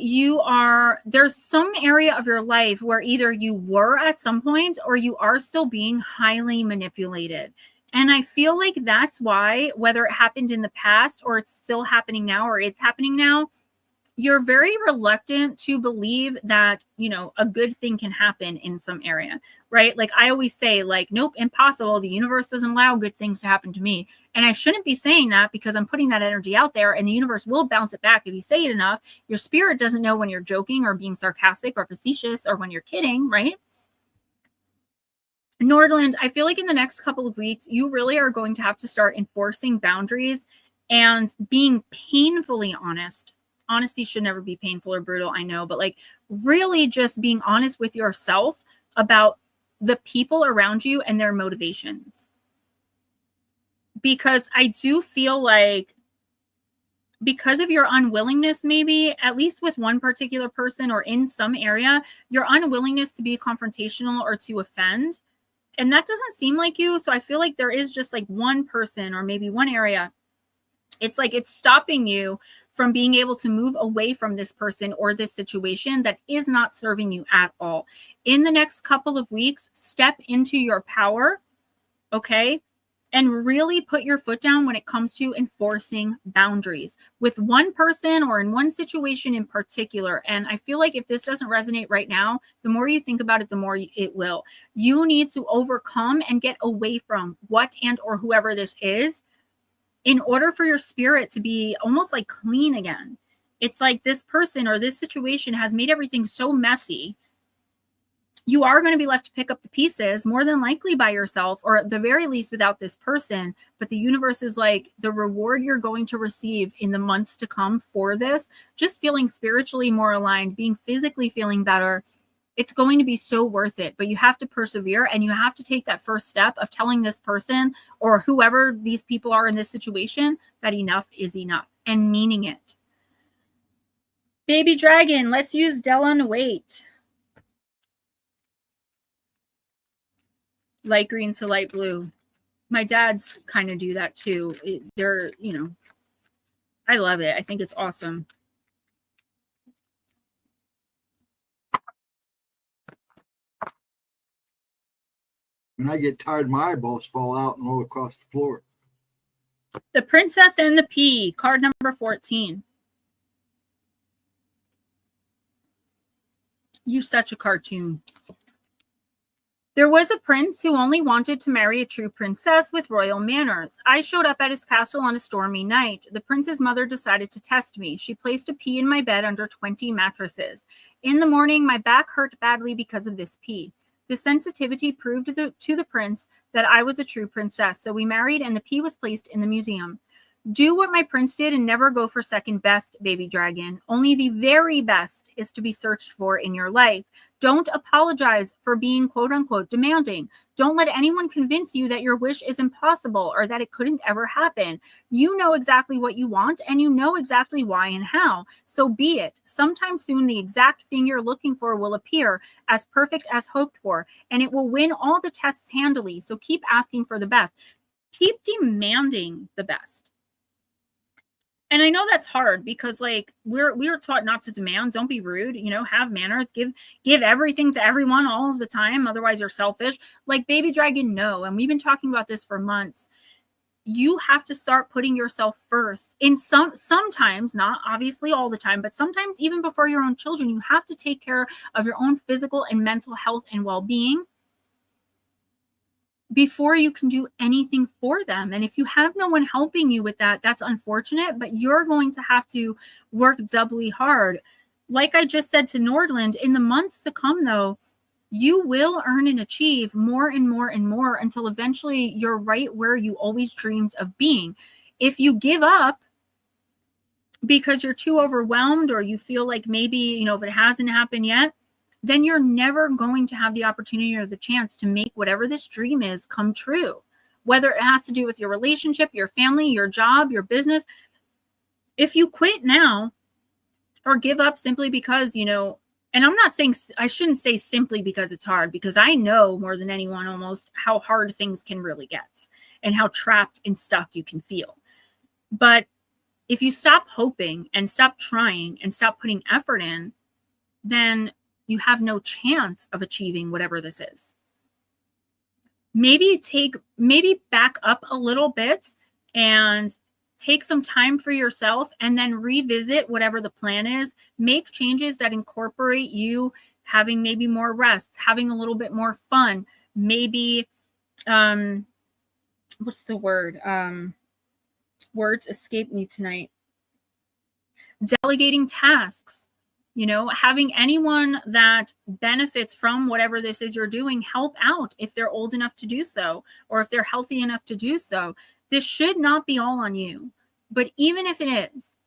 there's some area of your life where either you were at some point or you are still being highly manipulated. And I feel like that's why, whether it happened in the past or it's still happening now or it's happening now, you're very reluctant to believe that, you know, a good thing can happen in some area, right? Like I always say, like, nope, impossible. The universe doesn't allow good things to happen to me. And I shouldn't be saying that, because I'm putting that energy out there and the universe will bounce it back if you say it enough. Your spirit doesn't know when you're joking or being sarcastic or facetious or when you're kidding, right? Nordland, I feel like in the next couple of weeks, you really are going to have to start enforcing boundaries and being painfully honest. Honesty should never be painful or brutal, I know, but like really just being honest with yourself about the people around you and their motivations. Because I do feel like, because of your unwillingness, maybe at least with one particular person or in some area, your unwillingness to be confrontational or to offend, and that doesn't seem like you. So I feel like there is just like one person or maybe one area. It's like it's stopping you from being able to move away from this person or this situation that is not serving you at all. In the next couple of weeks, step into your power, okay? And really put your foot down when it comes to enforcing boundaries with one person or in one situation in particular. And I feel like if this doesn't resonate right now, the more you think about it, the more it will. You need to overcome and get away from what and or whoever this is in order for your spirit to be almost like clean again. It's like this person or this situation has made everything so messy. You are going to be left to pick up the pieces, more than likely by yourself, or at the very least without this person. But the universe is like, the reward you're going to receive in the months to come for this, just feeling spiritually more aligned, being physically feeling better, it's going to be so worth it. But you have to persevere, and you have to take that first step of telling this person or whoever these people are in this situation that enough is enough, and meaning it. Baby dragon, let's use Della Wait. Light green to light blue. My dads kind of do that too. They're, you know, I love it. I think it's awesome.
When I get tired, my eyeballs fall out and roll across the floor.
The Princess and the Pea, card number 14. You're such a cartoon. There was a prince who only wanted to marry a true princess with royal manners. I showed up at his castle on a stormy night. The prince's mother decided to test me. She placed a pea in my bed under 20 mattresses. In the morning, my back hurt badly because of this pea. The sensitivity proved to the prince that I was a true princess, so we married and the pea was placed in the museum. Do what my prince did and never go for second best, baby dragon. Only the very best is to be searched for in your life. Don't apologize for being quote unquote demanding. Don't let anyone convince you that your wish is impossible or that it couldn't ever happen. You know exactly what you want and you know exactly why and how. So be it. Sometime soon the exact thing you're looking for will appear as perfect as hoped for, and it will win all the tests handily. So keep asking for the best. Keep demanding the best. And I know that's hard because like we were taught not to demand. Don't be rude, have manners, give everything to everyone all of the time. Otherwise you're selfish. Like baby dragon, no. And we've been talking about this for months. You have to start putting yourself first. Sometimes, not obviously all the time, but sometimes even before your own children, you have to take care of your own physical and mental health and well-being before you can do anything for them. And if you have no one helping you with that, that's unfortunate, but you're going to have to work doubly hard. Like I just said to Nordland, in the months to come, though, you will earn and achieve more and more and more until eventually you're right where you always dreamed of being. If you give up because you're too overwhelmed or you feel like maybe, if it hasn't happened yet, then you're never going to have the opportunity or the chance to make whatever this dream is come true. Whether it has to do with your relationship, your family, your job, your business. If you quit now or give up simply because, and I'm not saying, I shouldn't say simply because it's hard, because I know more than anyone almost how hard things can really get and how trapped and stuck you can feel. But if you stop hoping and stop trying and stop putting effort in, then you have no chance of achieving whatever this is. Maybe back up a little bit and take some time for yourself and then revisit whatever the plan is. Make changes that incorporate you having maybe more rest, having a little bit more fun. Maybe, what's the word? Words escape me tonight. Delegating tasks. Having anyone that benefits from whatever this is you're doing help out if they're old enough to do so, or if they're healthy enough to do so. This should not be all on you. But even if it is,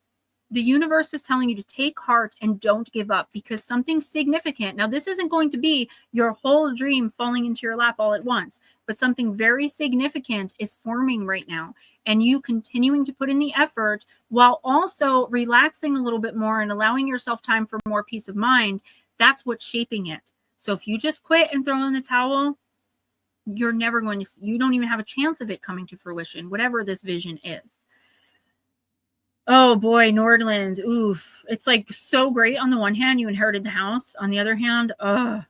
the universe is telling you to take heart and don't give up, because something significant, now this isn't going to be your whole dream falling into your lap all at once, but something very significant is forming right now. And you continuing to put in the effort while also relaxing a little bit more and allowing yourself time for more peace of mind, that's what's shaping it. So if you just quit and throw in the towel, you don't even have a chance of it coming to fruition, whatever this vision is. Oh boy, Nordland. Oof. It's like so great. On the one hand, you inherited the house. On the other hand, I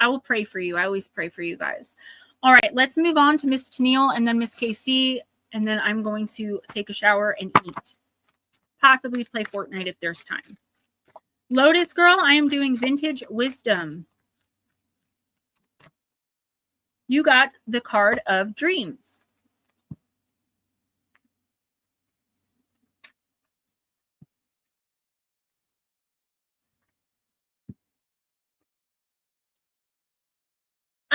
will pray for you. I always pray for you guys. All right, let's move on to Miss Tennille and then Miss KC. And then I'm going to take a shower and eat. Possibly play Fortnite if there's time. Lotus Girl, I am doing Vintage Wisdom. You got the card of Dreams.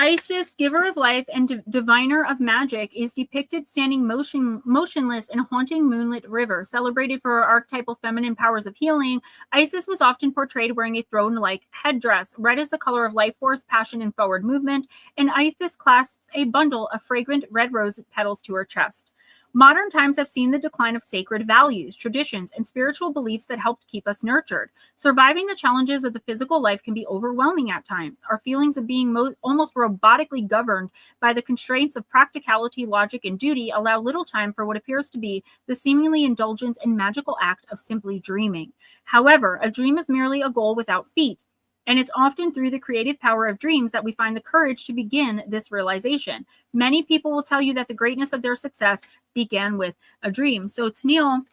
Isis, giver of life and diviner of magic, is depicted standing motionless in a haunting moonlit river. Celebrated for her archetypal feminine powers of healing, Isis was often portrayed wearing a throne-like headdress. Red is the color of life force, passion, and forward movement, and Isis clasps a bundle of fragrant red rose petals to her chest. Modern times have seen the decline of sacred values, traditions, and spiritual beliefs that helped keep us nurtured. Surviving the challenges of the physical life can be overwhelming at times. Our feelings of being almost robotically governed by the constraints of practicality, logic, and duty allow little time for what appears to be the seemingly indulgent and magical act of simply dreaming. However, a dream is merely a goal without feet. And it's often through the creative power of dreams that we find the courage to begin this realization. Many people will tell you that the greatness of their success began with a dream. So, Tennille,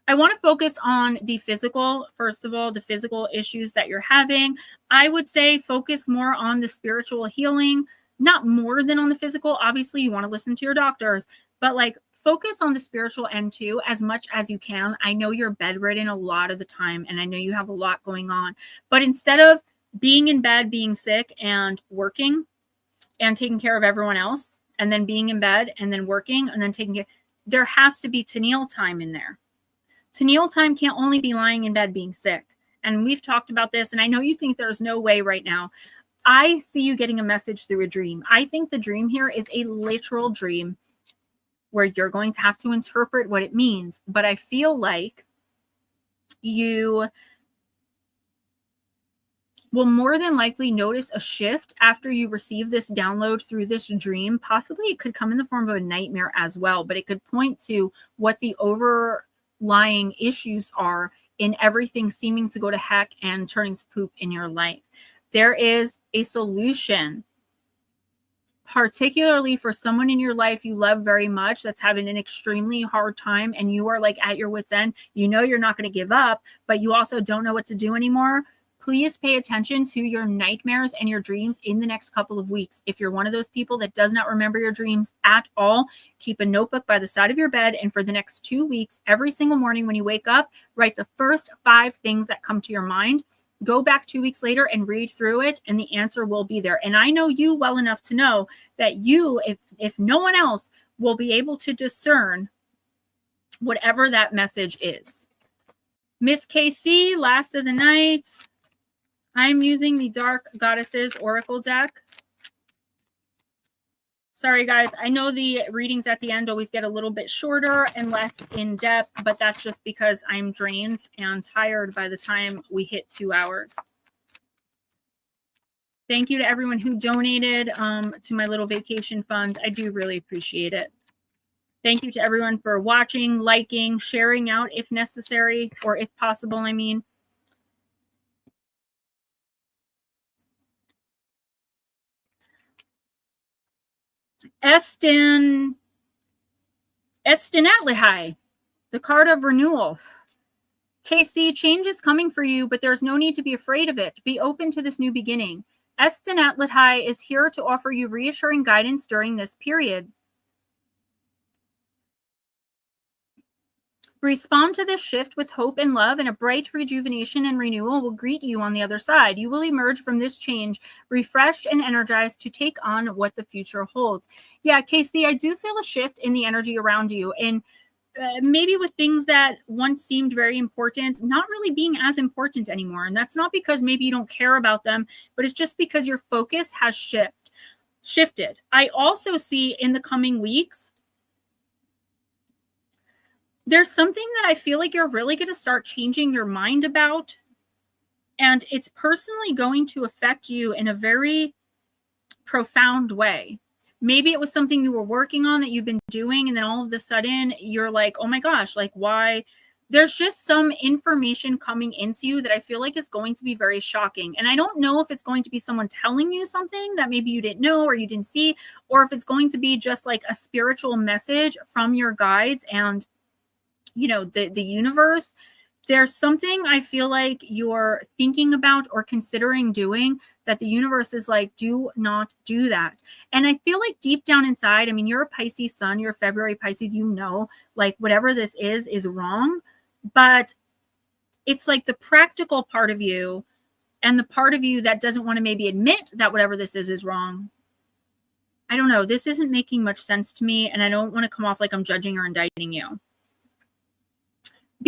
I want to focus on the physical, first of all, the physical issues that you're having. I would say focus more on the spiritual healing, not more than on the physical. Obviously, you want to listen to your doctors, but like focus on the spiritual end too, as much as you can. I know you're bedridden a lot of the time, and I know you have a lot going on, but instead of being in bed, being sick, and working and taking care of everyone else, and then being in bed and then working and then taking care, there has to be Tennille time in there. Tennille time can't only be lying in bed being sick. And we've talked about this, and I know you think there's no way right now. I see you getting a message through a dream. I think the dream here is a literal dream where you're going to have to interpret what it means. But I feel like you will more than likely notice a shift after you receive this download through this dream. Possibly it could come in the form of a nightmare as well, but it could point to what the overlying issues are in everything seeming to go to heck and turning to poop in your life. There is a solution, particularly for someone in your life you love very much that's having an extremely hard time, and you are like at your wit's end. You know you're not going to give up, but you also don't know what to do anymore. Please pay attention to your nightmares and your dreams in the next couple of weeks. If you're one of those people that does not remember your dreams at all, keep a notebook by the side of your bed, and for the next 2 weeks, every single morning when you wake up, write the first 5 things that come to your mind. Go back 2 weeks later and read through it, and the answer will be there. And I know you well enough to know that you, if no one else, will be able to discern whatever that message is. Miss KC, last of the night. I'm using the Dark Goddesses Oracle deck. Sorry, guys. I know the readings at the end always get a little bit shorter and less in depth, but that's just because I'm drained and tired by the time we hit 2 hours. Thank you to everyone who donated to my little vacation fund. I do really appreciate it. Thank you to everyone for watching, liking, sharing out if necessary, or if possible, I mean. Estin Atlihai, the card of renewal. KC, change is coming for you, but there's no need to be afraid of it. Be open to this new beginning. Estin Atlihai is here to offer you reassuring guidance during this period. Respond to this shift with hope and love, and a bright rejuvenation and renewal will greet you on the other side. You will emerge from this change refreshed and energized to take on what the future holds. Yeah, Casey, I do feel a shift in the energy around you, and maybe with things that once seemed very important, not really being as important anymore. And that's not because maybe you don't care about them, but it's just because your focus has shifted. I also see in the coming weeks, there's something that I feel like you're really going to start changing your mind about. And it's personally going to affect you in a very profound way. Maybe it was something you were working on that you've been doing, and then all of a sudden you're like, oh my gosh, like why? There's just some information coming into you that I feel like is going to be very shocking. And I don't know if it's going to be someone telling you something that maybe you didn't know or you didn't see, or if it's going to be just like a spiritual message from your guides and the universe. There's something I feel like you're thinking about or considering doing that the universe is like, do not do that. And I feel like deep down inside, I mean, you're a Pisces sun, you're a February Pisces, like whatever this is wrong. But it's like the practical part of you and the part of you that doesn't want to maybe admit that whatever this is wrong. I don't know. This isn't making much sense to me, and I don't want to come off like I'm judging or indicting you.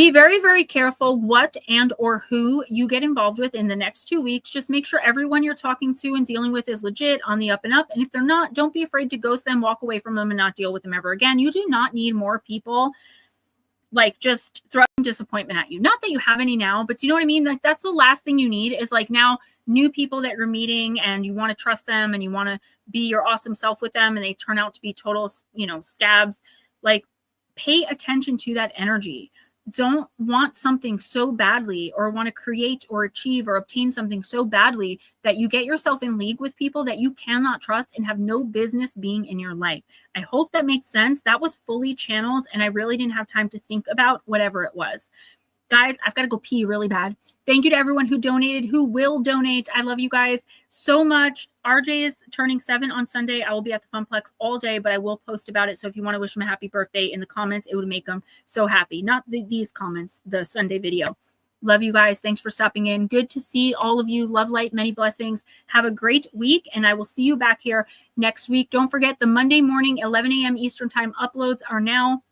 Be very, very careful what and or who you get involved with in the next 2 weeks. Just make sure everyone you're talking to and dealing with is legit, on the up and up. And if they're not, don't be afraid to ghost them, walk away from them, and not deal with them ever again. You do not need more people like just throwing disappointment at you. Not that you have any now, but you know what I mean? Like that's the last thing you need is like now new people that you're meeting and you want to trust them and you want to be your awesome self with them and they turn out to be total, you know, scabs. Like pay attention to that energy. Don't want something so badly or want to create or achieve or obtain something so badly that you get yourself in league with people that you cannot trust and have no business being in your life. I hope that makes sense. That was fully channeled and I really didn't have time to think about whatever it was. Guys, I've got to go pee really bad. Thank you to everyone who donated, who will donate. I love you guys so much. RJ is turning 7 on Sunday. I will be at the Funplex all day, but I will post about it. So if you want to wish him a happy birthday in the comments, it would make him so happy. Not these comments, the Sunday video. Love you guys. Thanks for stopping in. Good to see all of you. Love, light, many blessings. Have a great week, and I will see you back here next week. Don't forget the Monday morning, 11 a.m. Eastern Time uploads are now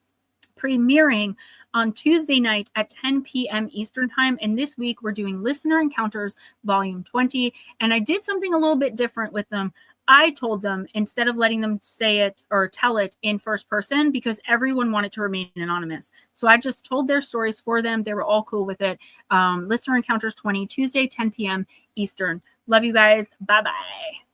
premiering on Tuesday night at 10 p.m. Eastern Time. And this week we're doing Listener Encounters Volume 20. And I did something a little bit different with them. I told them, instead of letting them say it or tell it in first person, because everyone wanted to remain anonymous. So I just told their stories for them. They were all cool with it. Listener Encounters 20, Tuesday, 10 p.m. Eastern. Love you guys. Bye-bye.